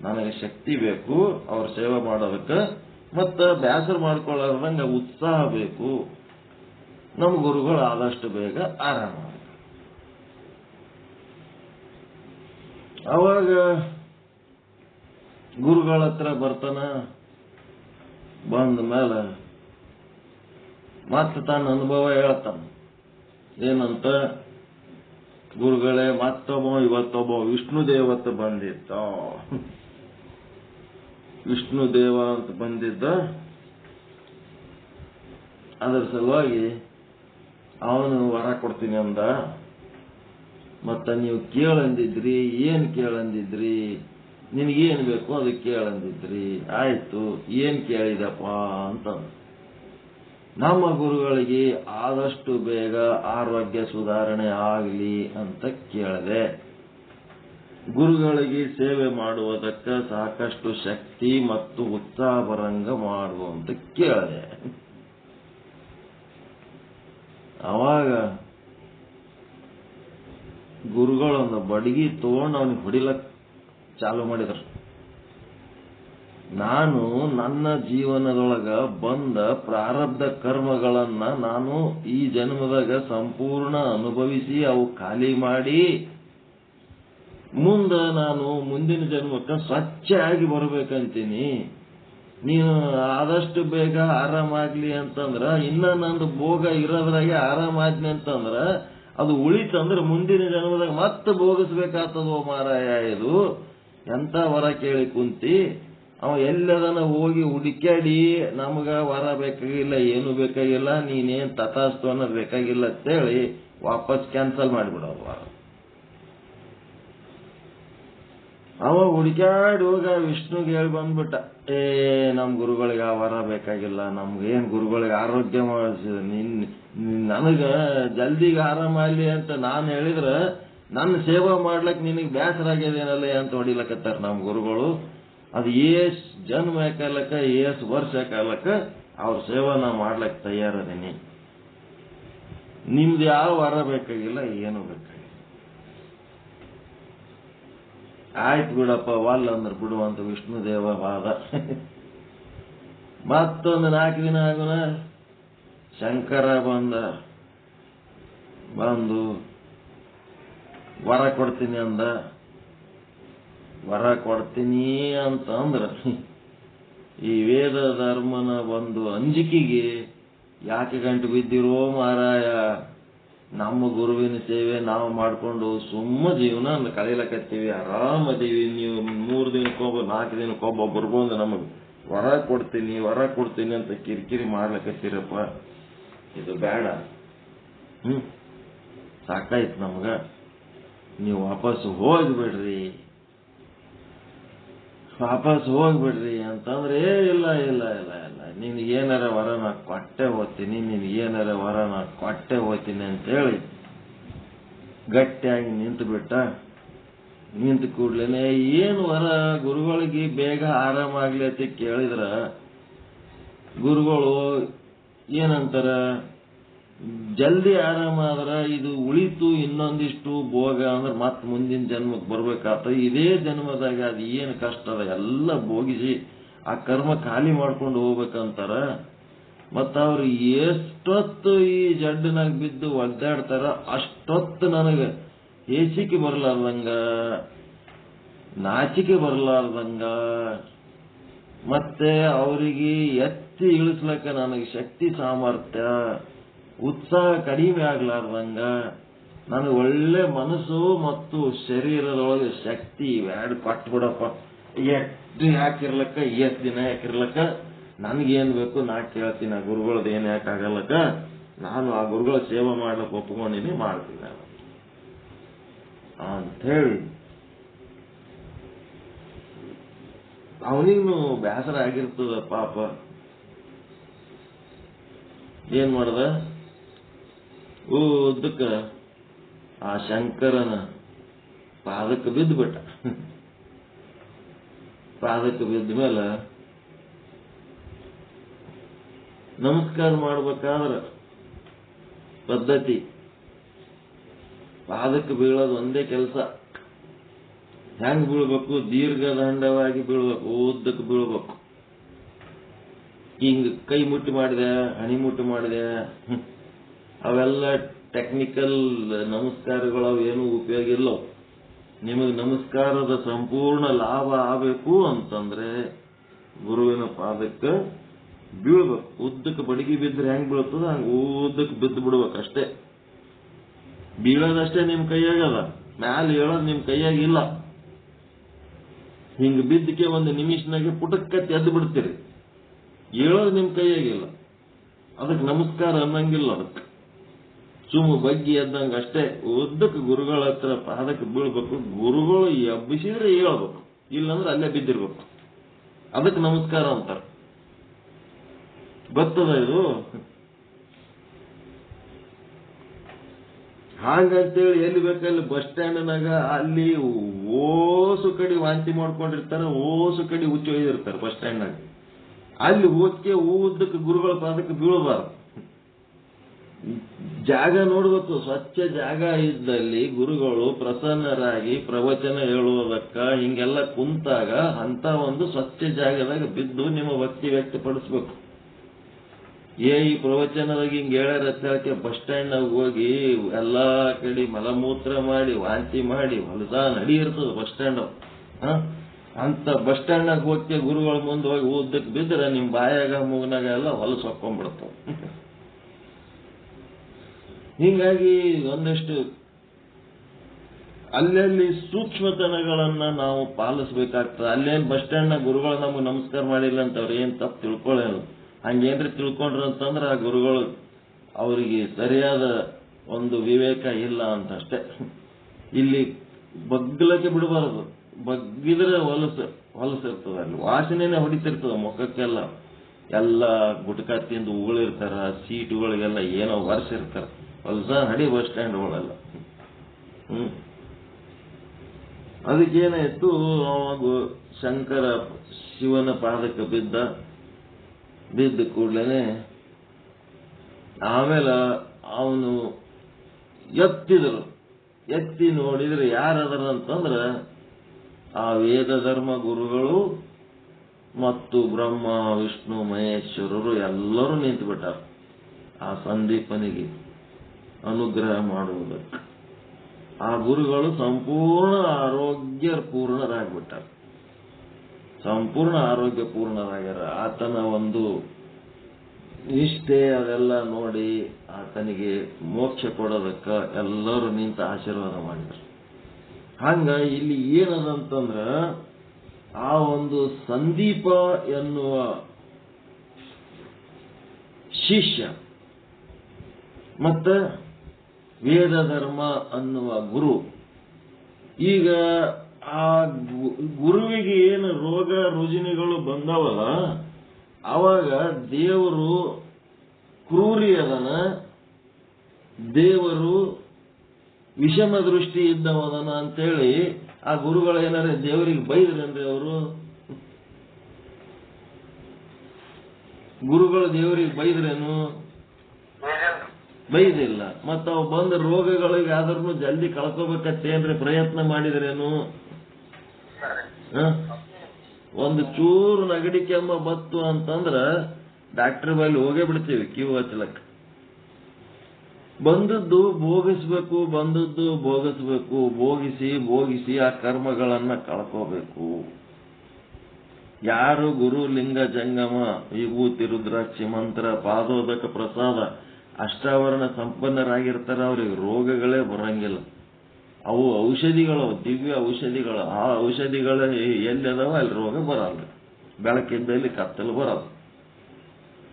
ನನಗೆ ಶಕ್ತಿ ಬೇಕು ಅವ್ರ ಸೇವೆ ಮಾಡೋದಕ್ಕ, ಮತ್ತ ಬೇಸರ ಮಾಡ್ಕೊಳ್ಳಾರ್ದಂಗ ಉತ್ಸಾಹ ಬೇಕು. ನಮ್ಮ ಗುರುಗಳು ಆದಷ್ಟು ಬೇಗ ಆರಾಮ. ಅವಾಗ ಗುರುಗಳ ಹತ್ರ ಬರ್ತಾನ. ಬಂದ ಮೇಲೆ ಮತ್ತೆ ತನ್ನ ಅನುಭವ ಹೇಳ್ತಾನ. ಏನಂತ? ಗುರುಗಳೇ, ಇವತ್ತೊಬ್ಬ ವಿಷ್ಣು ದೇವತೆ ಬಂದಿದ್ದ. ವಿಷ್ಣು ದೇವ ಅಂತ ಬಂದಿದ್ದ. ಅದರ ಸಲುವಾಗಿ ಅವನು ವರ ಕೊಡ್ತೀನಿ ಅಂದ. ಮತ್ತ ನೀವು ಕೇಳಂದಿದ್ರಿ, ಏನ್ ಕೇಳಂದಿದ್ರಿ? ನಿನಗೇನ್ ಬೇಕು ಅದು ಕೇಳಂದಿದ್ರಿ. ಆಯ್ತು, ಏನ್ ಕೇಳಿದಪ್ಪ ಅಂತ. ನಮ್ಮ ಗುರುಗಳಿಗೆ ಆದಷ್ಟು ಬೇಗ ಆರೋಗ್ಯ ಸುಧಾರಣೆ ಆಗಲಿ ಅಂತ ಕೇಳಿದೆ. ಗುರುಗಳಿಗೆ ಸೇವೆ ಮಾಡುವುದಕ್ಕ ಸಾಕಷ್ಟು ಶಕ್ತಿ ಮತ್ತು ಉತ್ಸಾಹ ಬರಂಗ ಮಾಡುವಂತ ಕೇಳಿದೆ. ಅವಾಗ ಗುರುಗಳೊಂದು ಬಡಗಿ ತಗೊಂಡು ಅವನಿಗೆ ಹೊಡಿಲಕ್ ಚಾಲು ಮಾಡಿದ್ರು. ನಾನು ನನ್ನ ಜೀವನದೊಳಗ ಬಂದ ಪ್ರಾರಬ್ಧ ಕರ್ಮಗಳನ್ನ ನಾನು ಈ ಜನ್ಮದಾಗ ಸಂಪೂರ್ಣ ಅನುಭವಿಸಿ ಅವು ಖಾಲಿ ಮಾಡಿ ಮುಂದ ನಾನು ಮುಂದಿನ ಜನ್ಮಕ್ಕೆ ಸ್ವಚ್ಛ ಆಗಿ ಬರ್ಬೇಕಂತೀನಿ. ನೀನು ಆದಷ್ಟು ಬೇಗ ಆರಾಮಾಗ್ಲಿ ಅಂತಂದ್ರ, ಇನ್ನ ನಂದು ಭೋಗ ಇರೋದ್ರಾಗೆ ಆರಾಮಾದ್ನಿ ಅಂತಂದ್ರ ಅದು ಉಳಿತಂದ್ರ ಮುಂದಿನ ಜನ್ಮದಾಗ ಮತ್ತೆ ಭೋಗಿಸ್ಬೇಕಾಗ್ತದೋ ಮಾರಾಯ. ಇದು ಎಂತ ವರ ಕೇಳಿ ಕುಂತಿ. ಅವ ಎಲ್ಲದನ್ನ ಹೋಗಿ ಹುಡುಕ್ಯಾಡಿ ನಮಗ ವರ ಬೇಕಾಗಿಲ್ಲ, ಏನು ಬೇಕಾಗಿಲ್ಲ, ನೀನೇನ್ ತಥಾಸ್ತು ಅನ್ನೋದು ಬೇಕಾಗಿಲ್ಲ ಅಂತೇಳಿ ವಾಪಸ್ ಕ್ಯಾನ್ಸಲ್ ಮಾಡಿಬಿಡೋದು ವರ. ಅವ ಹುಡುಕ್ಯಾಡಿ ಹೋಗ ವಿಷ್ಣುಗೆ ಹೇಳಿ ಬಂದ್ಬಿಟ್ಟ, ನಮ್ ಗುರುಗಳಿಗೆ ಆ ವರ ಬೇಕಾಗಿಲ್ಲ, ನಮ್ಗೇನ್ ಗುರುಗಳಿಗೆ ಆರೋಗ್ಯ ನನಗ ಜಲ್ದಿಗೆ ಆರಾಮಾಗ್ಲಿ ಅಂತ ನಾನು ಹೇಳಿದ್ರ ನನ್ನ ಸೇವಾ ಮಾಡ್ಲಕ್ ನಿನಗೆ ಬೇಸರ ಆಗ್ಯದೇನಲ್ಲ ಅಂತ ಹೊಡಿಲಕತ್ತಾರ ನಮ್ ಗುರುಗಳು. ಅದು ಏಸ್ ಜನ್ಮ ಕಾಲಕ್ಕ, ಏಸ್ ವರ್ಷ ಕಾಲಕ್ಕ ಅವ್ರ ಸೇವಾ ನಾ ಮಾಡ್ಲಕ್ ತಯಾರದೀನಿ. ನಿಮ್ದು ಯಾವ ವರ ಬೇಕಾಗಿಲ್ಲ, ಏನು ಬೇಕಾಗಿಲ್ಲ. ಆಯ್ತು ಬಿಡಪ್ಪ, ವಲ್ಲ ಅಂದ್ರೆ ಬಿಡುವಂತ ವಿಷ್ಣು ದೇವ ವಾದ. ಮತ್ತೊಂದು 4 ದಿನ ಆಗುನ ಶಂಕರ ಬಂದು ವರ ಕೊಡ್ತೀನಿ ಅಂದ. ವರ ಕೊಡ್ತೀನಿ ಅಂತ ಅಂದ್ರ ಈ ವೇದ ಧರ್ಮನ ಒಂದು ಅಂಜಿಕೆಗೆ ಯಾಕೆ ಗಂಟು ಬಿದ್ದಿರೋ ಮಾರಾಯ. ನಮ್ಮ ಗುರುವಿನ ಸೇವೆ ನಾವು ಮಾಡ್ಕೊಂಡು ಸುಮ್ಮ ಜೀವನ ಕಳೀಲಕತ್ತೀವಿ, ಆರಾಮದೀವಿ. ನೀವು 3 ದಿನಕ್ಕೊಬ್ಬ 4 ದಿನಕ್ಕೊಬ್ಬ ಬರ್ಬೋದು ನಮಗೆ ವರ ಕೊಡ್ತೀನಿ ಅಂತ ಕಿರಿಕಿರಿ ಮಾಡ್ಲಕತ್ತೀರಪ್ಪ. ಇದು ಬೇಡ. ಸಾಕಾಯ್ತು ನಮ್ಗ. ನೀವು ವಾಪಸ್ ಹೋಗ್ಬಿಡ್ರಿ ಅಂತಂದ್ರೆ, ಇಲ್ಲ ನಿನ್ಗೆ ಏನಾರ ವರ ನಾ ಕೊಟ್ಟೆ ಹೋಗ್ತೀನಿ ಅಂತೇಳಿ ಗಟ್ಟಿಯಾಗಿ ನಿಂತು ಬಿಟ್ಟ. ನಿಂತು ಕೂಡ್ಲೇನೆ ಏನು ವರ ಗುರುಗಳಿಗೆ ಬೇಗ ಆರಾಮಾಗ್ಲಿ ಅಂತ ಕೇಳಿದ್ರ ಗುರುಗಳು ಏನಂತಾರ, ಜಲ್ದಿ ಆರಾಮಾದ್ರ ಇದು ಉಳಿತು ಇನ್ನೊಂದಿಷ್ಟು ಭೋಗ ಅಂದ್ರೆ ಮತ್ ಮುಂದಿನ ಜನ್ಮಕ್ಕೆ ಬರ್ಬೇಕಾತ. ಇದೇ ಜನ್ಮದಾಗ ಅದು ಏನು ಕಷ್ಟ ಅದ ಎಲ್ಲ ಭೋಗಿಸಿ ಆ ಕರ್ಮ ಖಾಲಿ ಮಾಡ್ಕೊಂಡು ಹೋಗ್ಬೇಕಂತಾರ. ಮತ್ತ ಅವ್ರು ಎಷ್ಟೊತ್ತು ಈ ಜಡ್ಡಿನಾಗ ಬಿದ್ದು ಒದ್ದಾಡ್ತಾರ ಅಷ್ಟೊತ್ತು ನನಗೆ ಹೇಸಿಕೆ ಬರ್ಲಾರ್ದಂಗ, ನಾಚಿಕೆ ಬರ್ಲಾರ್ದಂಗ, ಮತ್ತೆ ಅವರಿಗೆ ಎತ್ತಿ ಇಳಿಸ್ಲಕ್ಕ ನನಗೆ ಶಕ್ತಿ ಸಾಮರ್ಥ್ಯ ಉತ್ಸಾಹ ಕಡಿಮೆ ಆಗ್ಲಾರ್ದಂಗ, ನನಗೆ ಒಳ್ಳೆ ಮನಸ್ಸು ಮತ್ತು ಶರೀರದೊಳಗೆ ಶಕ್ತಿ ಇವೆರಡು ಕೊಟ್ಬಿಡಪ್ಪ ಎಷ್ಟು ಯಾಕಿರ್ಲಕ್ಕ ಎಷ್ಟು ದಿನ ಯಾಕಿರ್ಲಕ್ಕ ನನ್ಗೇನ್ ಬೇಕು ನಾ ಕೇಳ್ತೀನಿ. ಆ ಗುರುಗಳದ್ದು ಏನ್ ಯಾಕಾಗಲ್ಲಕ್ಕ, ನಾನು ಆ ಗುರುಗಳ ಸೇವೆ ಮಾಡ್ಲಿಕ್ಕೆ ಒಪ್ಕೊಂಡಿನಿ, ಮಾಡ್ತೀನಿ ಅಂಥೇಳಿ ಅವನಿಗೂ ಬೇಸರ ಆಗಿರ್ತದ ಪಾಪ. ಏನ್ ಮಾಡ್ದ, ಉದ್ದಕ್ಕ ಆ ಶಂಕರನ ಪಾದಕ್ಕೆ ಬಿದ್ದು ಬಿಟ್ಟ. ಪಾದಕ್ಕೆ ಬಿದ್ದ ಮೇಲೆ ನಮಸ್ಕಾರ ಮಾಡ್ಬೇಕಾದ್ರ ಪದ್ಧತಿ ಪಾದಕ್ಕೆ ಬೀಳೋದು ಒಂದೇ ಕೆಲಸ. ಹೆಂಗ್ ಬೀಳ್ಬೇಕು, ದೀರ್ಘದಂಡವಾಗಿ ಬೀಳ್ಬೇಕು, ಉದ್ದಕ್ಕೆ ಬೀಳ್ಬೇಕು. ಹಿಂಗ್ ಕೈ ಮುಟ್ಟಿ ಮಾಡಿದೆ, ಹಣಿ ಮುಟ್ಟಿ ಮಾಡಿದೆ, ಅವೆಲ್ಲ ಟೆಕ್ನಿಕಲ್ ನಮಸ್ಕಾರಗಳು ಅವೇನು ಉಪಯೋಗ ಇಲ್ಲ. ನಿಮಗೆ ನಮಸ್ಕಾರದ ಸಂಪೂರ್ಣ ಲಾಭ ಆಗಬೇಕು ಅಂತಂದ್ರೆ ಗುರುವಿನ ಪಾದಕ್ಕೆ ಬೀಳ್ಬೇಕು. ಉದ್ದಕ್ಕೆ ಬಡಗಿ ಬಿದ್ರೆ ಹೆಂಗ್ ಬೀಳ್ತದ ಹಂಗ ಉದ್ದಕ್ಕೆ ಬಿದ್ದು ಬಿಡ್ಬೇಕಷ್ಟೇ. ಬೀಳೋದಷ್ಟೇ ನಿಮ್ ಕೈಯಾಗದ, ಮ್ಯಾಲ ಹೇಳೋದು ನಿಮ್ ಕೈಯಾಗಿಲ್ಲ. ಹಿಂಗ ಬಿದ್ದಕ್ಕೆ ಒಂದು ನಿಮಿಷನಾಗೆ ಪುಟಕ್ಕತ್ತಿ ಎದ್ದು ಬಿಡ್ತೀರಿ, ಹೇಳೋದು ನಿಮ್ ಕೈಯಾಗಿಲ್ಲ. ಅದಕ್ಕೆ ನಮಸ್ಕಾರ ಅನ್ನಂಗಿಲ್ಲ. ಅದಕ್ಕೆ ಸುಮ್ಮ ಬಗ್ಗಿ ಎದ್ದಂಗ ಅಷ್ಟೇ. ಉದ್ದಕ್ಕೆ ಗುರುಗಳ ಹತ್ರ ಪಾದಕ್ಕೆ ಬೀಳ್ಬೇಕು. ಗುರುಗಳು ಎಬ್ಬಿಸಿದ್ರೆ ಹೇಳ್ಬೇಕು, ಇಲ್ಲಂದ್ರೆ ಅಲ್ಲೇ ಬಿದ್ದಿರ್ಬೇಕು. ಅದಕ್ಕೆ ನಮಸ್ಕಾರ ಅಂತಾರ. ಗೊತ್ತದ ಇದು? ಹಾಗಂತೇಳಿ ಎಲ್ಲಿ ಬೇಕಲ್ಲಿ ಬಸ್ ಸ್ಟ್ಯಾಂಡ್ನಾಗ ಅಲ್ಲಿ ಓಸು ಕಡೆ ವಾಂತಿ ಮಾಡ್ಕೊಂಡಿರ್ತಾರೆ, ಓಸು ಕಡೆ ಹುಚ್ಚು ಒಯ್ದಿರ್ತಾರೆ ಬಸ್ ಸ್ಟ್ಯಾಂಡ್ನಾಗ. ಅಲ್ಲಿ ಓದ್ಕೆ ಉದ್ದಕ್ಕೆ ಗುರುಗಳ ಪಾದಕ್ಕೆ ಬೀಳಬಾರದು. ಜಾಗ ನೋಡ್ಬೇಕು, ಸ್ವಚ್ಛ ಜಾಗ ಇದ್ದಲ್ಲಿ ಗುರುಗಳು ಪ್ರಸನ್ನರಾಗಿ ಪ್ರವಚನ ಹೇಳುವುದಕ್ಕ ಹಿಂಗೆಲ್ಲ ಕುಂತಾಗ ಅಂತ ಒಂದು ಸ್ವಚ್ಛ ಜಾಗದಾಗ ಬಿದ್ದು ನಿಮ್ಮ ಭಕ್ತಿ ವ್ಯಕ್ತಪಡಿಸ್ಬೇಕು. ಈ ಪ್ರವಚನದಾಗ ಹಿಂಗ್ ಹೇಳ್ಯಾರ ಬಸ್ ಸ್ಟ್ಯಾಂಡ್ನಾಗ ಹೋಗಿ ಎಲ್ಲಾ ಕಡೆ ಮಲಮೂತ್ರ ಮಾಡಿ ವಾಂತಿ ಮಾಡಿ ಹೊಲಸ ನಡಿ ಇರ್ತದ ಬಸ್ ಸ್ಟ್ಯಾಂಡ್. ಅಂತ ಬಸ್ ಸ್ಟ್ಯಾಂಡ್ನಾಗ ಹೋಗಿ ಗುರುಗಳ ಮುಂದೆ ಹೋಗಿ ಉದ್ದಕ್ಕೆ ಬಿದ್ರೆ ನಿಮ್ ಬಾಯಾಗ ಮೂಗ್ನಾಗ ಎಲ್ಲ ಹೊಲಸು ಹಾಕೊಂಡ್ಬಿಡ್ತಾವ. ಹೀಗಾಗಿ ಒಂದಷ್ಟು ಅಲ್ಲಲ್ಲಿ ಸೂಕ್ಷ್ಮತನಗಳನ್ನ ನಾವು ಪಾಲಿಸ್ಬೇಕಾಗ್ತದೆ. ಅಲ್ಲೇನ್ ಬಸ್ ಸ್ಟ್ಯಾಂಡ್ನಾಗ ಗುರುಗಳು ನಮಗೆ ನಮಸ್ಕಾರ ಮಾಡಿಲ್ಲ ಅಂತ ಅವ್ರು ಏನ್ ತಪ್ಪು ತಿಳ್ಕೊಳ್ಳೇನು. ಹಂಗೇನ್ರಿ ತಿಳ್ಕೊಂಡ್ರು ಅಂತಂದ್ರೆ ಆ ಗುರುಗಳು ಅವರಿಗೆ ಸರಿಯಾದ ಒಂದು ವಿವೇಕ ಇಲ್ಲ ಅಂತಷ್ಟೇ. ಇಲ್ಲಿ ಬಗ್ಲಕ್ಕೆ ಬಿಡಬಾರದು. ಬಗ್ಗಿದ್ರೆ ಹೊಲಸಿರ್ತದ, ಅಲ್ಲಿ ವಾಸನೆನೇ ಹೊಡಿತಿರ್ತದ ಮುಖಕ್ಕೆಲ್ಲ. ಎಲ್ಲ ಗುಟ್ಕಾ ತಿಂದು ಉಗುಳಿರ್ತಾರ, ಸೀಟುಗಳಿಗೆಲ್ಲ ಏನೋ ಒರೆಸಿರ್ತಾರ. ಹೊಲಸ ಹಡಿ ಬಸ್ ಸ್ಟ್ಯಾಂಡ್ಗಳೆಲ್ಲ. ಅದಕ್ಕೇನಾಯ್ತು, ಅವಾಗ ಶಂಕರ ಶಿವನ ಪಾದಕ್ಕೆ ಬಿದ್ದ ಕೂಡ್ಲೇನೆ ಆಮೇಲೆ ಅವನು ಎತ್ತಿ ನೋಡಿದ್ರೆ ಯಾರದರ ಅಂತಂದ್ರ ಆ ವೇದ ಧರ್ಮ ಗುರುಗಳು ಮತ್ತು ಬ್ರಹ್ಮ ವಿಷ್ಣು ಮಹೇಶ್ವರರು ಎಲ್ಲರೂ ನಿಂತು ಬಿಟ್ಟಾರ ಆ ಸಂದೀಪನಿಗೆ ಅನುಗ್ರಹ ಮಾಡುವುದಕ್ಕೆ. ಆ ಗುರುಗಳು ಸಂಪೂರ್ಣ ಆರೋಗ್ಯ ಪೂರ್ಣರಾಗ್ಬಿಟ್ಟಾರ, ಸಂಪೂರ್ಣ ಆರೋಗ್ಯ ಪೂರ್ಣರಾಗ್ಯಾರ. ಆತನ ಒಂದು ನಿಷ್ಠೆ ಅದೆಲ್ಲ ನೋಡಿ ಆತನಿಗೆ ಮೋಕ್ಷ ಕೊಡೋದಕ್ಕ ಎಲ್ಲರೂ ನಿಂತ ಆಶೀರ್ವಾದ ಮಾಡಿದ್ರು. ಹಂಗ ಇಲ್ಲಿ ಏನದಂತಂದ್ರ ಆ ಒಂದು ಸಂದೀಪ ಎನ್ನುವ ಶಿಷ್ಯ ಮತ್ತ ವೇದ ಧರ್ಮ ಅನ್ನುವ ಗುರು, ಈಗ ಆ ಗುರುವಿಗೆ ಏನು ರೋಗ ರುಜಿನಿಗಳು ಬಂದವಲ್ಲ, ಅವಾಗ ದೇವರು ಕ್ರೂರಿ ಅದನ, ದೇವರು ವಿಷಮ ದೃಷ್ಟಿ ಇದ್ದವದನ ಅಂತೇಳಿ ಆ ಗುರುಗಳು ಏನಾರ ದೇವರಿಗೆ ಬೈದ್ರೇನ್ರಿ? ಅವರು ಗುರುಗಳು ದೇವರಿಗೆ ಬೈದ್ರೇನು? ಬೈದಿಲ್ಲ. ಮತ್ತ ಅವು ಬಂದ ರೋಗಗಳಿಗೆ ಆದ್ರೂ ಜಲ್ದಿ ಕಳ್ಕೋಬೇಕತ್ತೇನ್ರಿ ಪ್ರಯತ್ನ ಮಾಡಿದ್ರೇನು? ಒಂದು ಚೂರು ನಗಡಿ ಕೆಮ್ಮ ಬತ್ತು ಅಂತಂದ್ರ ಡಾಕ್ಟರ್ ಬಳಿ ಹೋಗೇ ಬಿಡ್ತೀವಿ ಕ್ಯೂ ಹಚ್ಚಲಕ್ಕ. ಬಂದದ್ದು ಭೋಗಿಸ್ಬೇಕು, ಭೋಗಿಸಿ ಆ ಕರ್ಮಗಳನ್ನ ಕಳ್ಕೋಬೇಕು. ಯಾರು ಗುರು ಲಿಂಗ ಜಂಗಮ ವಿಭೂತಿ ರುದ್ರಾಕ್ಷಿ ಮಂತ್ರ ಪಾದೋದಕ ಪ್ರಸಾದ ಅಷ್ಟಾವರಣ ಸಂಪನ್ನರಾಗಿರ್ತಾರ, ಅವ್ರಿಗೆ ರೋಗಗಳೇ ಬರಂಗಿಲ್ಲ. ಅವು ಔಷಧಿಗಳು, ದಿವ್ಯ ಔಷಧಿಗಳು. ಆ ಔಷಧಿಗಳು ಎಲ್ಲಿದಾವ ಅಲ್ಲಿ ರೋಗ ಬರಲ್ಲ, ಬೆಳಕಿದ್ದಲ್ಲಿ ಕತ್ತಲು ಬರಲ್ಲ.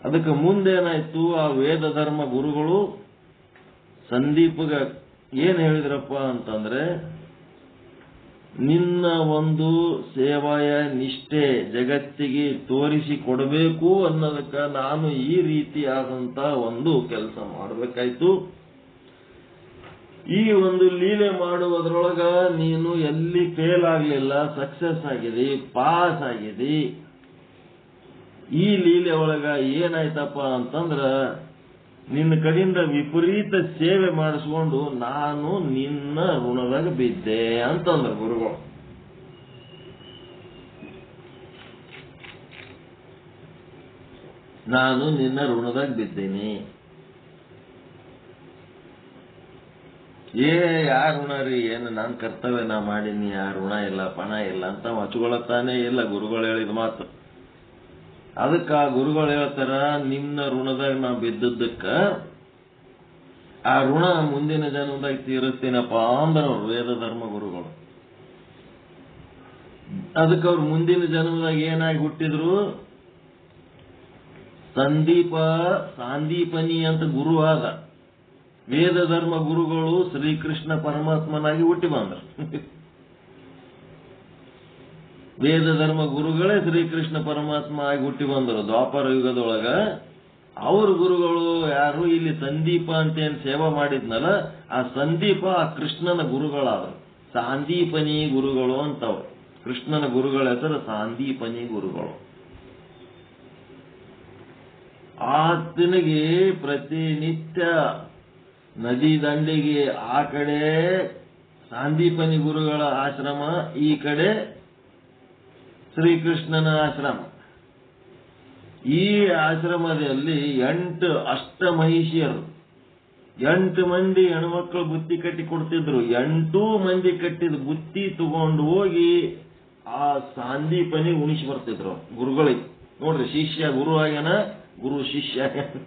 ಅದಕ್ಕೆ ಮುಂದೇನಾಯ್ತು, ಆ ವೇದ ಧರ್ಮ ಗುರುಗಳು ಸಂದೀಪಗ ಏನ್ ಹೇಳಿದ್ರಪ್ಪ ಅಂತಂದ್ರೆ, ನಿನ್ನ ಒಂದು ಸೇವೆಯ ನಿಷ್ಠೆ ಜಗತ್ತಿಗೆ ತೋರಿಸಿ ಕೊಡಬೇಕು ಅನ್ನೋದಕ್ಕೆ ನಾನು ಈ ರೀತಿಯಾದಂತ ಒಂದು ಕೆಲಸ ಮಾಡಬೇಕಾಯ್ತು. ಈ ಒಂದು ಲೀಲೆ ಮಾಡುವುದರೊಳಗ ನೀನು ಎಲ್ಲಿ ಫೇಲ್ ಆಗ್ಲಿಲ್ಲ, ಸಕ್ಸಸ್ ಆಗಿದೆ, ಪಾಸ್ ಆಗಿದೆ. ಈ ಲೀಲೆ ಒಳಗ ಏನಾಯ್ತಪ್ಪ ಅಂತಂದ್ರ, ನಿನ್ನ ಕಡೆಯಿಂದ ವಿಪರೀತ ಸೇವೆ ಮಾಡಿಸ್ಕೊಂಡು ನಾನು ನಿನ್ನ ಋಣದಾಗ ಬಿದ್ದೆ ಅಂತಂದ್ರ ಗುರುಗಳು. ನಾನು ನಿನ್ನ ಋಣದಾಗ ಬಿದ್ದೇನೆ. ಯಾರ ಋಣ ರೀ, ಏನು ನನ್ನ ಕರ್ತವ್ಯ ನಾ ಮಾಡೀನಿ, ಯಾರ ಋಣ ಇಲ್ಲ, ಪಣ ಇಲ್ಲ ಅಂತ ಹಚ್ಕೊಳತಾನೆ ಇಲ್ಲ ಗುರುಗಳು ಹೇಳಿದ ಮಾತು. ಅದಕ್ಕ ಗುರುಗಳು ಹೇಳ್ತಾರ, ನಿನ್ನ ಋಣದಾಗ ನಾ ಬಿದ್ದದ್ದಕ್ಕ ಆ ಋಣ ಮುಂದಿನ ಜನ್ಮದಾಗ ತೀರಿಸ್ತೀನಪ್ಪ ಅಂದ್ರ ಅವ್ರು ವೇದ ಧರ್ಮ ಗುರುಗಳು. ಅದಕ್ಕೆ ಅವ್ರು ಮುಂದಿನ ಜನ್ಮದಾಗ ಏನಾಗಿ ಹುಟ್ಟಿದ್ರು, ಸಾಂದೀಪನಿ ಅಂತ ಗುರು ಆದ. ವೇದ ಧರ್ಮ ಗುರುಗಳು ಶ್ರೀಕೃಷ್ಣ ಪರಮಾತ್ಮನಾಗಿ ಹುಟ್ಟಿ ಬಂದರು. ವೇದ ಧರ್ಮ ಗುರುಗಳೇ ಶ್ರೀಕೃಷ್ಣ ಪರಮಾತ್ಮ ಆಗಿ ಹುಟ್ಟಿ ಬಂದರು ದ್ವಾಪರ ಯುಗದೊಳಗ. ಅವ್ರ ಗುರುಗಳು ಯಾರು, ಇಲ್ಲಿ ಸಂದೀಪ ಅಂತೇನು ಸೇವೆ ಮಾಡಿದ್ನಲ್ಲ, ಆ ಸಂದೀಪ ಆ ಕೃಷ್ಣನ ಗುರುಗಳಾದ್ರು. ಸಾಂದೀಪನಿ ಗುರುಗಳು ಅಂತವ್ರು. ಕೃಷ್ಣನ ಗುರುಗಳ ಹೆಸರು ಸಾಂದೀಪನಿ ಗುರುಗಳು. ಆತನಿಗೆ ಪ್ರತಿನಿತ್ಯ ನದಿ ದಂಡೆಗೆ ಆ ಕಡೆ ಸಾಂದೀಪನಿ ಗುರುಗಳ ಆಶ್ರಮ, ಈ ಕಡೆ ಶ್ರೀಕೃಷ್ಣನ ಆಶ್ರಮ. ಈ ಆಶ್ರಮದಲ್ಲಿ 8 ಅಷ್ಟಮಹಿಷಿಯರು, 8 ಮಂದಿ ಹೆಣ್ಮಕ್ಳು ಬುತ್ತಿ ಕಟ್ಟಿ ಕೊಡ್ತಿದ್ರು. 8 ಮಂದಿ ಕಟ್ಟಿದ ಬುತ್ತಿ ತಗೊಂಡು ಹೋಗಿ ಆ ಸಾಂದೀಪನಿ ಉಣಿಸಿ ಬರ್ತಿದ್ರು ಗುರುಗಳಿಗೆ. ನೋಡ್ರಿ, ಶಿಷ್ಯ ಗುರು ಆಗ್ಯಾನ, ಗುರು ಶಿಷ್ಯ ಆಗ್ಯಾನ.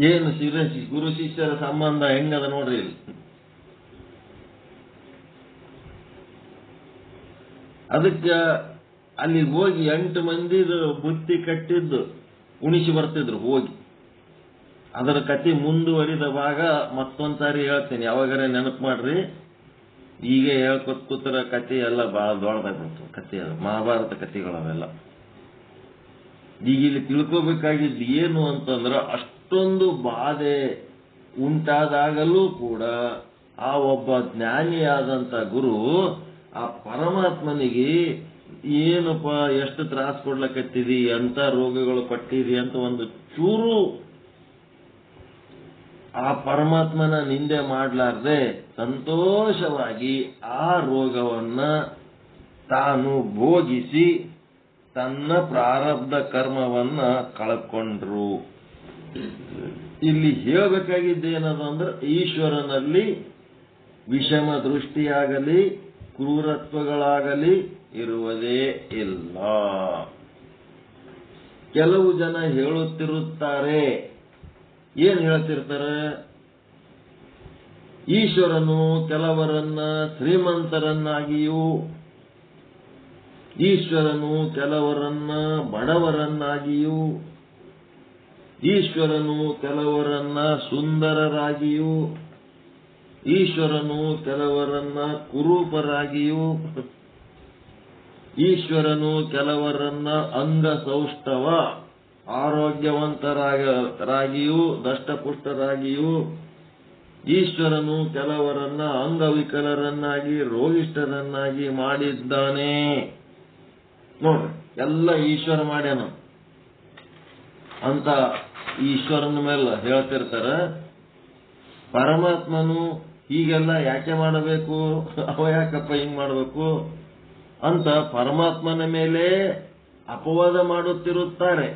ಏನು ಗುರು ಶಿಷ್ಯರ ಸಂಬಂಧ ಹೆಂಗದ ನೋಡ್ರಿ ಇಲ್ಲಿ. ಅದಕ್ಕೆ ಅಲ್ಲಿ ಹೋಗಿ 8 ಮಂದಿದು ಬುತ್ತಿ ಕಟ್ಟಿದ್ದು ಉಣಿಸಿ ಬರ್ತಿದ್ರು ಹೋಗಿ. ಅದರ ಕತೆ ಮುಂದುವರಿದ ಭಾಗ ಮತ್ತೊಂದ್ಸಾರಿ ಹೇಳ್ತೀನಿ, ಯಾವಾಗಾರ ನೆನಪು ಮಾಡ್ರಿ. ಈಗ ಹೇಳ್ಕೊತ್ ಕೂತರ ಕತೆ ಎಲ್ಲ ಬಹಳ ದೊಡ್ಡದಾಗ್ಬಿಡ್ತು. ಕತೆ ಮಹಾಭಾರತ ಕತೆಗಳವೆಲ್ಲ. ಈಗ ಇಲ್ಲಿ ತಿಳ್ಕೋಬೇಕಾಗಿದ್ದು ಏನು ಅಂತಂದ್ರ, ಅಷ್ಟೊಂದು ಬಾಧೆ ಉಂಟಾದಾಗಲೂ ಕೂಡ ಆ ಒಬ್ಬ ಜ್ಞಾನಿಯಾದಂತ ಗುರು ಆ ಪರಮಾತ್ಮನಿಗೆ ಏನಪ್ಪ ಎಷ್ಟು ತ್ರಾಸ ಕೊಡ್ಲಕತ್ತಿದಿ, ಎಂತ ರೋಗಗಳು ಪಟ್ಟಿದಿ ಅಂತ ಒಂದು ಚೂರು ಆ ಪರಮಾತ್ಮನ ನಿಂದೆ ಮಾಡ್ಲಾರ್ದೆ ಸಂತೋಷವಾಗಿ ಆ ರೋಗವನ್ನ ತಾನು ಭೋಗಿಸಿ ತನ್ನ ಪ್ರಾರಬ್ಧ ಕರ್ಮವನ್ನ ಕಳ್ಕೊಂಡ್ರು. ಇಲ್ಲಿ ಹೇಳಬೇಕಾಗಿದ್ದೇನದಂದ್ರೆ, ಈಶ್ವರನಲ್ಲಿ ವಿಷಮ ದೃಷ್ಟಿಯಾಗಲಿ ಕ್ರೂರತ್ವಗಳಾಗಲಿ ಇರುವುದೇ ಇಲ್ಲ. ಕೆಲವು ಜನ ಹೇಳುತ್ತಿರುತ್ತಾರೆ, ಏನ್ ಹೇಳ್ತಿರ್ತಾರೆ, ಈಶ್ವರನು ಕೆಲವರನ್ನ ಶ್ರೀಮಂತರನ್ನಾಗಿಯೂ ಈಶ್ವರನು ಕೆಲವರನ್ನ ಬಡವರನ್ನಾಗಿಯೂ ಈಶ್ವರನು ಕೆಲವರನ್ನ ಸುಂದರರಾಗಿಯೂ ಈಶ್ವರನು ಕೆಲವರನ್ನ ಕುರೂಪರಾಗಿಯೂ ಈಶ್ವರನು ಕೆಲವರನ್ನ ಅಂಗಸೌಷ್ಠವ ಆರೋಗ್ಯವಂತರಾಗಿಯೂ ದಷ್ಟಪುಷ್ಟರಾಗಿಯೂ ಈಶ್ವರನು ಕೆಲವರನ್ನ ಅಂಗವಿಕಲರನ್ನಾಗಿ ರೋಗಿಷ್ಠರನ್ನಾಗಿ ಮಾಡಿದ್ದಾನೆ. ನೋಡ್ರಿ, ಎಲ್ಲ ಈಶ್ವರ ಮಾಡ್ಯಾನ ಅಂತ ಈಶ್ವರನ ಮೇಲೆ ಹೇಳ್ತಿರ್ತಾರ. ಪರಮಾತ್ಮನು ಹೀಗೆಲ್ಲ ಯಾಕೆ ಮಾಡಬೇಕು, ಅವ ಯಾಕಪ್ಪ ಹಿಂಗ್ ಮಾಡಬೇಕು ಅಂತ ಪರಮಾತ್ಮನ ಮೇಲೆ ಅಪವಾದ ಮಾಡುತ್ತಿರುತ್ತಾರೆ.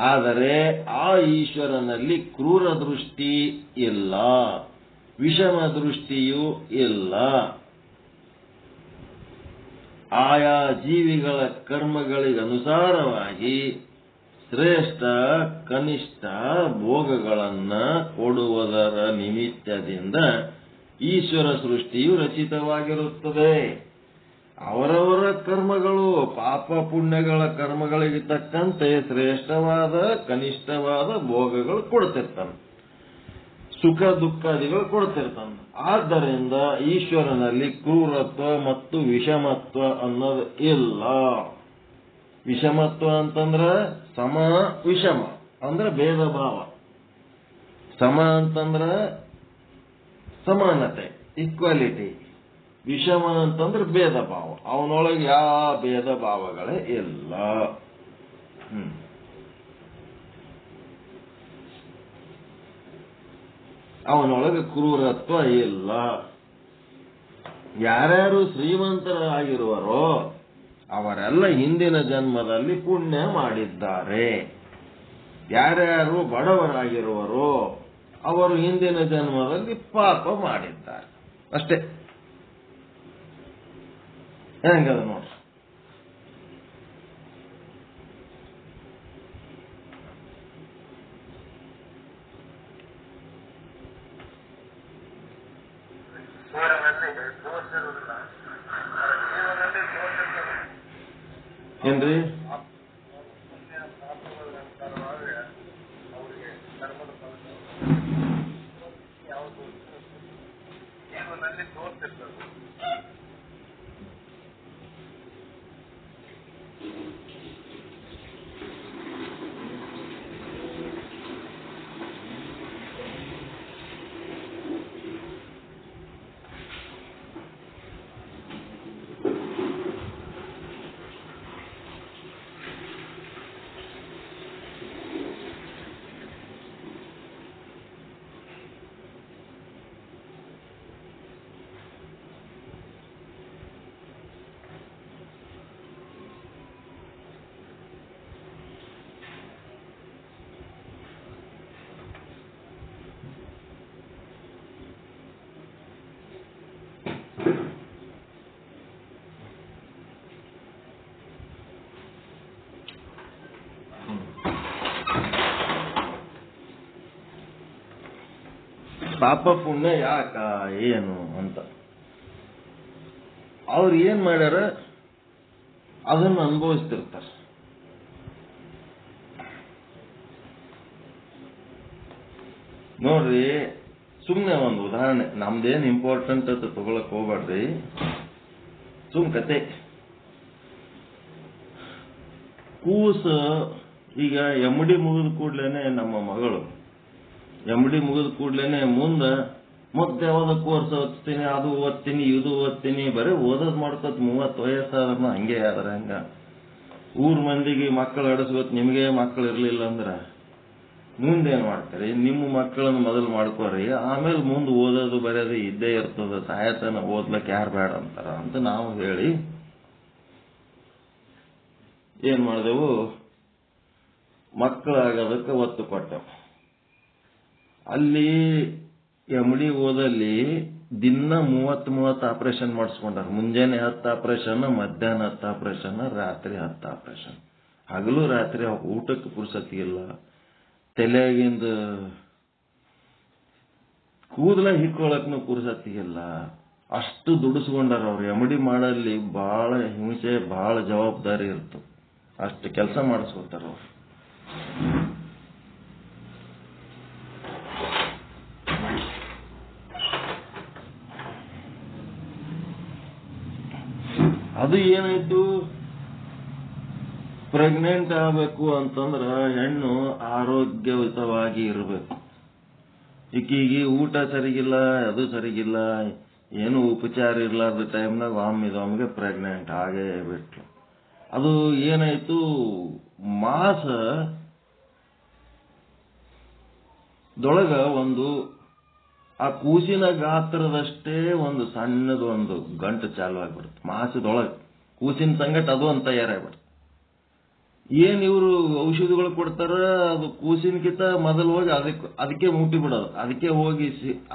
ಆದರೆ ಆ ಈಶ್ವರನಲ್ಲಿ ಕ್ರೂರ ದೃಷ್ಟಿ ಇಲ್ಲ, ವಿಷಮ ದೃಷ್ಟಿಯೂ ಇಲ್ಲ. ಆಯಾ ಜೀವಿಗಳ ಕರ್ಮಗಳಿಗನುಸಾರವಾಗಿ ಶ್ರೇಷ್ಠ ಕನಿಷ್ಠ ಭೋಗಗಳನ್ನ ಕೊಡುವುದರ ನಿಮಿತ್ತದಿಂದ ಈಶ್ವರ ಸೃಷ್ಟಿಯು ರಚಿತವಾಗಿರುತ್ತದೆ. ಅವರವರ ಕರ್ಮಗಳು ಪಾಪ ಪುಣ್ಯಗಳ ಕರ್ಮಗಳಿಗೆ ತಕ್ಕಂತೆ ಶ್ರೇಷ್ಠವಾದ ಕನಿಷ್ಠವಾದ ಭೋಗಗಳು ಕೊಡ್ತಿರ್ತಾನೆ, ಸುಖ ದುಃಖಾದಿಗಳು ಕೊಡ್ತಿರ್ತಾನೆ. ಆದ್ದರಿಂದ ಈಶ್ವರನಲ್ಲಿ ಕ್ರೂರತ್ವ ಮತ್ತು ವಿಷಮತ್ವ ಅನ್ನೋದು ಇಲ್ಲ. ವಿಷಮತ್ವ ಅಂತಂದ್ರ ಸಮ, ವಿಷಮ ಅಂದ್ರೆ ಭೇದ ಭಾವ, ಸಮ ಅಂತಂದ್ರ ಸಮಾನತೆ ಈಕ್ವಾಲಿಟಿ, ವಿಷಮ ಅಂತಂದ್ರೆ ಭೇದ ಭಾವ. ಅವನೊಳಗೆ ಯಾವ ಭೇದ ಭಾವಗಳೇ ಇಲ್ಲ. ಅವನೊಳಗೆ ಕ್ರೂರತ್ವ ಇಲ್ಲ. ಯಾರ್ಯಾರು ಶ್ರೀಮಂತರಾಗಿರುವರೋ ಅವರೆಲ್ಲ ಹಿಂದಿನ ಜನ್ಮದಲ್ಲಿ ಪುಣ್ಯ ಮಾಡಿದ್ದಾರೆ. ಯಾರ್ಯಾರು ಬಡವರಾಗಿರುವರೋ ಅವರು ಹಿಂದಿನ ಜನ್ಮದಲ್ಲಿ ಪಾಪ ಮಾಡಿದ್ದಾರೆ. ಅಷ್ಟೇ. ಹೆಂಗದ ನೋಡ್ರಿ. ಏನ್ರಿ? ಪಾಪ ಪುಣ್ಯ ಯಾಕ ಏನು ಅಂತ ಅವ್ರು ಏನ್ ಮಾಡ್ಯಾರ ಅದನ್ನು ಅನುಭವಿಸ್ತಿರ್ತಾರೆ. ನೋಡ್ರಿ, ಸುಮ್ನೆ ಒಂದು ಉದಾಹರಣೆ, ನಮ್ದೇನ್ ಇಂಪಾರ್ಟೆಂಟ್ ಅಂತ ತಗೊಳಕ್ ಹೋಗ್ಬೇಡ್ರಿ, ಸುಮ್ ಕತೆ. ಕೂಸ ಈಗ ಎಮ್ಡಿ ಮುಗಿದ ಕೂಡ್ಲೇನೆ, ನಮ್ಮ ಮಗಳು ಎಮ್ಡಿ ಮುಗಿದ ಕೂಡ್ಲೇನೆ ಮುಂದೆ ಮತ್ತೆ ಯಾವ್ದು ಕೋರ್ಸ್ ಓದ್ತೀನಿ, ಅದು ಓದ್ತೀನಿ, ಇದು ಓದ್ತೀನಿ, ಬರೀ ಓದೋದ್ ಮಾಡ್ಕೋತ್ 30 ವಯಸ್ಸಾದ್ರೂ ಹಂಗೆ ಆದ್ರೆ ಹಂಗ. ಊರ್ ಮಂದಿಗೆ ಮಕ್ಕಳು ಆಡಿಸ್ಕೋತ್, ನಿಮ್ಗೆ ಮಕ್ಕಳು ಇರ್ಲಿಲ್ಲ ಅಂದ್ರ ಮುಂದೇನ್ ಮಾಡ್ತೀರಿ? ನಿಮ್ಮ ಮಕ್ಕಳನ್ನ ಮೊದಲು ಮಾಡ್ಕೋರಿ, ಆಮೇಲೆ ಮುಂದೆ ಓದೋದು ಬರೆಯೋದು ಇದ್ದೇ ಇರ್ತದ, ಸಾಯತನ ಓದ್ಲಿಕ್ಕೆ ಯಾರು ಬೇಡ ಅಂತಾರ ಅಂತ ನಾವು ಹೇಳಿ ಏನ್ ಮಾಡಿದೆವು, ಮಕ್ಕಳಾಗೋದಕ್ಕೆ ಒತ್ತು ಕೊಟ್ಟೆವು. ಅಲ್ಲಿ ಎಮ್ಡಿ ಓದಲ್ಲಿ ದಿನ 30 ಆಪರೇಷನ್ ಮಾಡಿಸ್ಕೊಂಡಾರ. ಮುಂಜಾನೆ 10 ಆಪರೇಷನ್, ಮಧ್ಯಾಹ್ನ 10 ಆಪರೇಷನ್, ರಾತ್ರಿ 10 ಆಪರೇಷನ್. ಹಗಲು ರಾತ್ರಿ ಊಟಕ್ಕೆ ಪುರ್ಸತಿಗಿಲ್ಲ, ತಲೆಯಾಗಿಂದ ಕೂದಲ ಹಿಕ್ಕೊಳಕ್ನು ಪುರ್ಸತಿಗಿಲ್ಲ. ಅಷ್ಟು ದುಡಿಸ್ಕೊಂಡಾರ ಅವ್ರು. ಎಮ್ಡಿ ಮಾಡಲ್ಲಿ ಬಹಳ ಹಿಂಸೆ, ಬಹಳ ಜವಾಬ್ದಾರಿ ಇರ್ತದೆ. ಅಷ್ಟು ಕೆಲಸ ಮಾಡಿಸ್ಕೊತಾರ ಅವ್ರು. ಅದು ಏನಾಯ್ತು, ಪ್ರೆಗ್ನೆಂಟ್ ಆಗಬೇಕು ಅಂತಂದ್ರ ಹೆಣ್ಣು ಆರೋಗ್ಯಯುತವಾಗಿ ಇರಬೇಕು. ಈಕಿಗೆ ಊಟ ಸರಿಗಿಲ್ಲ, ಅದು ಸರಿಗಿಲ್ಲ, ಏನು ಉಪಚಾರ ಇರ್ಲಾರ್ದ ಟೈಮ್ನಾಗ ಒಮ್ಮಿಗೆ ಪ್ರೆಗ್ನೆಂಟ್ ಆಗೇ ಬಿಟ್ಲು. ಅದು ಏನಾಯ್ತು, ಮಾಸದೊಳಗ ಒಂದು ಆ ಕೂಸಿನ ಗಾತ್ರದಷ್ಟೇ ಒಂದು ಸಣ್ಣದು ಒಂದು ಗಂಟು ಚಾಲು ಆಗ್ಬಿಡುತ್ತೆ. ಮಾಸದೊಳಗೆ ಕೂಸಿನ ಸಂಗಟ ಅದು ಅಂತ ತಯಾರಾಗ್ಬಿಡುತ್ತೆ. ಏನ್ ಇವರು ಔಷಧಿಗಳು ಕೊಡ್ತಾರ, ಅದು ಕೂಸಿನಕಿಂತ ಮೊದಲು ಹೋಗಿ ಅದಕ್ಕೆ ಮುಟ್ಟಿ ಬಿಡೋದು, ಅದಕ್ಕೆ ಹೋಗಿ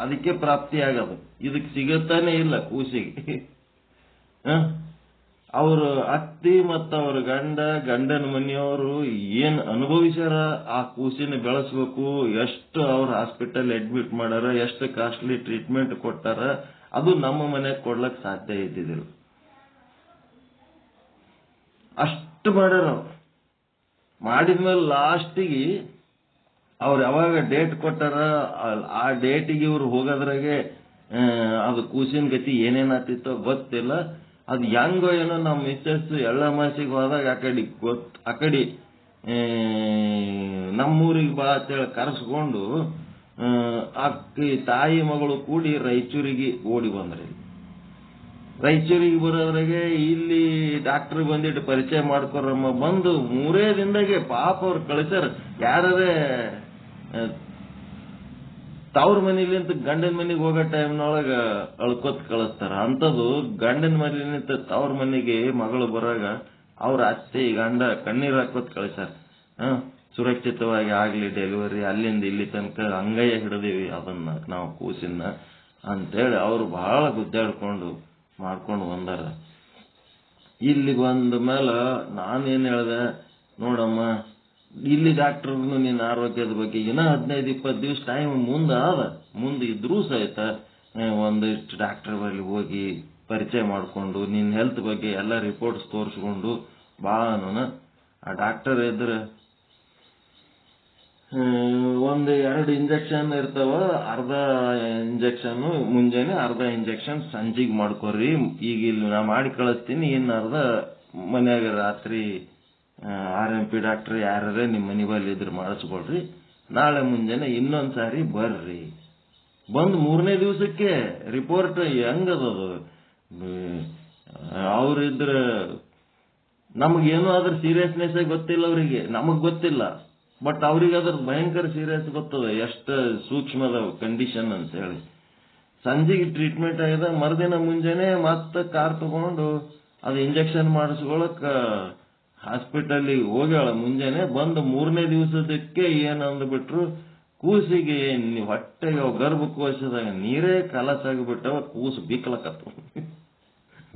ಅದಕ್ಕೆ ಪ್ರಾಪ್ತಿ ಆಗೋದು. ಇದಕ್ಕೆ ಸಿಗತ್ತಾನೆ ಇಲ್ಲ ಕೂಸಿಗೆ. ಅವ್ರ ಅತ್ತಿ ಮತ್ತ ಅವ್ರ ಗಂಡನ ಮನೆಯವರು ಏನ್ ಅನುಭವಿಸ್ಯಾರ ಆ ಕೂಸಿನ ಬೆಳೆಸ್ಬೇಕು, ಎಷ್ಟು ಅವ್ರ ಹಾಸ್ಪಿಟಲ್ ಅಡ್ಮಿಟ್ ಮಾಡ್ಯಾರ, ಎಷ್ಟು ಕಾಸ್ಟ್ಲಿ ಟ್ರೀಟ್ಮೆಂಟ್ ಕೊಟ್ಟಾರ, ಅದು ನಮ್ಮ ಮನೆಗೆ ಕೊಡ್ಲಕ್ ಸಾಧ್ಯ ಇದ್ದಿದ್ದಿಲ್ಲ. ಅಷ್ಟು ಮಾಡ್ಯಾರ. ಮಾಡಿದ್ಮೇಲೆ ಲಾಸ್ಟಿಗೆ ಅವ್ರು ಯಾವಾಗ ಡೇಟ್ ಕೊಟ್ಟಾರ ಆ ಡೇಟಿಗೆ ಇವ್ರು ಹೋಗೋದ್ರಾಗೆ ಅದು ಕೂಸಿನ ಗತಿ ಏನೇನಾತಿತ್ತೋ ಗೊತ್ತಿಲ್ಲ. ಅದು ಹೆಂಗೋ ಏನೋ ನಮ್ಮ ಮಿಸ್ಸಸ್ ಎಳ್ಳ ಮಾಸಿಗೆ ಹೋದಾಗ ಆ ಕಡೆ ನಮ್ಮೂರಿಗೆ ಬಾ ಅಂತೇಳಿ ಕರೆಸ್ಕೊಂಡು ಅಕ್ಕಿ ತಾಯಿ ಮಗಳು ಕೂಡಿ ರಾಯಚೂರಿಗೆ ಓಡಿ ಬಂದ್ರಿ. ರಾಯಚೂರಿಗೆ ಬರೋದ್ರಾಗೆ ಇಲ್ಲಿ ಡಾಕ್ಟರ್ ಬಂದಿಟ್ಟು ಪರಿಚಯ ಮಾಡ್ಕೊರಮ್ಮ ಬಂದು 3 ದಿನದಾಗೆ ಪಾಪ ಅವ್ರು ಕಳಿಸ್ಯಾರ. ಯಾರೇ ತವ್ರ ಮನೇಲಿಂತ ಗಂಡನ ಮನೆಗೆ ಹೋಗೋ ಟೈಮ್ನೊಳಗ ಅಳ್ಕೊತ್ ಕಳಿಸ್ತಾರ. ಅಂಥದ್ದು ಗಂಡನ ಮನೇಲಿಂತ ತವ್ರ ಮನೆಗೆ ಮಗಳು ಬರಾಗ ಅವ್ರ ಅತ್ತೆ ಗಂಡ ಕಣ್ಣೀರ್ ಹಾಕೋತ್ ಕಳಿಸ್ಯಾರ. ಸುರಕ್ಷಿತವಾಗಿ ಆಗ್ಲಿ ಡೆಲಿವರಿ, ಅಲ್ಲಿಂದ ಇಲ್ಲಿ ತನಕ ಅಂಗೈಯ ಹಿಡಿದೀವಿ ಅದನ್ನ ನಾವು ಕೂಸಿನ ಅಂತೇಳಿ ಅವ್ರು ಬಹಳ ಗುದ್ದಾಡ್ಕೊಂಡು ಮಾಡ್ಕೊಂಡು ಬಂದಾರ. ಇಲ್ಲಿಗೆ ಬಂದ ಮೇಲೆ ನಾನೇನ್ ಹೇಳ್ದೆ, ನೋಡಮ್ಮ ಇಲ್ಲಿ ಡಾಕ್ಟರ್ನು ನಿನ್ನ ಆರೋಗ್ಯದ ಬಗ್ಗೆ ಏನೋ 15-20 ದಿವಸ ಟೈಮ್ ಮುಂದೆ ಇದ್ರೂ ಸಹಿತ ಒಂದಿಷ್ಟು ಡಾಕ್ಟರ್ ಬಳಿ ಹೋಗಿ ಪರಿಚಯ ಮಾಡ್ಕೊಂಡು ನಿನ್ನ ಹೆಲ್ತ್ ಬಗ್ಗೆ ಎಲ್ಲ ರಿಪೋರ್ಟ್ಸ್ ತೋರಿಸ್ಕೊಂಡು ಬಾನು ಆ ಡಾಕ್ಟರ್ ಇದ್ರೆ 1-2 ಇಂಜೆಕ್ಷನ್ ಇರ್ತಾವ. ಅರ್ಧ ಇಂಜೆಕ್ಷನ್ ಮುಂಜಾನೆ, ಅರ್ಧ ಇಂಜೆಕ್ಷನ್ ಸಂಜಿಗೆ ಮಾಡ್ಕೊರಿ. ಈಗ ಇಲ್ಲಿ ನಾ ಮಾಡಿ ಕಳಿಸ್ತೀನಿ, ಇನ್ನು ಅರ್ಧ ಮನ್ಯಾಗ ರಾತ್ರಿ RMP ಡಾಕ್ಟರ್ ಯಾರೇ ನಿಮ್ಮ ಮನೆ ಬಲ್ಲಿ ಇದ್ರೆ ಮಾಡಿಸ್ಕೊಳ್ರಿ. ನಾಳೆ ಮುಂಜಾನೆ ಇನ್ನೊಂದ್ಸಾರಿ ಬರ್ರಿ. ಬಂದು 3ನೇ ದಿವಸಕ್ಕೆ ರಿಪೋರ್ಟ್ ಹೆಂಗದದು. ಅವ್ರಿದ್ರ ನಮಗೇನು ಅದ್ರ ಸೀರಿಯಸ್ನೆಸ್ ಗೊತ್ತಿಲ್ಲ, ಅವರಿಗೆ ನಮಗ್ ಗೊತ್ತಿಲ್ಲ. ಬಟ್ ಅವ್ರಿಗೆ ಅದ್ರ ಭಯಂಕರ ಸೀರಿಯಸ್ ಗೊತ್ತದ, ಎಷ್ಟು ಸೂಕ್ಷ್ಮದ ಕಂಡೀಷನ್ ಅಂತ ಹೇಳಿ. ಸಂಜೆಗೆ ಟ್ರೀಟ್ಮೆಂಟ್ ಆಗಿದೆ. ಮರುದಿನ ಮುಂಜಾನೆ ಮತ್ತೆ ಕಾರ್ ತಗೊಂಡು ಅದು ಇಂಜೆಕ್ಷನ್ ಮಾಡಿಸ್ಕೊಳಕ್ ಹಾಸ್ಪಿಟಲ್ಗೆ ಹೋಗ್ಯಾಳ. ಮುಂಜಾನೆ ಬಂದು 3ನೇ ದಿವಸದಕ್ಕೆ ಏನ್ ಅಂದ್ಬಿಟ್ರು, ಕೂಸಿಗೆ ಹೊಟ್ಟೆಗೆ ಗರ್ಭಕೋಶದಾಗ ನೀರೇ ಕಲಸಾಗಿಬಿಟ್ಟವ, ಕೂಸು ಬೀಕ್ಲಕತ್ತು.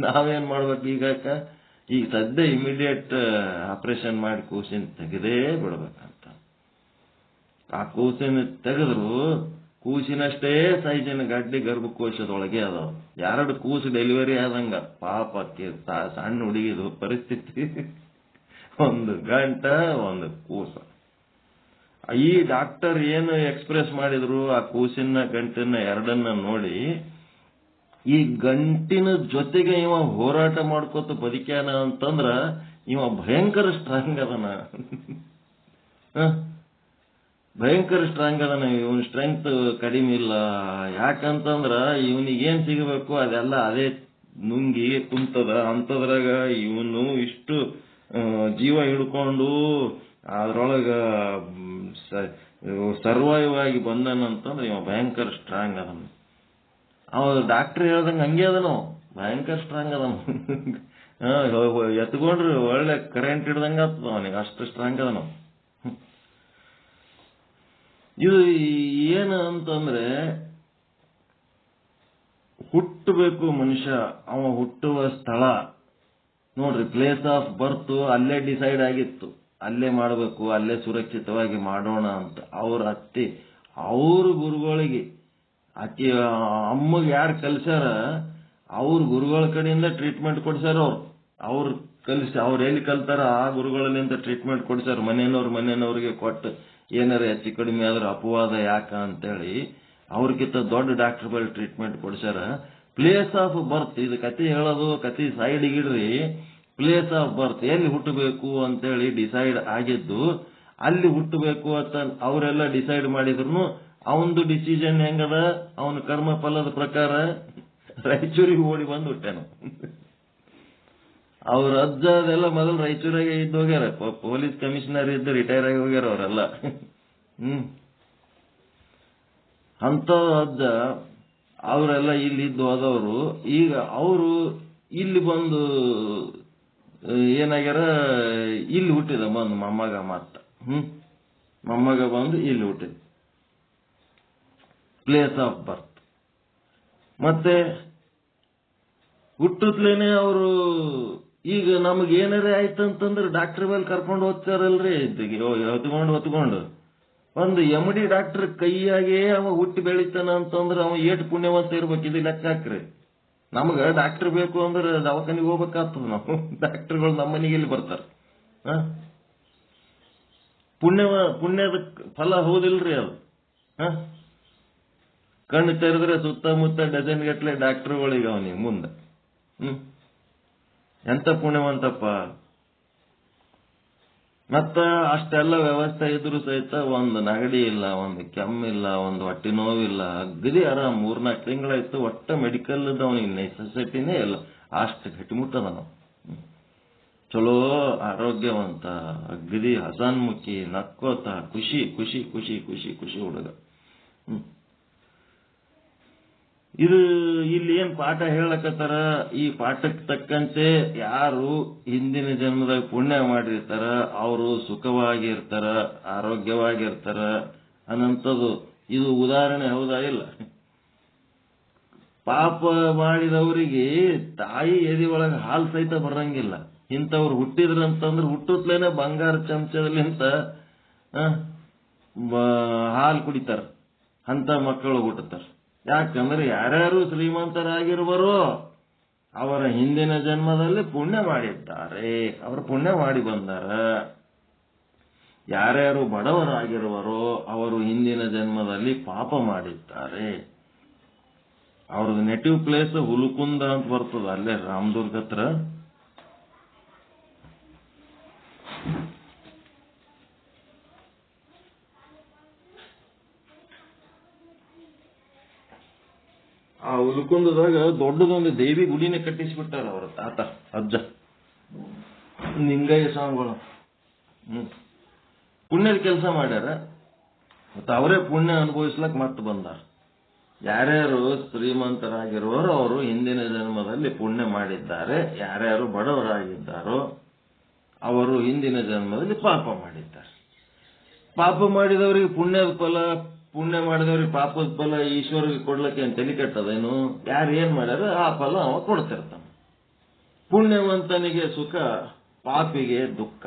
ನಾವೇನ್ ಮಾಡ್ಬೇಕು ಈಗ ಸದ್ಯ ಇಮಿಡಿಯೇಟ್ ಆಪರೇಷನ್ ಮಾಡಿ ಕೂಸಿನ ತೆಗೆದೇ ಬಿಡ್ಬೇಕಂತ. ಆ ಕೂಸಿನ ತೆಗೆದ್ರು ಕೂಸಿನಷ್ಟೇ ಸೈಜಿನ ಗಡ್ಡಿ ಗರ್ಭಕೋಶದೊಳಗೆ ಅದಾವ. 2 ಕೂಸು ಡೆಲಿವರಿ ಆದಂಗ ಪಾಪಕ್ಕೆ ಸಣ್ಣ ಹುಡುಗಿದು ಪರಿಸ್ಥಿತಿ. 1 ಗಂಟ 1 ಕೂಸ. ಈ ಡಾಕ್ಟರ್ ಏನು ಎಕ್ಸ್ಪ್ರೆಸ್ ಮಾಡಿದ್ರು ಆ ಕೂಸಿನ ಗಂಟನ್ನ 2 ನೋಡಿ, ಈ ಗಂಟಿನ ಜೊತೆಗೆ ಇವ ಹೋರಾಟ ಮಾಡ್ಕೋತ ಬದುಕ್ಯಾನ ಅಂತಂದ್ರ ಇವ ಭಯಂಕರ ಸ್ಟ್ರಾಂಗ್ ಅದನ. ಭಯಂಕರ ಸ್ಟ್ರಾಂಗ್ ಅದನ. ಇವನ್ ಸ್ಟ್ರೆಂತ್ ಕಡಿಮೆ ಇಲ್ಲ. ಯಾಕಂತಂದ್ರ ಇವನಿಗೇನ್ ಸಿಗಬೇಕು ಅದೆಲ್ಲ ಅದೇ ನುಂಗಿ ಕುಂತದ. ಅಂತದ್ರಾಗ ಇವನು ಇಷ್ಟು ಜೀವ ಹಿಡ್ಕೊಂಡು ಅದ್ರೊಳಗ ಸರ್ವೈವ್ ಆಗಿ ಬಂದನಂತಂದ್ರೆ ಇವ ಭಯಂಕರ ಸ್ಟ್ರಾಂಗ್ ಅದನ. ಅವ ಡಾಕ್ಟರ್ ಹೇಳ್ದಂಗ ಹಂಗೆ ಅದನು, ಭಯಂಕರ ಸ್ಟ್ರಾಂಗ್ ಅದನು. ಎತ್ಕೊಂಡ್ರಿ ಒಳ್ಳೆ ಕರೆಂಟ್ ಹಿಡ್ದಂಗ ಆಗ್ತದ ಅವನಿಗೆ, ಅಷ್ಟು ಸ್ಟ್ರಾಂಗ್ ಅದನು. ಇದು ಏನು ಅಂತಂದ್ರೆ, ಹುಟ್ಟಬೇಕು ಮನುಷ್ಯ, ಅವ ಹುಟ್ಟುವ ಸ್ಥಳ ನೋಡ್ರಿ, ಪ್ಲೇಸ್ ಆಫ್ ಬರ್ತ್ ಅಲ್ಲೇ ಡಿಸೈಡ್ ಆಗಿತ್ತು. ಅಲ್ಲೇ ಮಾಡಬೇಕು, ಅಲ್ಲೇ ಸುರಕ್ಷಿತವಾಗಿ ಮಾಡೋಣ ಅಂತ ಅವ್ರ ಅತ್ತಿ ಅವ್ರ ಗುರುಗಳಿಗೆ, ಆಕೆ ಅಮ್ಮಗೆ ಯಾರು ಕಲ್ಸ್ಯಾರ ಅವ್ರ ಗುರುಗಳ ಕಡೆಯಿಂದ ಟ್ರೀಟ್ಮೆಂಟ್ ಕೊಡ್ಸ್ಯಾರ. ಅವ್ರು ಅವ್ರು ಎಲ್ಲಿ ಕಲ್ತಾರ ಆ ಗುರುಗಳಿಂದ ಟ್ರೀಟ್ಮೆಂಟ್ ಕೊಡ್ಸ್ಯಾರ. ಮನೆಯವ್ರಿಗೆ ಕೊಟ್ಟು ಏನಾರ ಹೆಚ್ಚು ಕಡಿಮೆ ಆದ್ರೆ ಅಪವಾದ ಯಾಕ ಅಂತೇಳಿ ಅವ್ರಿಗಿಂತ ದೊಡ್ಡ ಡಾಕ್ಟರ್ ಬಳಿ ಟ್ರೀಟ್ಮೆಂಟ್ ಕೊಡ್ಸ್ಯಾರ. ಪ್ಲೇಸ್ ಆಫ್ ಬರ್ತ್, ಇದು ಕತೆ ಹೇಳೋದು ಕತೆ ಸೈಡ್ಗೆ ಇಡ್ರಿ. ಪ್ಲೇಸ್ ಆಫ್ ಬರ್ತ್ ಎಲ್ಲಿ ಹುಟ್ಟಬೇಕು ಅಂತೇಳಿ ಡಿಸೈಡ್ ಆಗಿದ್ದು, ಅಲ್ಲಿ ಹುಟ್ಟಬೇಕು ಅಂತ ಅವರೆಲ್ಲ ಡಿಸೈಡ್ ಮಾಡಿದ್ರು. ಅವನದು ಡಿಸಿಷನ್ ಹೆಂಗದ, ಅವನ ಕರ್ಮ ಫಲದ ಪ್ರಕಾರ ರಾಯಚೂರಿಗೆ ಓಡಿ ಬಂದು ಹುಟ್ಟಾನು. ಅವ್ರ ಅಜ್ಜ ಅದೆಲ್ಲ ಮೊದಲು ರಾಯಚೂರಾಗೆ ಇದ್ದು ಹೋಗ್ಯಾರ. ಪೊಲೀಸ್ ಕಮಿಷನರ್ ಇದ್ದು ರಿಟೈರ್ ಆಗಿ ಹೋಗ್ಯಾರ ಅವರೆಲ್ಲ. ಅಂತ ಅಜ್ಜ ಅವರೆಲ್ಲ ಇಲ್ಲಿ ಇದ್ದು ಹೋದವರು. ಈಗ ಅವರು ಇಲ್ಲಿ ಬಂದು ಏನಾಗ್ಯಾರ, ಇಲ್ಲಿ ಹುಟ್ಟಿದ ಬಂದು ಮೊಮ್ಮಗ. ಮೊಮ್ಮಗ ಬಂದು ಇಲ್ಲಿ ಹುಟ್ಟಿದ. Place of birth. ಮತ್ತೆ ಹುಟ್ಟುತ್ತಲೇನೆ ಅವರು ಈಗ ನಮಗ್ ಏನಾರೇ ಆಯ್ತಂತಂದ್ರೆ ಡಾಕ್ಟರ್ ಮೇಲೆ ಕರ್ಕೊಂಡು ಹೋಗ್ತಾರಲ್ರಿ, ಹೊತ್ಕೊಂಡು ಒಂದು ಎಮ್.ಡಿ. ಡಾಕ್ಟರ್ ಕೈಯಾಗೆ ಅವ ಹುಟ್ಟಿ ಬೆಳಿತಾನ ಅಂತಂದ್ರೆ ಅವ ಏಟ್ ಪುಣ್ಯವಂತ ಇರ್ಬೇಕು, ಇದು ಲೆಕ್ಕ ಹಾಕ್ರಿ. ನಮಗ ಡಾಕ್ಟರ್ ಬೇಕು ಅಂದ್ರೆ ದವಾಖಾನಿಗೆ ಹೋಗ್ಬೇಕಾಗ್ತದ. ನಾವು ಡಾಕ್ಟರ್ಗಳು ನಮ್ಮ ಮನೆಗೆ ಇಲ್ಲಿ ಬರ್ತಾರ. ಪುಣ್ಯದ ಫಲ ಹೌದಿಲ್ರಿ ಅದು. ಕಣ್ಣು ತೆರೆದ್ರೆ ಸುತ್ತಮುತ್ತ ಡಜನ್ ಗಟ್ಲೆ ಡಾಕ್ಟರ್ಗಳಿಗೆ ಅವನಿಗೆ ಮುಂದೆ. ಎಂತ ಪುಣ್ಯವಂತಪ್ಪ. ಮತ್ತ ಅಷ್ಟೆಲ್ಲ ವ್ಯವಸ್ಥೆ ಇದ್ರು ಸಹಿತ ಒಂದು ನೆಗಡಿ ಇಲ್ಲ, ಒಂದು ಕೆಮ್ಮಿಲ್ಲ, ಒಂದು ಹೊಟ್ಟೆ ನೋವಿಲ್ಲ, ಅಗದಿ ಆರಾಮ್. 3-4 ತಿಂಗಳಾಯ್ತು, ಒಟ್ಟ ಮೆಡಿಕಲ್ ಅವನಿಗೆ ನೆಸೆಸಿಟಿನೇ ಇಲ್ಲ, ಅಷ್ಟು ಗಟ್ಟಿಮುಟ್ಟದ ನಾವು. ಚಲೋ ಆರೋಗ್ಯವಂತ, ಅಗದಿ ಹಸನ್ಮುಖಿ, ನಕ್ಕೋತ, ಖುಷಿ ಖುಷಿ ಖುಷಿ ಖುಷಿ ಖುಷಿ ಹುಡುಗ. ಇದು ಇಲ್ಲಿ ಏನ್ ಪಾಠ ಹೇಳಕತ್ತಾರ, ಈ ಪಾಠಕ್ಕೆ ತಕ್ಕಂತೆ ಯಾರು ಹಿಂದಿನ ಜನ್ಮದಾಗ ಪುಣ್ಯ ಮಾಡಿರ್ತಾರ ಅವರು ಸುಖವಾಗಿರ್ತಾರ, ಆರೋಗ್ಯವಾಗಿರ್ತಾರ ಅನ್ನಂಥದ್ದು ಇದು ಉದಾಹರಣೆ. ಹೌದಾ ಇಲ್ಲ? ಪಾಪ ಮಾಡಿದವರಿಗೆ ತಾಯಿ ಎದೆ ಒಳಗೆ ಹಾಲು ಸಹಿತ ಬರಂಗಿಲ್ಲ. ಇಂಥವ್ರು ಹುಟ್ಟಿದ್ರಂತಂದ್ರೆ ಹುಟ್ಟುತ್ತಲೇನೆ ಬಂಗಾರ ಚಮಚದಲ್ಲಿಂತ ಹಾಲು ಕುಡಿತಾರ. ಅಂತ ಮಕ್ಕಳು ಹುಟ್ಟುತ್ತಾರ. ಯಾಕಂದ್ರೆ ಯಾರ್ಯಾರು ಶ್ರೀಮಂತರಾಗಿರುವರೋ ಅವರ ಹಿಂದಿನ ಜನ್ಮದಲ್ಲಿ ಪುಣ್ಯ ಮಾಡಿದ್ದಾರೆ, ಅವರು ಪುಣ್ಯ ಮಾಡಿ ಬಂದಾರ. ಯಾರ್ಯಾರು ಬಡವರಾಗಿರುವರೋ ಅವರು ಹಿಂದಿನ ಜನ್ಮದಲ್ಲಿ ಪಾಪ ಮಾಡಿದ್ದಾರೆ. ಅವ್ರದ್ದು ನೆಟಿವ್ ಪ್ಲೇಸ್ ಹುಲುಕುಂದ ಅಂತ ಬರ್ತದ, ಅಲ್ಲೇ ರಾಮದುರ್ಗ ಹತ್ರ. ಆ ಹುಲುಕುಂದದಾಗ ದೊಡ್ಡದೊಂದು ದೇವಿ ಗುಡಿನೇ ಕಟ್ಟಿಸಿಬಿಟ್ಟಾರ ಅವರ ತಾತ ಅಜ್ಜ ನಿಂಗಯ್ಯ ಸ್ವಾಮಿಗಳು. ಪುಣ್ಯದ ಕೆಲಸ ಮಾಡ್ಯಾರ, ಮತ್ತ ಅವರೇ ಪುಣ್ಯ ಅನುಭವಿಸ್ಲಕ್ ಮತ್ತೆ ಬಂದಾರ. ಯಾರ್ಯಾರು ಶ್ರೀಮಂತರಾಗಿರುವವರು ಅವರು ಹಿಂದಿನ ಜನ್ಮದಲ್ಲಿ ಪುಣ್ಯ ಮಾಡಿದ್ದಾರೆ, ಯಾರ್ಯಾರು ಬಡವರಾಗಿದ್ದಾರೋ ಅವರು ಹಿಂದಿನ ಜನ್ಮದಲ್ಲಿ ಪಾಪ ಮಾಡಿದ್ದಾರೆ. ಪಾಪ ಮಾಡಿದವರಿಗೆ ಪುಣ್ಯದ ಫಲ, ಪುಣ್ಯ ಮಾಡಿದವ್ರಿಗೆ ಪಾಪದ ಫಲ ಈಶ್ವರಿಗೆ ಕೊಡ್ಲಿಕ್ಕೆ ಏನ್ ತಲೆ ಕೆಟ್ಟದೇನು? ಯಾರು ಏನ್ ಮಾಡ್ಯಾರ ಆ ಫಲ ಅವ ಕೊಡ್ತಿರ್ತಾನ. ಪುಣ್ಯವಂತನಿಗೆ ಸುಖ, ಪಾಪಿಗೆ ದುಃಖ.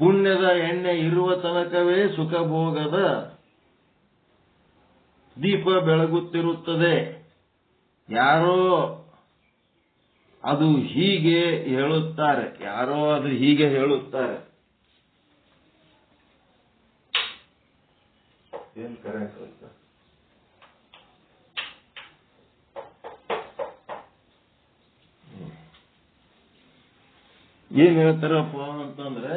ಪುಣ್ಯದ ಎಣ್ಣೆ ಇರುವ ತನಕವೇ ಸುಖ ಭೋಗದ ದೀಪ ಬೆಳಗುತ್ತಿರುತ್ತದೆ. ಯಾರೋ ಅದು ಹೀಗೆ ಹೇಳುತ್ತಾರೆ, ಯಾರೋ ಅದು ಹೀಗೆ ಹೇಳುತ್ತಾರೆ. ಏನ್ ಕರೆಂಟ್ ಅಂತ ಏನ್ ಹೇಳ್ತಾರಪ್ಪ ಅಂತಂದ್ರೆ,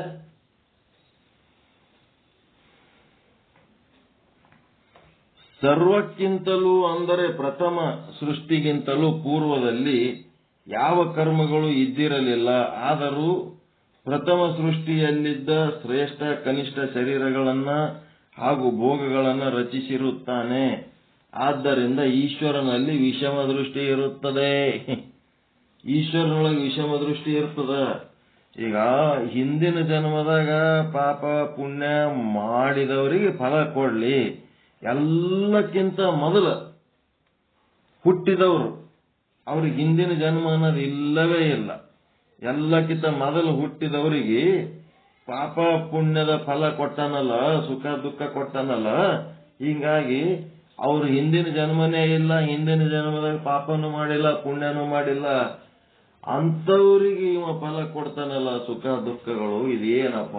ಸರ್ವಕ್ಕಿಂತಲೂ ಅಂದರೆ ಪ್ರಥಮ ಸೃಷ್ಟಿಗಿಂತಲೂ ಪೂರ್ವದಲ್ಲಿ ಯಾವ ಕರ್ಮಗಳು ಇದ್ದಿರಲಿಲ್ಲ. ಆದರೂ ಪ್ರಥಮ ಸೃಷ್ಟಿಯಲ್ಲಿದ್ದ ಶ್ರೇಷ್ಠ ಕನಿಷ್ಠ ಶರೀರಗಳನ್ನ ಹಾಗೂ ಭೋಗಗಳನ್ನ ರಚಿಸಿರುತ್ತಾನೆ. ಆದ್ದರಿಂದ ಈಶ್ವರನಲ್ಲಿ ವಿಷಮ ದೃಷ್ಟಿ ಇರುತ್ತದೆ. ಈಶ್ವರನೊಳಗೆ ವಿಷಮ ದೃಷ್ಟಿ ಇರ್ತದ. ಈಗ ಹಿಂದಿನ ಜನ್ಮದಾಗ ಪಾಪ ಪುಣ್ಯ ಮಾಡಿದವರಿಗೆ ಫಲ ಕೊಡ್ಲಿ, ಎಲ್ಲಕ್ಕಿಂತ ಮೊದಲು ಹುಟ್ಟಿದವರು ಅವ್ರಿಗೆ ಹಿಂದಿನ ಜನ್ಮ ಅನ್ನೋದು ಇಲ್ಲವೇ ಇಲ್ಲ. ಎಲ್ಲಕ್ಕಿಂತ ಮೊದಲು ಹುಟ್ಟಿದವರಿಗೆ ಪಾಪ ಪುಣ್ಯದ ಫಲ ಕೊಟ್ಟನಲ್ಲ, ಸುಖ ದುಃಖ ಕೊಟ್ಟನಲ್ಲ, ಹೀಗಾಗಿ ಅವ್ರು ಹಿಂದಿನ ಜನ್ಮನೇ ಇಲ್ಲ, ಹಿಂದಿನ ಜನ್ಮದಾಗ ಪಾಪನೂ ಮಾಡಿಲ್ಲ ಪುಣ್ಯನೂ ಮಾಡಿಲ್ಲ, ಅಂತವ್ರಿಗೆ ಇವ ಫಲ ಕೊಡ್ತಾನಲ್ಲ ಸುಖ ದುಃಖಗಳು, ಇದೇನಪ್ಪ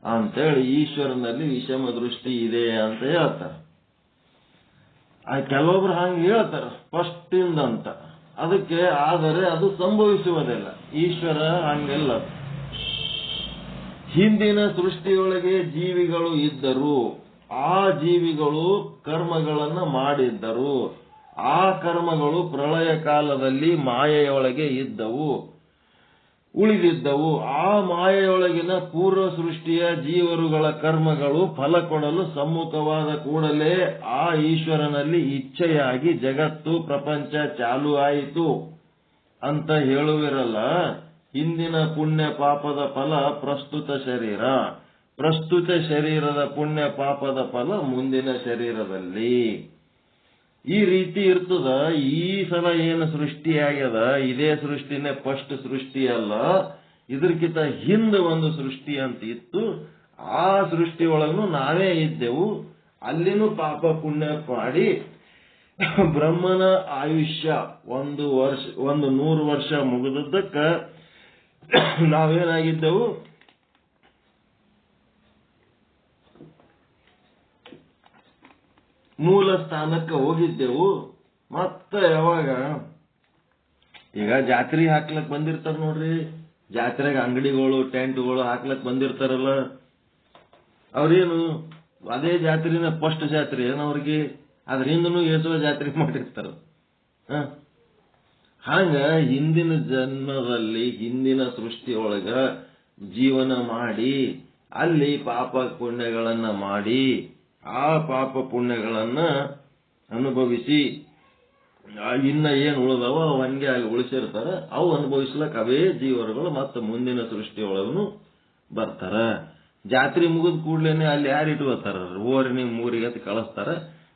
ಅಂತೇಳಿ ಈಶ್ವರನಲ್ಲಿ ವಿಷಮ ದೃಷ್ಟಿ ಇದೆ ಅಂತ ಹೇಳ್ತಾರ. ಕೆಲವೊಬ್ರು ಹಂಗೆ ಹೇಳ್ತಾರ ಫಸ್ಟ್ ಇಂದಂತ. ಅದಕ್ಕೆ ಆದರೆ ಅದು ಸಂಭವಿಸುವುದಿಲ್ಲ. ಈಶ್ವರ ಹಂಗೆಲ್ಲ. ಹಿಂದಿನ ಸೃಷ್ಟಿಯೊಳಗೆ ಜೀವಿಗಳು ಇದ್ದರು, ಆ ಜೀವಿಗಳು ಕರ್ಮಗಳನ್ನು ಮಾಡಿದ್ದರು. ಆ ಕರ್ಮಗಳು ಪ್ರಳಯ ಕಾಲದಲ್ಲಿ ಮಾಯೆಯೊಳಗೆ ಉಳಿದಿದ್ದವು. ಆ ಮಾಯೆಯೊಳಗಿನ ಪೂರ್ವ ಸೃಷ್ಟಿಯ ಜೀವರುಗಳ ಕರ್ಮಗಳು ಫಲ ಕೊಡಲು ಸಮ್ಮುಖವಾದ ಕೂಡಲೇ ಆ ಈಶ್ವರನಲ್ಲಿ ಇಚ್ಛೆಯಾಗಿ ಜಗತ್ತು ಪ್ರಪಂಚ ಚಾಲು ಆಯಿತು ಅಂತ ಹೇಳುವಿರಲ್ಲ. ಹಿಂದಿನ ಪುಣ್ಯ ಪಾಪದ ಫಲ ಪ್ರಸ್ತುತ ಶರೀರ, ಪ್ರಸ್ತುತ ಶರೀರದ ಪುಣ್ಯ ಪಾಪದ ಫಲ ಮುಂದಿನ ಶರೀರದಲ್ಲಿ. ಈ ರೀತಿ ಇರ್ತದ. ಈ ಸಲ ಏನು ಸೃಷ್ಟಿ ಆಗ್ಯದ ಇದೇ ಸೃಷ್ಟಿನೇ ಫಸ್ಟ್ ಸೃಷ್ಟಿ ಅಲ್ಲ, ಇದಕ್ಕಿಂತ ಹಿಂದೆ ಒಂದು ಸೃಷ್ಟಿ ಅಂತ ಇತ್ತು. ಆ ಸೃಷ್ಟಿ ಒಳಗೂ ನಾವೇ ಇದ್ದೆವು. ಅಲ್ಲಿನೂ ಪಾಪ ಪುಣ್ಯ ಮಾಡಿ ಬ್ರಹ್ಮನ ಆಯುಷ್ಯ 100 ವರ್ಷ ಮುಗಿದದ್ದಕ್ಕ ನಾವೇನಾಗಿದ್ದೆವು, ಮೂಲ ಸ್ಥಾನಕ್ಕೆ ಹೋಗಿದ್ದೆವು. ಮತ್ತೆ ಯಾವಾಗ ಈಗ ಜಾತ್ರೆ ಹಾಕ್ಲಕ್ ಬಂದಿರ್ತಾರ ನೋಡ್ರಿ, ಜಾತ್ರೆಗೆ ಅಂಗಡಿಗಳು ಟೆಂಟ್ಗಳು ಹಾಕ್ಲಕ್ ಬಂದಿರ್ತಾರಲ್ಲ, ಅವ್ರೇನು ಅದೇ ಜಾತ್ರೆನ ಫಸ್ಟ್ ಜಾತ್ರೆ ಏನು ಅವ್ರಿಗೆ, ಅದ್ರ ಹಿಂದೂ ಏಸೋ ಜಾತ್ರೆ ಮಾಡಿರ್ತಾರ. ಹಂಗ ಹಿಂದಿನ ಜನ್ಮದಲ್ಲಿ ಹಿಂದಿನ ಸೃಷ್ಟಿಯೊಳಗ ಜೀವನ ಮಾಡಿ ಅಲ್ಲಿ ಪಾಪ ಪುಣ್ಯಗಳನ್ನ ಮಾಡಿ ಆ ಪಾಪ ಪುಣ್ಯಗಳನ್ನ ಅನುಭವಿಸಿ ಇನ್ನ ಏನ್ ಉಳಿದವ ಅವು ಹಂಗೆ ಅಲ್ಲಿ ಉಳಿಸಿರ್ತಾರ. ಅವು ಅನುಭವಿಸ್ಲಕ್ ಅವೇ ಜೀವರುಗಳು ಮತ್ತೆ ಮುಂದಿನ ಸೃಷ್ಟಿಯೊಳಗೂ ಬರ್ತಾರ. ಜಾತ್ರೆ ಮುಗಿದ ಕೂಡ್ಲೇನೆ ಅಲ್ಲಿ ಯಾರು ಇಟ್ಕೋತಾರ, ಓರಿ ಮೂರಿಗೆ ಅಂತ ಕಳಿಸ್ತಾರ.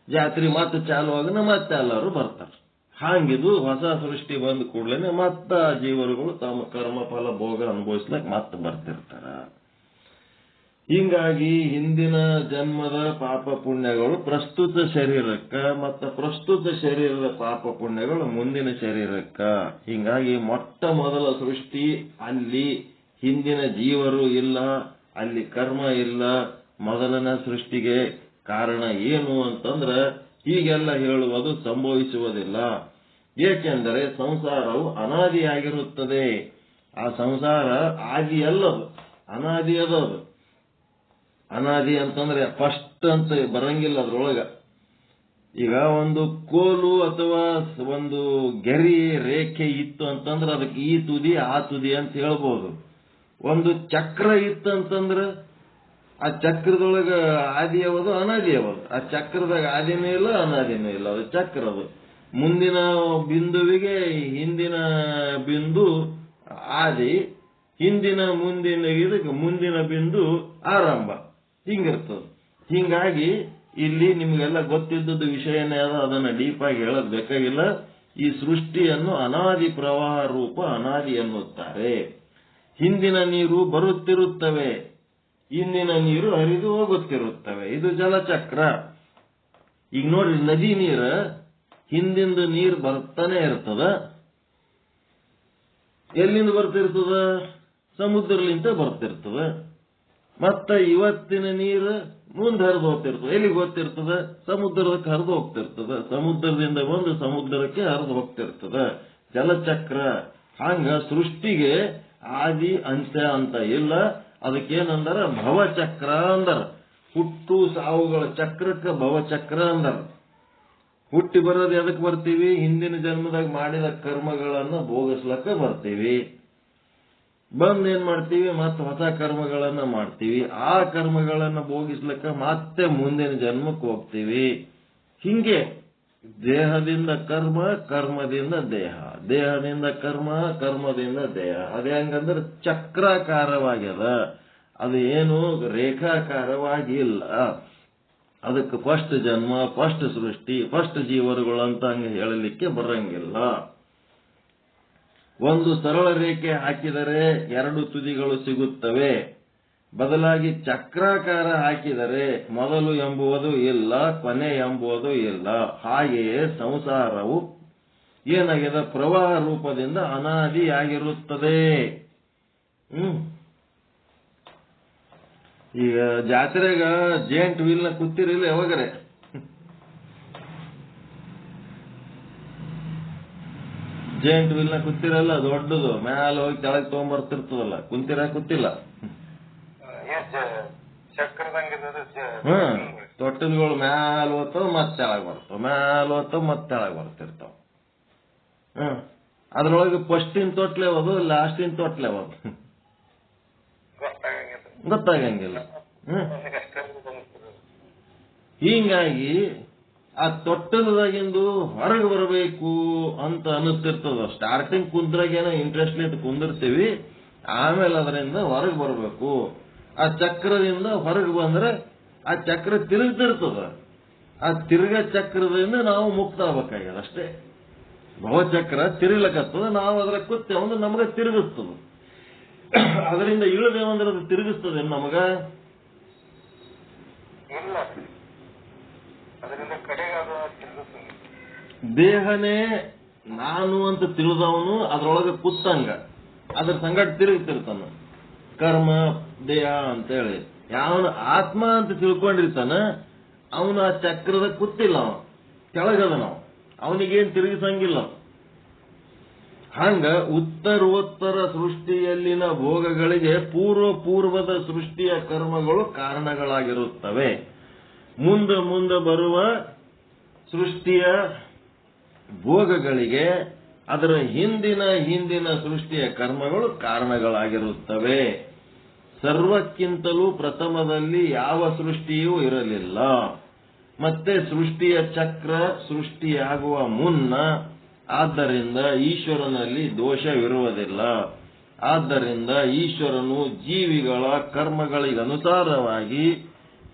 ಜಾತ್ರೆ ಮತ್ತೆ ಚಾಲು ಆಗನ ಮತ್ತೆ ಎಲ್ಲರೂ ಬರ್ತಾರ. ಹಾಂಗಿದು ಹೊಸ ಸೃಷ್ಟಿ ಬಂದ ಕೂಡ್ಲೇನೆ ಮತ್ತ ಜೀವರುಗಳು ತಮ್ಮ ಕರ್ಮ ಫಲ ಭೋಗ ಅನುಭವಿಸ್ಲಕ್ ಮತ್ತೆ ಬರ್ತಿರ್ತಾರ. ಹಿಂಗಾಗಿ ಹಿಂದಿನ ಜನ್ಮದ ಪಾಪ ಪುಣ್ಯಗಳು ಪ್ರಸ್ತುತ ಶರೀರಕ್ಕ ಮತ್ತು ಪ್ರಸ್ತುತ ಶರೀರದ ಪಾಪ ಪುಣ್ಯಗಳು ಮುಂದಿನ ಶರೀರಕ್ಕ. ಹಿಂಗಾಗಿ ಮೊಟ್ಟ ಮೊದಲ ಸೃಷ್ಟಿ ಅಲ್ಲಿ ಹಿಂದಿನ ಜೀವರು ಇಲ್ಲ, ಅಲ್ಲಿ ಕರ್ಮ ಇಲ್ಲ. ಮೊದಲನೇ ಸೃಷ್ಟಿಗೆ ಕಾರಣ ಏನು ಅಂತಂದ್ರ ಹೀಗೆಲ್ಲ ಹೇಳುವುದು ಸಂಭವಿಸುವುದಿಲ್ಲ. ಏಕೆಂದರೆ ಸಂಸಾರವು ಅನಾದಿಯಾಗಿರುತ್ತದೆ. ಆ ಸಂಸಾರ ಆದಿಯಲ್ಲದು, ಅನಾದಿ ಅದದು. ಅನಾದಿ ಅಂತಂದ್ರೆ ಫಸ್ಟ್ ಅಂತ ಬರಂಗಿಲ್ಲ ಅದ್ರೊಳಗ. ಈಗ ಒಂದು ಕೋಲು ಅಥವಾ ಒಂದು ಗೆರಿ ರೇಖೆ ಇತ್ತು ಅಂತಂದ್ರೆ ಅದಕ್ಕೆ ಈ ತುದಿ ಆ ತುದಿ ಅಂತ ಹೇಳ್ಬೋದು. ಒಂದು ಚಕ್ರ ಇತ್ತು ಅಂತಂದ್ರೆ ಆ ಚಕ್ರದೊಳಗ ಆದಿ ಯಾವುದು ಅನಾದಿ ಯಾವುದು. ಆ ಚಕ್ರದಾಗ ಆದಿನೂ ಇಲ್ಲ ಅನಾದಿನೂ ಇಲ್ಲ, ಅದು ಚಕ್ರ. ಅದು ಮುಂದಿನ ಬಿಂದುವಿಗೆ ಹಿಂದಿನ ಬಿಂದು ಆದಿ, ಹಿಂದಿನ ಮುಂದಿನ ಇದಕ್ಕೆ ಮುಂದಿನ ಬಿಂದು ಆರಂಭ. ಹಿಂಗಿರ್ತದೆ. ಹಿಂಗಾಗಿ ಇಲ್ಲಿ ನಿಮ್ಗೆಲ್ಲ ಗೊತ್ತಿದ್ದದ್ದು ವಿಷಯನೇ ಅದ, ಅದನ್ನ ಡೀಪ್ ಆಗಿ ಹೇಳೋದು ಬೇಕಾಗಿಲ್ಲ. ಈ ಸೃಷ್ಟಿಯನ್ನು ಅನಾದಿ ಪ್ರವಾಹ ರೂಪ ಅನಾದಿ ಎನ್ನುತ್ತಾರೆ. ಹಿಂದಿನ ನೀರು ಬರುತ್ತಿರುತ್ತವೆ, ಇಂದಿನ ನೀರು ಹರಿದು ಹೋಗುತ್ತಿರುತ್ತವೆ. ಇದು ಜಲಚಕ್ರ. ಈಗ ನೋಡ್ರಿ, ನದಿ ನೀರ ಹಿಂದಿಂದ ನೀರು ಬರ್ತಾನೆ ಇರ್ತದ. ಎಲ್ಲಿಂದ ಬರ್ತಿರ್ತದ? ಸಮುದ್ರಲಿಂದ ಬರ್ತಿರ್ತದ. ಮತ್ತ ಇವತ್ತಿನ ನೀರು ಮುಂದೆ ಹರಿದು ಹೋಗ್ತಿರ್ತದೆ. ಎಲ್ಲಿಗೆ ಹೋಗ್ತಿರ್ತದ? ಸಮುದ್ರಕ್ಕೆ ಹರಿದು ಹೋಗ್ತಿರ್ತದ. ಸಮುದ್ರದಿಂದ ಬಂದು ಸಮುದ್ರಕ್ಕೆ ಹರಿದು ಹೋಗ್ತಿರ್ತದ. ಜಲಚಕ್ರ. ಹಂಗ ಸೃಷ್ಟಿಗೆ ಆದಿ ಅಂತ್ಯ ಅಂತ ಇಲ್ಲ. ಅದಕ್ಕೇನಂದಾರ? ಭವಚಕ್ರ ಅಂದಾರ. ಹುಟ್ಟು ಸಾವುಗಳ ಚಕ್ರಕ್ಕೆ ಭವಚಕ್ರ ಅಂದಾರ. ಹುಟ್ಟಿ ಬರೋದು ಎದಕ್ಕೆ ಬರ್ತೀವಿ? ಹಿಂದಿನ ಜನ್ಮದಾಗ ಮಾಡಿದ ಕರ್ಮಗಳನ್ನ ಭೋಗಿಸ್ಲಕ್ಕ ಬರ್ತೀವಿ. ಬಂದ್ ಏನ್ ಮಾಡ್ತೀವಿ? ಮತ್ತೆ ಹೊಸ ಕರ್ಮಗಳನ್ನ ಮಾಡ್ತೀವಿ. ಆ ಕರ್ಮಗಳನ್ನ ಭೋಗಿಸ್ಲಕ್ಕ ಮತ್ತೆ ಮುಂದಿನ ಜನ್ಮಕ್ಕೆ ಹೋಗ್ತೀವಿ. ಹಿಂಗೆ ದೇಹದಿಂದ ಕರ್ಮ, ಕರ್ಮದಿಂದ ದೇಹ, ದೇಹದಿಂದ ಕರ್ಮ, ಕರ್ಮದಿಂದ ದೇಹ. ಅದೇ ಹಂಗಂದ್ರೆ ಚಕ್ರಾಕಾರವಾಗ್ಯದ. ಅದು ಏನು ರೇಖಾಕಾರವಾಗಿ ಇಲ್ಲ. ಅದಕ್ಕೆ ಫಸ್ಟ್ ಜನ್ಮ, ಫಸ್ಟ್ ಸೃಷ್ಟಿ, ಫಸ್ಟ್ ಜೀವರುಗಳು ಅಂತ ಹಂಗೆ ಹೇಳಲಿಕ್ಕೆ ಬರಂಗಿಲ್ಲ. ಒಂದು ಸರಳ ರೇಖೆ ಹಾಕಿದರೆ 2 ತುದಿಗಳು ಸಿಗುತ್ತವೆ. ಬದಲಾಗಿ ಚಕ್ರಾಕಾರ ಹಾಕಿದರೆ ಮೊದಲು ಎಂಬುವುದು ಇಲ್ಲ, ಕೊನೆ ಎಂಬುವುದು ಇಲ್ಲ. ಹಾಗೆಯೇ ಸಂಸಾರವು ಏನಾಗಿದೆ? ಪ್ರವಾಹ ರೂಪದಿಂದ ಅನಾದಿಯಾಗಿರುತ್ತದೆ. ಈಗ ಜಾತ್ರೆಗ ಜೇಂಟ್ ವೀಲ್ನ ಕೂತಿರಿಲ್ಲ ಯಾವಾಗರೆ? ಜೇಂಟ್ ವೀಲ್ನ ಕೂತಿರಲ್ಲ, ದೊಡ್ಡದು ಮ್ಯಾಲ ಹೋಗಿ ಕೆಳಗೆ ತಗೊಂಡ್ಬರ್ತಿರ್ತದಲ್ಲ, ಕುಂತಿರ ಕೂತಿಲ್ಲ? ತೊಟ್ಟಲ್ಗಳು ಮ್ಯಾಲ ಹೋಗ್ತಾವ ಮತ್ತೆ ತೆಳಗ್ ಬರ್ತಾವ, ಮ್ಯಾಲ ಹೋಗ್ತಾವ ಮತ್ತೆ ತೆಳಗ್ ಬರ್ತಿರ್ತಾವ. ಅದ್ರೊಳಗೆ ಫಸ್ಟಿನ ತೊಟ್ಲೆ ಹೋದು, ಲಾಸ್ಟಿನ ತೊಟ್ಲೆ ಹೋದು ಗೊತ್ತಾಗಂಗಿಲ್ಲ. ಹೀಗಾಗಿ ಆ ತೊಟ್ಟಲದಾಗಿಂದು ಹೊರಗೆ ಬರಬೇಕು ಅಂತ ಅನಿಸ್ತಿರ್ತದ. ಸ್ಟಾರ್ಟಿಂಗ್ ಕುಂದ್ರಾಗೇನೋ ಇಂಟ್ರೆಸ್ಟ್ ನಿಂತ ಕುಂದಿರ್ತೀವಿ, ಆಮೇಲೆ ಅದರಿಂದ ಹೊರಗೆ ಬರಬೇಕು. ಆ ಚಕ್ರದಿಂದ ಹೊರಗೆ ಬಂದ್ರೆ ಆ ಚಕ್ರ ತಿರುಗ್ತಿರ್ತದ. ಆ ತಿರುಗ ಚಕ್ರದಿಂದ ನಾವು ಮುಕ್ತ ಆಗ್ಬೇಕಾಗ್ಯದ ಅಷ್ಟೇ. ಭವಚಕ್ರ ತಿರುಗ್ಲಕತ್ತದ, ನಾವು ಅದರ ಕುತ್ತೇವೆ ಅಂದ್ರೆ ನಮಗ ತಿರುಗಿಸ್ತದ. ಅದರಿಂದ ಇಳದೇವಂದ್ರೆ ಅದು ತಿರುಗಿಸ್ತದೆ ನಮಗ ಇಲ್ಲ, ಅದರಿಂದ ಕಡೆಗೆ ಅದು ತಿರುಗಿಸ್ತದೆ. ದೇಹನೇ ನಾನು ಅಂತ ತಿಳಿದವನು ಅದ್ರೊಳಗೆ ಕುತ್ತಂಗ ಅದ್ರ ಸಂಗಟ ತಿರುಗ್ತಿರ್ತಾನ. ಕರ್ಮ ದೇಹ ಅಂತೇಳಿ ಯಾವನು ಆತ್ಮ ಅಂತ ತಿಳ್ಕೊಂಡಿರ್ತಾನ ಅವನು ಆ ಚಕ್ರದ ಕುತ್ತಿಲ್ಲ, ಅವ ಕೆಳಗದ ನಾವು, ಅವನಿಗೇನ್ ತಿರುಗಿಸಂಗಿಲ್ಲ. ಹಂಗ ಉತ್ತರೋತ್ತರ ಸೃಷ್ಟಿಯಲ್ಲಿನ ಭೋಗಗಳಿಗೆ ಪೂರ್ವದ ಸೃಷ್ಟಿಯ ಕರ್ಮಗಳು ಕಾರಣಗಳಾಗಿರುತ್ತವೆ. ಮುಂದೆ ಬರುವ ಸೃಷ್ಟಿಯ ಭೋಗಗಳಿಗೆ ಅದರ ಹಿಂದಿನ ಸೃಷ್ಟಿಯ ಕರ್ಮಗಳು ಕಾರಣಗಳಾಗಿರುತ್ತವೆ. ಸರ್ವಕ್ಕಿಂತಲೂ ಪ್ರಥಮದಲ್ಲಿ ಯಾವ ಸೃಷ್ಟಿಯೂ ಇರಲಿಲ್ಲ. ಮತ್ತೆ ಸೃಷ್ಟಿಯ ಚಕ್ರ ಸೃಷ್ಟಿಯಾಗುವ ಮುನ್ನ, ಆದ್ದರಿಂದ ಈಶ್ವರನಲ್ಲಿ ದೋಷವಿರುವುದಿಲ್ಲ. ಆದ್ದರಿಂದ ಈಶ್ವರನು ಜೀವಿಗಳ ಕರ್ಮಗಳಿಗನುಸಾರವಾಗಿ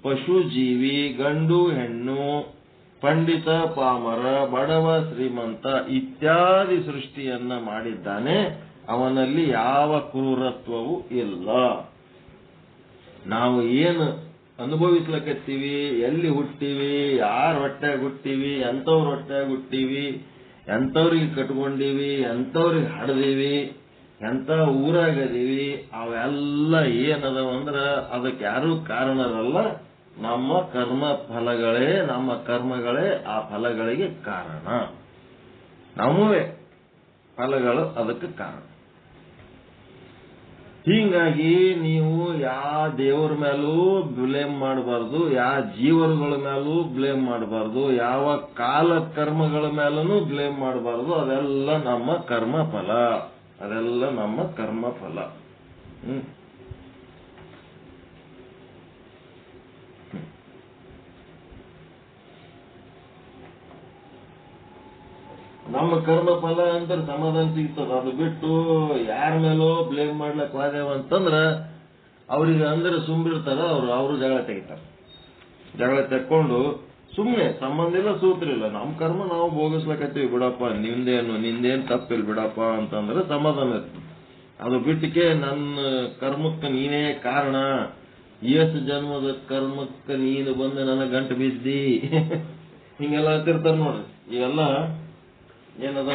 ಪಶು ಜೀವಿ, ಗಂಡು ಹೆಣ್ಣು, ಪಂಡಿತ ಪಾಮರ, ಬಡವ ಶ್ರೀಮಂತ ಇತ್ಯಾದಿ ಸೃಷ್ಟಿಯನ್ನ ಮಾಡಿದ್ದಾನೆ. ಅವನಲ್ಲಿ ಯಾವ ಕ್ರೂರತ್ವವೂ ಇಲ್ಲ. ನಾವು ಏನು ಅನುಭವಿಸ್ಲಕತ್ತೀವಿ, ಎಲ್ಲಿ ಹುಟ್ಟಿವಿ, ಯಾರ ಹೊಟ್ಟೆಗೆ ಹುಟ್ಟಿವಿ, ಎಂಥವ್ರ ಹೊಟ್ಟೆಗೆ ಹುಟ್ಟಿವಿ, ಎಂಥವ್ರಿಗೆ ಕಟ್ಕೊಂಡಿವಿ, ಎಂಥವ್ರಿಗೆ ಹಡ್ದೀವಿ, ಎಂಥ ಊರಾಗದೀವಿ, ಅವೆಲ್ಲ ಏನದವ ಅಂದ್ರ ಅದಕ್ಕೆ ಯಾರೂ ಕಾರಣರಲ್ಲ. ನಮ್ಮ ಕರ್ಮಗಳೇ ಆ ಫಲಗಳಿಗೆ ಕಾರಣ. ನಮ್ಮವೇ ಫಲಗಳು ಅದಕ್ಕೆ ಕಾರಣ. ಹೀಗಾಗಿ ನೀವು ಯಾವ ದೇವರ ಮೇಲೂ ಬ್ಲೇಮ್ ಮಾಡಬಾರ್ದು, ಯಾವ ಜೀವರುಗಳ ಮೇಲೂ ಬ್ಲೇಮ್ ಮಾಡಬಾರ್ದು, ಯಾವ ಕಾಲ ಕರ್ಮಗಳ ಮೇಲೂ ಬ್ಲೇಮ್ ಮಾಡಬಾರ್ದು. ಅದೆಲ್ಲ ನಮ್ಮ ಕರ್ಮಫಲ. ನಮ್ಮ ಕರ್ಮಫಲ ಅಂತ ಸಮಾಧಾನ ಸಿಗ್ತದ. ಅದು ಬಿಟ್ಟು ಯಾರ ಮೇಲೋ ಬ್ಲೇಮ್ ಮಾಡ್ಲಕ್ ಹೋದೇವ ಅಂತಂದ್ರ ಅವ್ರಿಗೆ ಅಂದ್ರೆ ಸುಮ್ಬಿರ್ತಾರ, ಅವರು ಜಗಳ ತೆಗಿತಾರ. ಜಗಳ ತೆಕ್ಕೊಂಡು ಸುಮ್ನೆ ಸಂಬಂಧ ಇಲ್ಲ, ಸೂತ್ರಿಲ್ಲ, ನಮ್ಮ ಕರ್ಮ ನಾವು ಭೋಗಿಸ್ಲಕತ್ತೀವಿ ಬಿಡಪ್ಪ, ನಿಂದೇನ್ ತಪ್ಪಿಲ್ಲ ಬಿಡಪ್ಪ ಅಂತಂದ್ರೆ ಸಮಾಧಾನ ಇರ್ತದೆ. ಅದು ಬಿಟ್ಟಿಗೆ ನನ್ನ ಕರ್ಮಕ್ಕೆ ನೀನೇ ಕಾರಣ, ಎಷ್ಟು ಜನ್ಮದ ಕರ್ಮಕ್ಕೆ ನೀನು ಬಂದು ನನ್ನ ಗಂಟು ಬಿದ್ದಿ, ಹಿಂಗೆಲ್ಲ ಅಂತಿರ್ತಾರ ನೋಡ್ರಿ. ಇವೆಲ್ಲ ಏನದ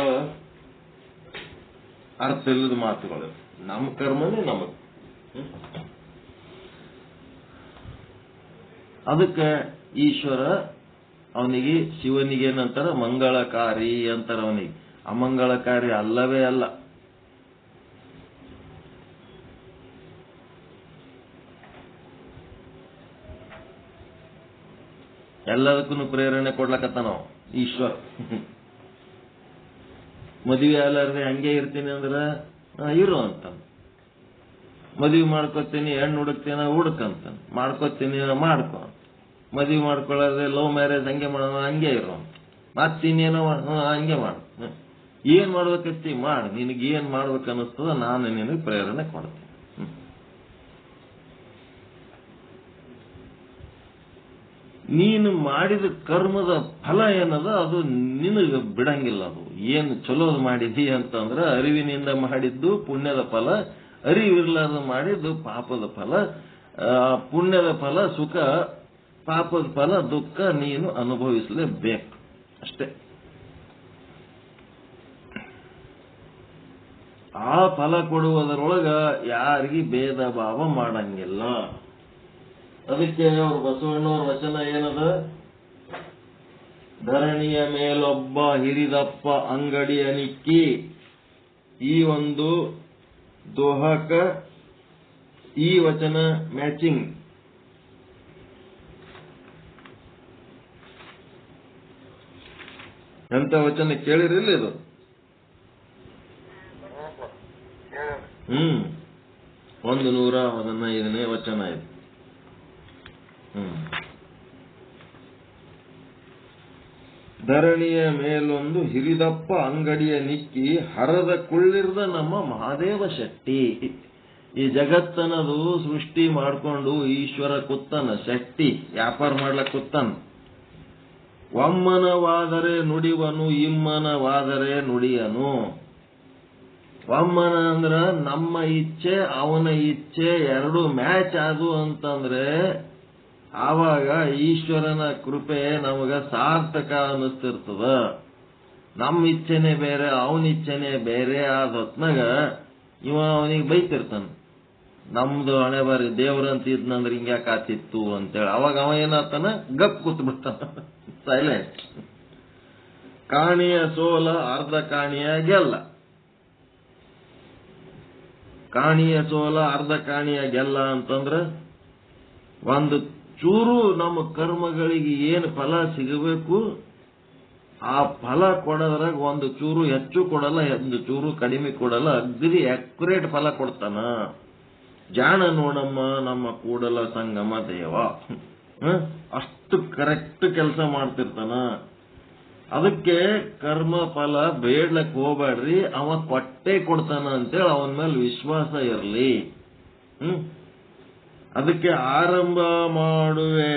ಅರ್ಥ ಇಲ್ಲದ ಮಾತುಗಳು. ನಮ್ಮ ಕರ್ಮನೇ ನಮಗ್. ಅದಕ್ಕೆ ಈಶ್ವರ ಅವನಿಗೆ, ಶಿವನಿಗೆ ಏನಂತಾರ, ಮಂಗಳಕಾರಿ ಅಂತಾರ. ಅವನಿಗೆ ಅಮಂಗಳಕಾರಿ ಅಲ್ಲವೇ ಅಲ್ಲ. ಎಲ್ಲದಕ್ಕೂ ಪ್ರೇರಣೆ ಕೊಡ್ಲಕತ್ತ ನಾವು ಈಶ್ವರ. ಮದುವೆ ಅಲ್ಲಾರ್ದೆ ಹಂಗೆ ಇರ್ತೀನಿ ಅಂದ್ರ ಇರು ಅಂತ, ಮದುವೆ ಮಾಡ್ಕೋತೀನಿ ಹೆಣ್ಣು ಹುಡುಕ್ತೀನ ಹುಡುಕಂತ, ಮಾಡ್ಕೋತೀನಿ ಮಾಡ್ಕೊ, ಮದುವೆ ಮಾಡ್ಕೊಳ್ಳೋದ್ರೆ ಲವ್ ಮ್ಯಾರೇಜ್ ಹಂಗೆ ಮಾಡೋಣ, ಹಂಗೆ ಇರೋ, ಮತ್ತಿನ್ನೇನೋ ಹಂಗೆ ಮಾಡು, ಏನ್ ಮಾಡ್ಬೇಕತ್ತಿ ಮಾಡು, ನಿನಗೆ ಏನ್ ಮಾಡ್ಬೇಕು ಅನ್ನಿಸ್ತದ ನಾನು ನಿನಗೆ ಪ್ರೇರಣೆ ಕೊಡ್ತೀನಿ. ನೀನು ಮಾಡಿದ ಕರ್ಮದ ಫಲ ಏನದ ಅದು ನಿನಗೆ ಬಿಡಂಗಿಲ್ಲ. ಅದು ಏನು ಚಲೋದು ಮಾಡಿದಿ ಅಂತಂದ್ರ ಅರಿವಿನಿಂದ ಮಾಡಿದ್ದು ಪುಣ್ಯದ ಫಲ, ಅರಿವಿರ್ಲಾರ್ದು ಮಾಡಿದ್ದು ಪಾಪದ ಫಲ. ಪುಣ್ಯದ ಫಲ ಸುಖ, ಪಾಪದ ಫಲ ದುಃಖ ನೀನು ಅನುಭವಿಸಲೇಬೇಕು ಅಷ್ಟೇ. ಆ ಫಲ ಕೊಡುವುದರೊಳಗ ಯಾರಿಗೂ ಭೇದ ಭಾವ ಮಾಡಂಗಿಲ್ಲ. ಅದಕ್ಕೆ ಅವ್ರ ಬಸವಣ್ಣವ್ರ ವಚನ ಏನದ, ಧರಣಿಯ ಮೇಲೊಬ್ಬ ಹಿರಿದಪ್ಪ ಅಂಗಡಿಯ ನಿಕ್ಕಿ. ಈ ಒಂದು ದೋಹಕ ಈ ವಚನ ಮ್ಯಾಚಿಂಗ್. ಎಂತ ವಚನ ಕೇಳಿರಿಲ್ಲ ಇದು? 115ನೇ ವಚನ ಇದು. ಧರಣಿಯ ಮೇಲೊಂದು ಹಿರಿದಪ್ಪ ಅಂಗಡಿಯ ನಿಕ್ಕಿ, ಹರದ ಕುಳ್ಳಿರ್ದ ನಮ್ಮ ಮಹಾದೇವ ಶೆಟ್ಟಿ. ಈ ಜಗತ್ತನದು ಸೃಷ್ಟಿ ಮಾಡ್ಕೊಂಡು ಈಶ್ವರ ಕುತ್ತನ, ಶೆಟ್ಟಿ ವ್ಯಾಪಾರ ಮಾಡ್ಲಕ್ ಕುತ್ತನ. ಒಮ್ಮನವಾದರೆ ನುಡಿವನು, ಇಮ್ಮನವಾದರೆ ನುಡಿಯನು. ಒಮ್ಮನ ಅಂದ್ರ ನಮ್ಮ ಇಚ್ಛೆ ಅವನ ಇಚ್ಛೆ ಎರಡು ಮ್ಯಾಚ್ ಆದು ಅಂತಂದ್ರೆ ಆವಾಗ ಈಶ್ವರನ ಕೃಪೆ ನಮಗ ಸಾರ್ಥಕ ಅನ್ನಿಸ್ತಿರ್ತದ. ನಮ್ಮ ಇಚ್ಛೆನೆ ಬೇರೆ ಅವನ ಇಚ್ಛೆನೆ ಬೇರೆ ಆದ ಹೊತ್ನಾಗ ಇವ ಅವನಿಗೆ ಬೈತಿರ್ತಾನ, ನಮ್ದು ಹಣೆ ಬಾರಿ ದೇವ್ರಂತ ಇದ್ನಂದ್ರೆ ಹಿಂಗ್ಯಾಕೆ ಆತಿತ್ತು ಅಂತೇಳಿ. ಅವಾಗ ಅವ ಏನಾಗ್ತಾನ, ಗಪ್ ಕೂತ್ ಬಿಡ್ತಾನ, ಸೈಲೆಂಟ್. ಕಾಣಿಯ ಸೋಲ ಅರ್ಧ ಕಾಣಿಯ ಗೆಲ್ಲ. ಕಾಣಿಯ ಸೋಲ ಅರ್ಧ ಕಾಣಿಯ ಗೆಲ್ಲ ಅಂತಂದ್ರ ಒಂದು ಚೂರು ನಮ್ಮ ಕರ್ಮಗಳಿಗೆ ಏನು ಫಲ ಸಿಗಬೇಕು ಆ ಫಲ ಕೊಡೋದ್ರಾಗ ಒಂದು ಚೂರು ಹೆಚ್ಚು ಕೊಡಲ್ಲ, ಒಂದು ಚೂರು ಕಡಿಮೆ ಕೊಡಲ್ಲ, ಅಗ್ರಿ ಅಕ್ಯುರೇಟ್ ಫಲ ಕೊಡ್ತಾನ. ಜಾಣ ನೋಡಮ್ಮ ನಮ್ಮ ಕೂಡಲ ಸಂಗಮ ದೇವ, ಅಷ್ಟು ಕರೆಕ್ಟ್ ಕೆಲಸ ಮಾಡ್ತಿರ್ತಾನ. ಅದಕ್ಕೆ ಕರ್ಮ ಫಲ ಬೇಡ್ಲಕ್ ಹೋಗ್ಬೇಡ್ರಿ, ಅವ ಕೊಟ್ಟೆ ಕೊಡ್ತಾನ ಅಂತೇಳಿ ಅವನ ಮೇಲೆ ವಿಶ್ವಾಸ ಇರಲಿ. ಅದಕ್ಕೆ ಆರಂಭ ಮಾಡುವೆ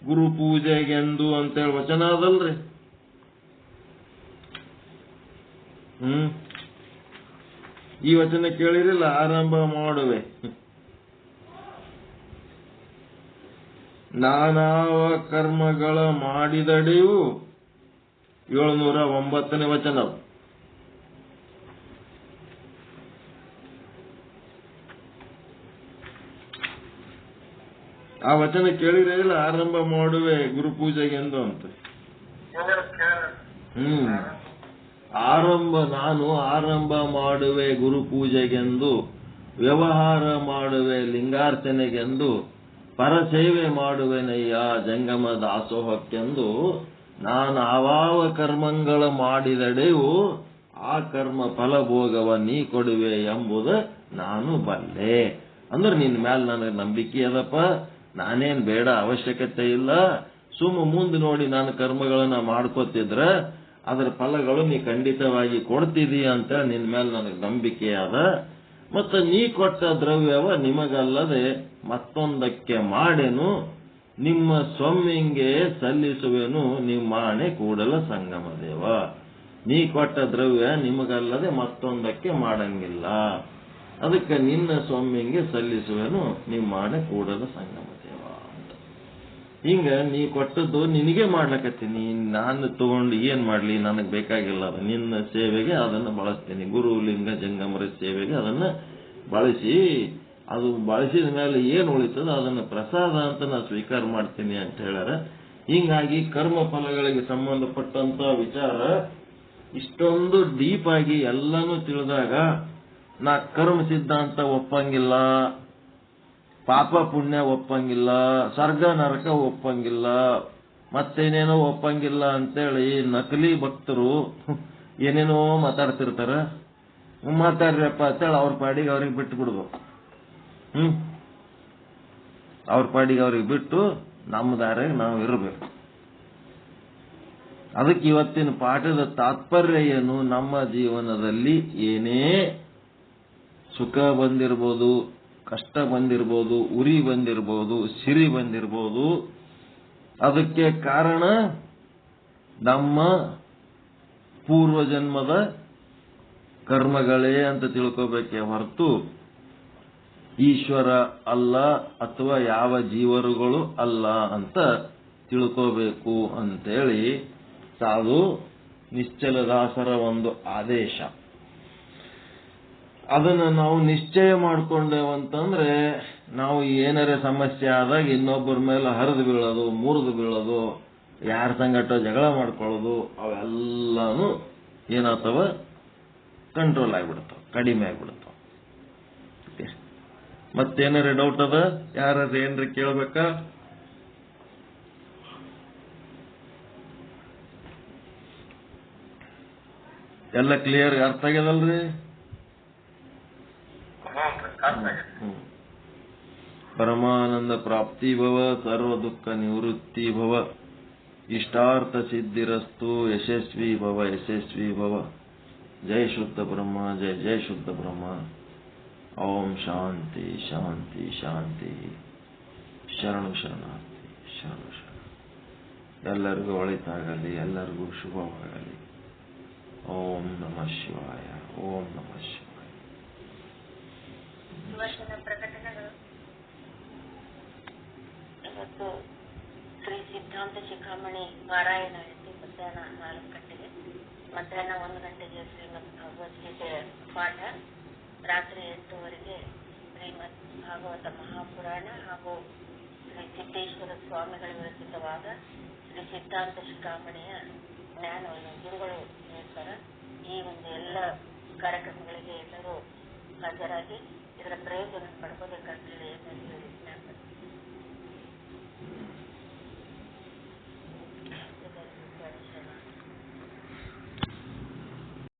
ಗುರು ಪೂಜೆಗೆಂದು ಅಂತೇಳಿ ವಚನ ಅದಲ್ರಿ. ಈ ವಚನ ಕೇಳಿರಿಲ್ಲ, ಆರಂಭ ಮಾಡುವೆ. ನಾನಾವ ಕರ್ಮಗಳ ಮಾಡಿದಡೆಯೂ 709ನೇ ವಚನ. ಆ ವಚನ ಕೇಳಿರಲಿಲ್ಲ, ಆರಂಭ ಮಾಡುವೆ ಗುರುಪೂಜೆಗೆಂದು ಅಂತ. ನಾನು ಆರಂಭ ಮಾಡುವೆ ಗುರುಪೂಜೆಗೆಂದು, ವ್ಯವಹಾರ ಮಾಡುವೆ ಲಿಂಗಾರ್ಚನೆಗೆಂದು, ಪರಸೇವೆ ಮಾಡುವೆನಯ್ಯ ಜಂಗಮ ದಾಸೋಹಕ್ಕೆಂದು. ನಾನು ಆವಾವ ಕರ್ಮಗಳ ಮಾಡಿದಡೆಯೂ ಆ ಕರ್ಮ ಫಲಭೋಗವ ನೀ ಕೊಡುವೆ ಎಂಬುದ ನಾನು ಬಲ್ಲೆ. ಅಂದ್ರೆ ನಿನ್ ಮ್ಯಾಲ ನನಗೆ ನಂಬಿಕೆ ಅದಪ್ಪ, ನಾನೇನ್ ಬೇಡ ಅವಶ್ಯಕತೆ ಇಲ್ಲ. ಮುಂದೆ ನೋಡಿ ನಾನು ಕರ್ಮಗಳನ್ನ ಮಾಡ್ಕೋತಿದ್ರ ಅದರ ಫಲಗಳು ನೀ ಖಂಡಿತವಾಗಿ ಕೊಡ್ತಿದೀಯ ಅಂತ ನಿನ್ ಮೇಲೆ ನನಗೆ ನಂಬಿಕೆ ಅದ. ಮತ್ತ ನೀ ಕೊಟ್ಟ ದ್ರವ್ಯವ ನಿಮಗಲ್ಲದೆ ಮತ್ತೊಂದಕ್ಕೆ ಮಾಡೆನು, ನಿಮ್ಮ ಸ್ವಾಮಿಗೆ ಸಲ್ಲಿಸುವೆನು ನಿಮ್ಮಾಣೆ ಕೂಡಲ ಸಂಗಮ ದೇವ. ನೀ ಕೊಟ್ಟ ದ್ರವ್ಯ ನಿಮಗಲ್ಲದೆ ಮತ್ತೊಂದಕ್ಕೆ ಮಾಡಂಗಿಲ್ಲ, ಅದಕ್ಕೆ ನಿನ್ನ ಸ್ವಾಮಿಗೆ ಸಲ್ಲಿಸುವೆನು ನಿಮ್ಮಾಣೆ ಕೂಡಲ ಸಂಗಮ ದೇವ ಅಂತ. ಹಿಂಗ ನೀ ಕೊಟ್ಟದ್ದು ನಿನಗೆ ಮಾಡ್ಲಕತ್ತೀನಿ, ನಾನು ತಗೊಂಡು ಏನ್ ಮಾಡ್ಲಿ, ನನಗೆ ಬೇಕಾಗಿಲ್ಲ. ಅದು ನಿನ್ನ ಸೇವೆಗೆ ಅದನ್ನು ಬಳಸ್ತೀನಿ, ಗುರು ಲಿಂಗ ಜಂಗಮರ ಸೇವೆಗೆ ಅದನ್ನ ಬಳಸಿ, ಅದು ಬಳಸಿದ ಮೇಲೆ ಏನು ಉಳಿತದ ಅದನ್ನು ಪ್ರಸಾದ ಅಂತ ನಾನು ಸ್ವೀಕಾರ ಮಾಡ್ತೀನಿ ಅಂತ ಹೇಳ್ಯಾರ. ಹಿಂಗಾಗಿ ಕರ್ಮ ಫಲಗಳಿಗೆ ಸಂಬಂಧಪಟ್ಟಂತ ವಿಚಾರ ಇಷ್ಟೊಂದು ಡೀಪ್ ಆಗಿ ಎಲ್ಲಾನು ತಿಳಿದಾಗ ನಾ ಕರ್ಮ ಸಿದ್ಧಾಂತ ಒಪ್ಪಂಗಿಲ್ಲ, ಪಾಪ ಪುಣ್ಯ ಒಪ್ಪಂಗಿಲ್ಲ, ಸ್ವರ್ಗ ನರಕ ಒಪ್ಪಂಗಿಲ್ಲ, ಮತ್ತೇನೇನೋ ಒಪ್ಪಂಗಿಲ್ಲ ಅಂತೇಳಿ ನಕಲಿ ಭಕ್ತರು ಏನೇನೋ ಮಾತಾಡ್ತಿರ್ತಾರ. ಮಾತಾಡ್ರಪ್ಪ ಅಂತೇಳಿ ಅವ್ರ ಪಾಡಿಗೆ ಅವ್ರಿಗೆ ಬಿಟ್ಟು ಬಿಡ್ಬೇಕು. ಅವ್ರ ಪಾಡಿಗೆ ಅವ್ರಿಗೆ ಬಿಟ್ಟು ನಮ್ಮ ದಾರಿಗೆ ನಾವು ಇರಬೇಕು. ಅದಕ್ಕೆ ಇವತ್ತಿನ ಪಾಠದ ತಾತ್ಪರ್ಯ ಏನು, ನಮ್ಮ ಜೀವನದಲ್ಲಿ ಏನೇ ಸುಖ ಬಂದಿರ್ಬೋದು, ಕಷ್ಟ ಬಂದಿರ್ಬೋದು, ಉರಿ ಬಂದಿರ್ಬೋದು, ಸಿರಿ ಬಂದಿರ್ಬೋದು, ಅದಕ್ಕೆ ಕಾರಣ ನಮ್ಮ ಪೂರ್ವಜನ್ಮದ ಕರ್ಮಗಳೇ ಅಂತ ತಿಳ್ಕೋಬೇಕೇ ಹೊರತು ಈಶ್ವರ ಅಲ್ಲ ಅಥವಾ ಯಾವ ಜೀವರುಗಳು ಅಲ್ಲ ಅಂತ ತಿಳ್ಕೋಬೇಕು ಅಂತೇಳಿ ಸಾಧು ನಿಶ್ಚಲದಾಸರ ಒಂದು ಆದೇಶ. ಅದನ್ನ ನಾವು ನಿಶ್ಚಯ ಮಾಡ್ಕೊಂಡೇವಂತಂದ್ರೆ ನಾವು ಏನಾರೇ ಸಮಸ್ಯೆ ಆದಾಗ ಇನ್ನೊಬ್ಬರ ಮೇಲೆ ಹರಿದು ಬೀಳೋದು, ಮುರಿದು ಬೀಳೋದು, ಯಾರ ಸಂಗಟ ಜಗಳ ಮಾಡ್ಕೊಳ್ಳೋದು, ಅವೆಲ್ಲಾನು ಏನಾಗ್ತವ, ಕಂಟ್ರೋಲ್ ಆಗಿಬಿಡ್ತಾವ, ಕಡಿಮೆ ಆಗಿಬಿಡ್ತಾವ. ಮತ್ತೇನಾರ ಡೌಟ್ ಅದ, ಯಾರು ಏನ್ರ ಕೇಳ್ಬೇಕಾ? ಎಲ್ಲ ಕ್ಲಿಯರ್ ಅರ್ಥ ಆಗ್ಯದಲ್ರಿ? ಪರಮಾನಂದ ಪ್ರಾಪ್ತಿ ಭವ, ಸರ್ವ ದುಃಖ ನಿವೃತ್ತಿ ಭವ, ಇಷ್ಟಾರ್ಥ ಸಿದ್ಧಿರಸ್ತು, ಯಶಸ್ವಿ ಭವ ಯಶಸ್ವಿ ಭವ. ಜೈ ಶುದ್ಧ ಬ್ರಹ್ಮ, ಜೈ ಜೈ ಶುದ್ಧ ಬ್ರಹ್ಮ. ಓಂ ಶಾಂತಿ ಶಾಂತಿ ಶಾಂತಿ. ಶರಣು ಶರಣಾರ್ಥಿ, ಶರಣು ಶರಣ. ಎಲ್ಲರಿಗೂ ಒಳಿತಾಗಲಿ, ಎಲ್ಲರಿಗೂ ಶುಭವಾಗಲಿ. ಓಂ ನಮಃ ಶಿವಾಯ. ಓಂ ನಮಃ ಶಿವಾಯ. ಇವತ್ತಿನ ಪ್ರಕಟಣೆಗಳು. ಇವತ್ತು ಶ್ರೀ ಸಿದ್ಧಾಂತ ಶಿಖಾಮಣಿ ಪಾರಾಯಣ ಐತಿ ಮಧ್ಯಾಹ್ನ 4 ಗಂಟೆಗೆ. ಮಧ್ಯಾಹ್ನ 1 ಗಂಟೆಗೆ ಶ್ರೀಮದ್ ಭಗವದ್ಗೀತೆ ಪಾಠ. ರಾತ್ರಿ 8 ಶ್ರೀಮದ್ ಭಾಗವತ ಮಹಾಪುರಾಣ ಹಾಗೂ ಶ್ರೀ ಸಿದ್ದೇಶ್ವರ ಸ್ವಾಮಿಗಳ ವಿರಚಿತವಾದ ಶ್ರೀ ಸಿದ್ಧಾಂತ ಶಿಖಾಮಣಿಯ ಜ್ಞಾನವನ್ನು ಗುರುಗಳು ಹೇಳ್ತಾರೆ. ಈ ಒಂದು ಎಲ್ಲ ಕಾರ್ಯಕ್ರಮಗಳಿಗೆ ಎಲ್ಲರೂ ಹಾಜರಾಗಿ ಇದರ ಪ್ರಯೋಜನ ಪಡ್ಕೋಬೇಕಂತೇಳಿ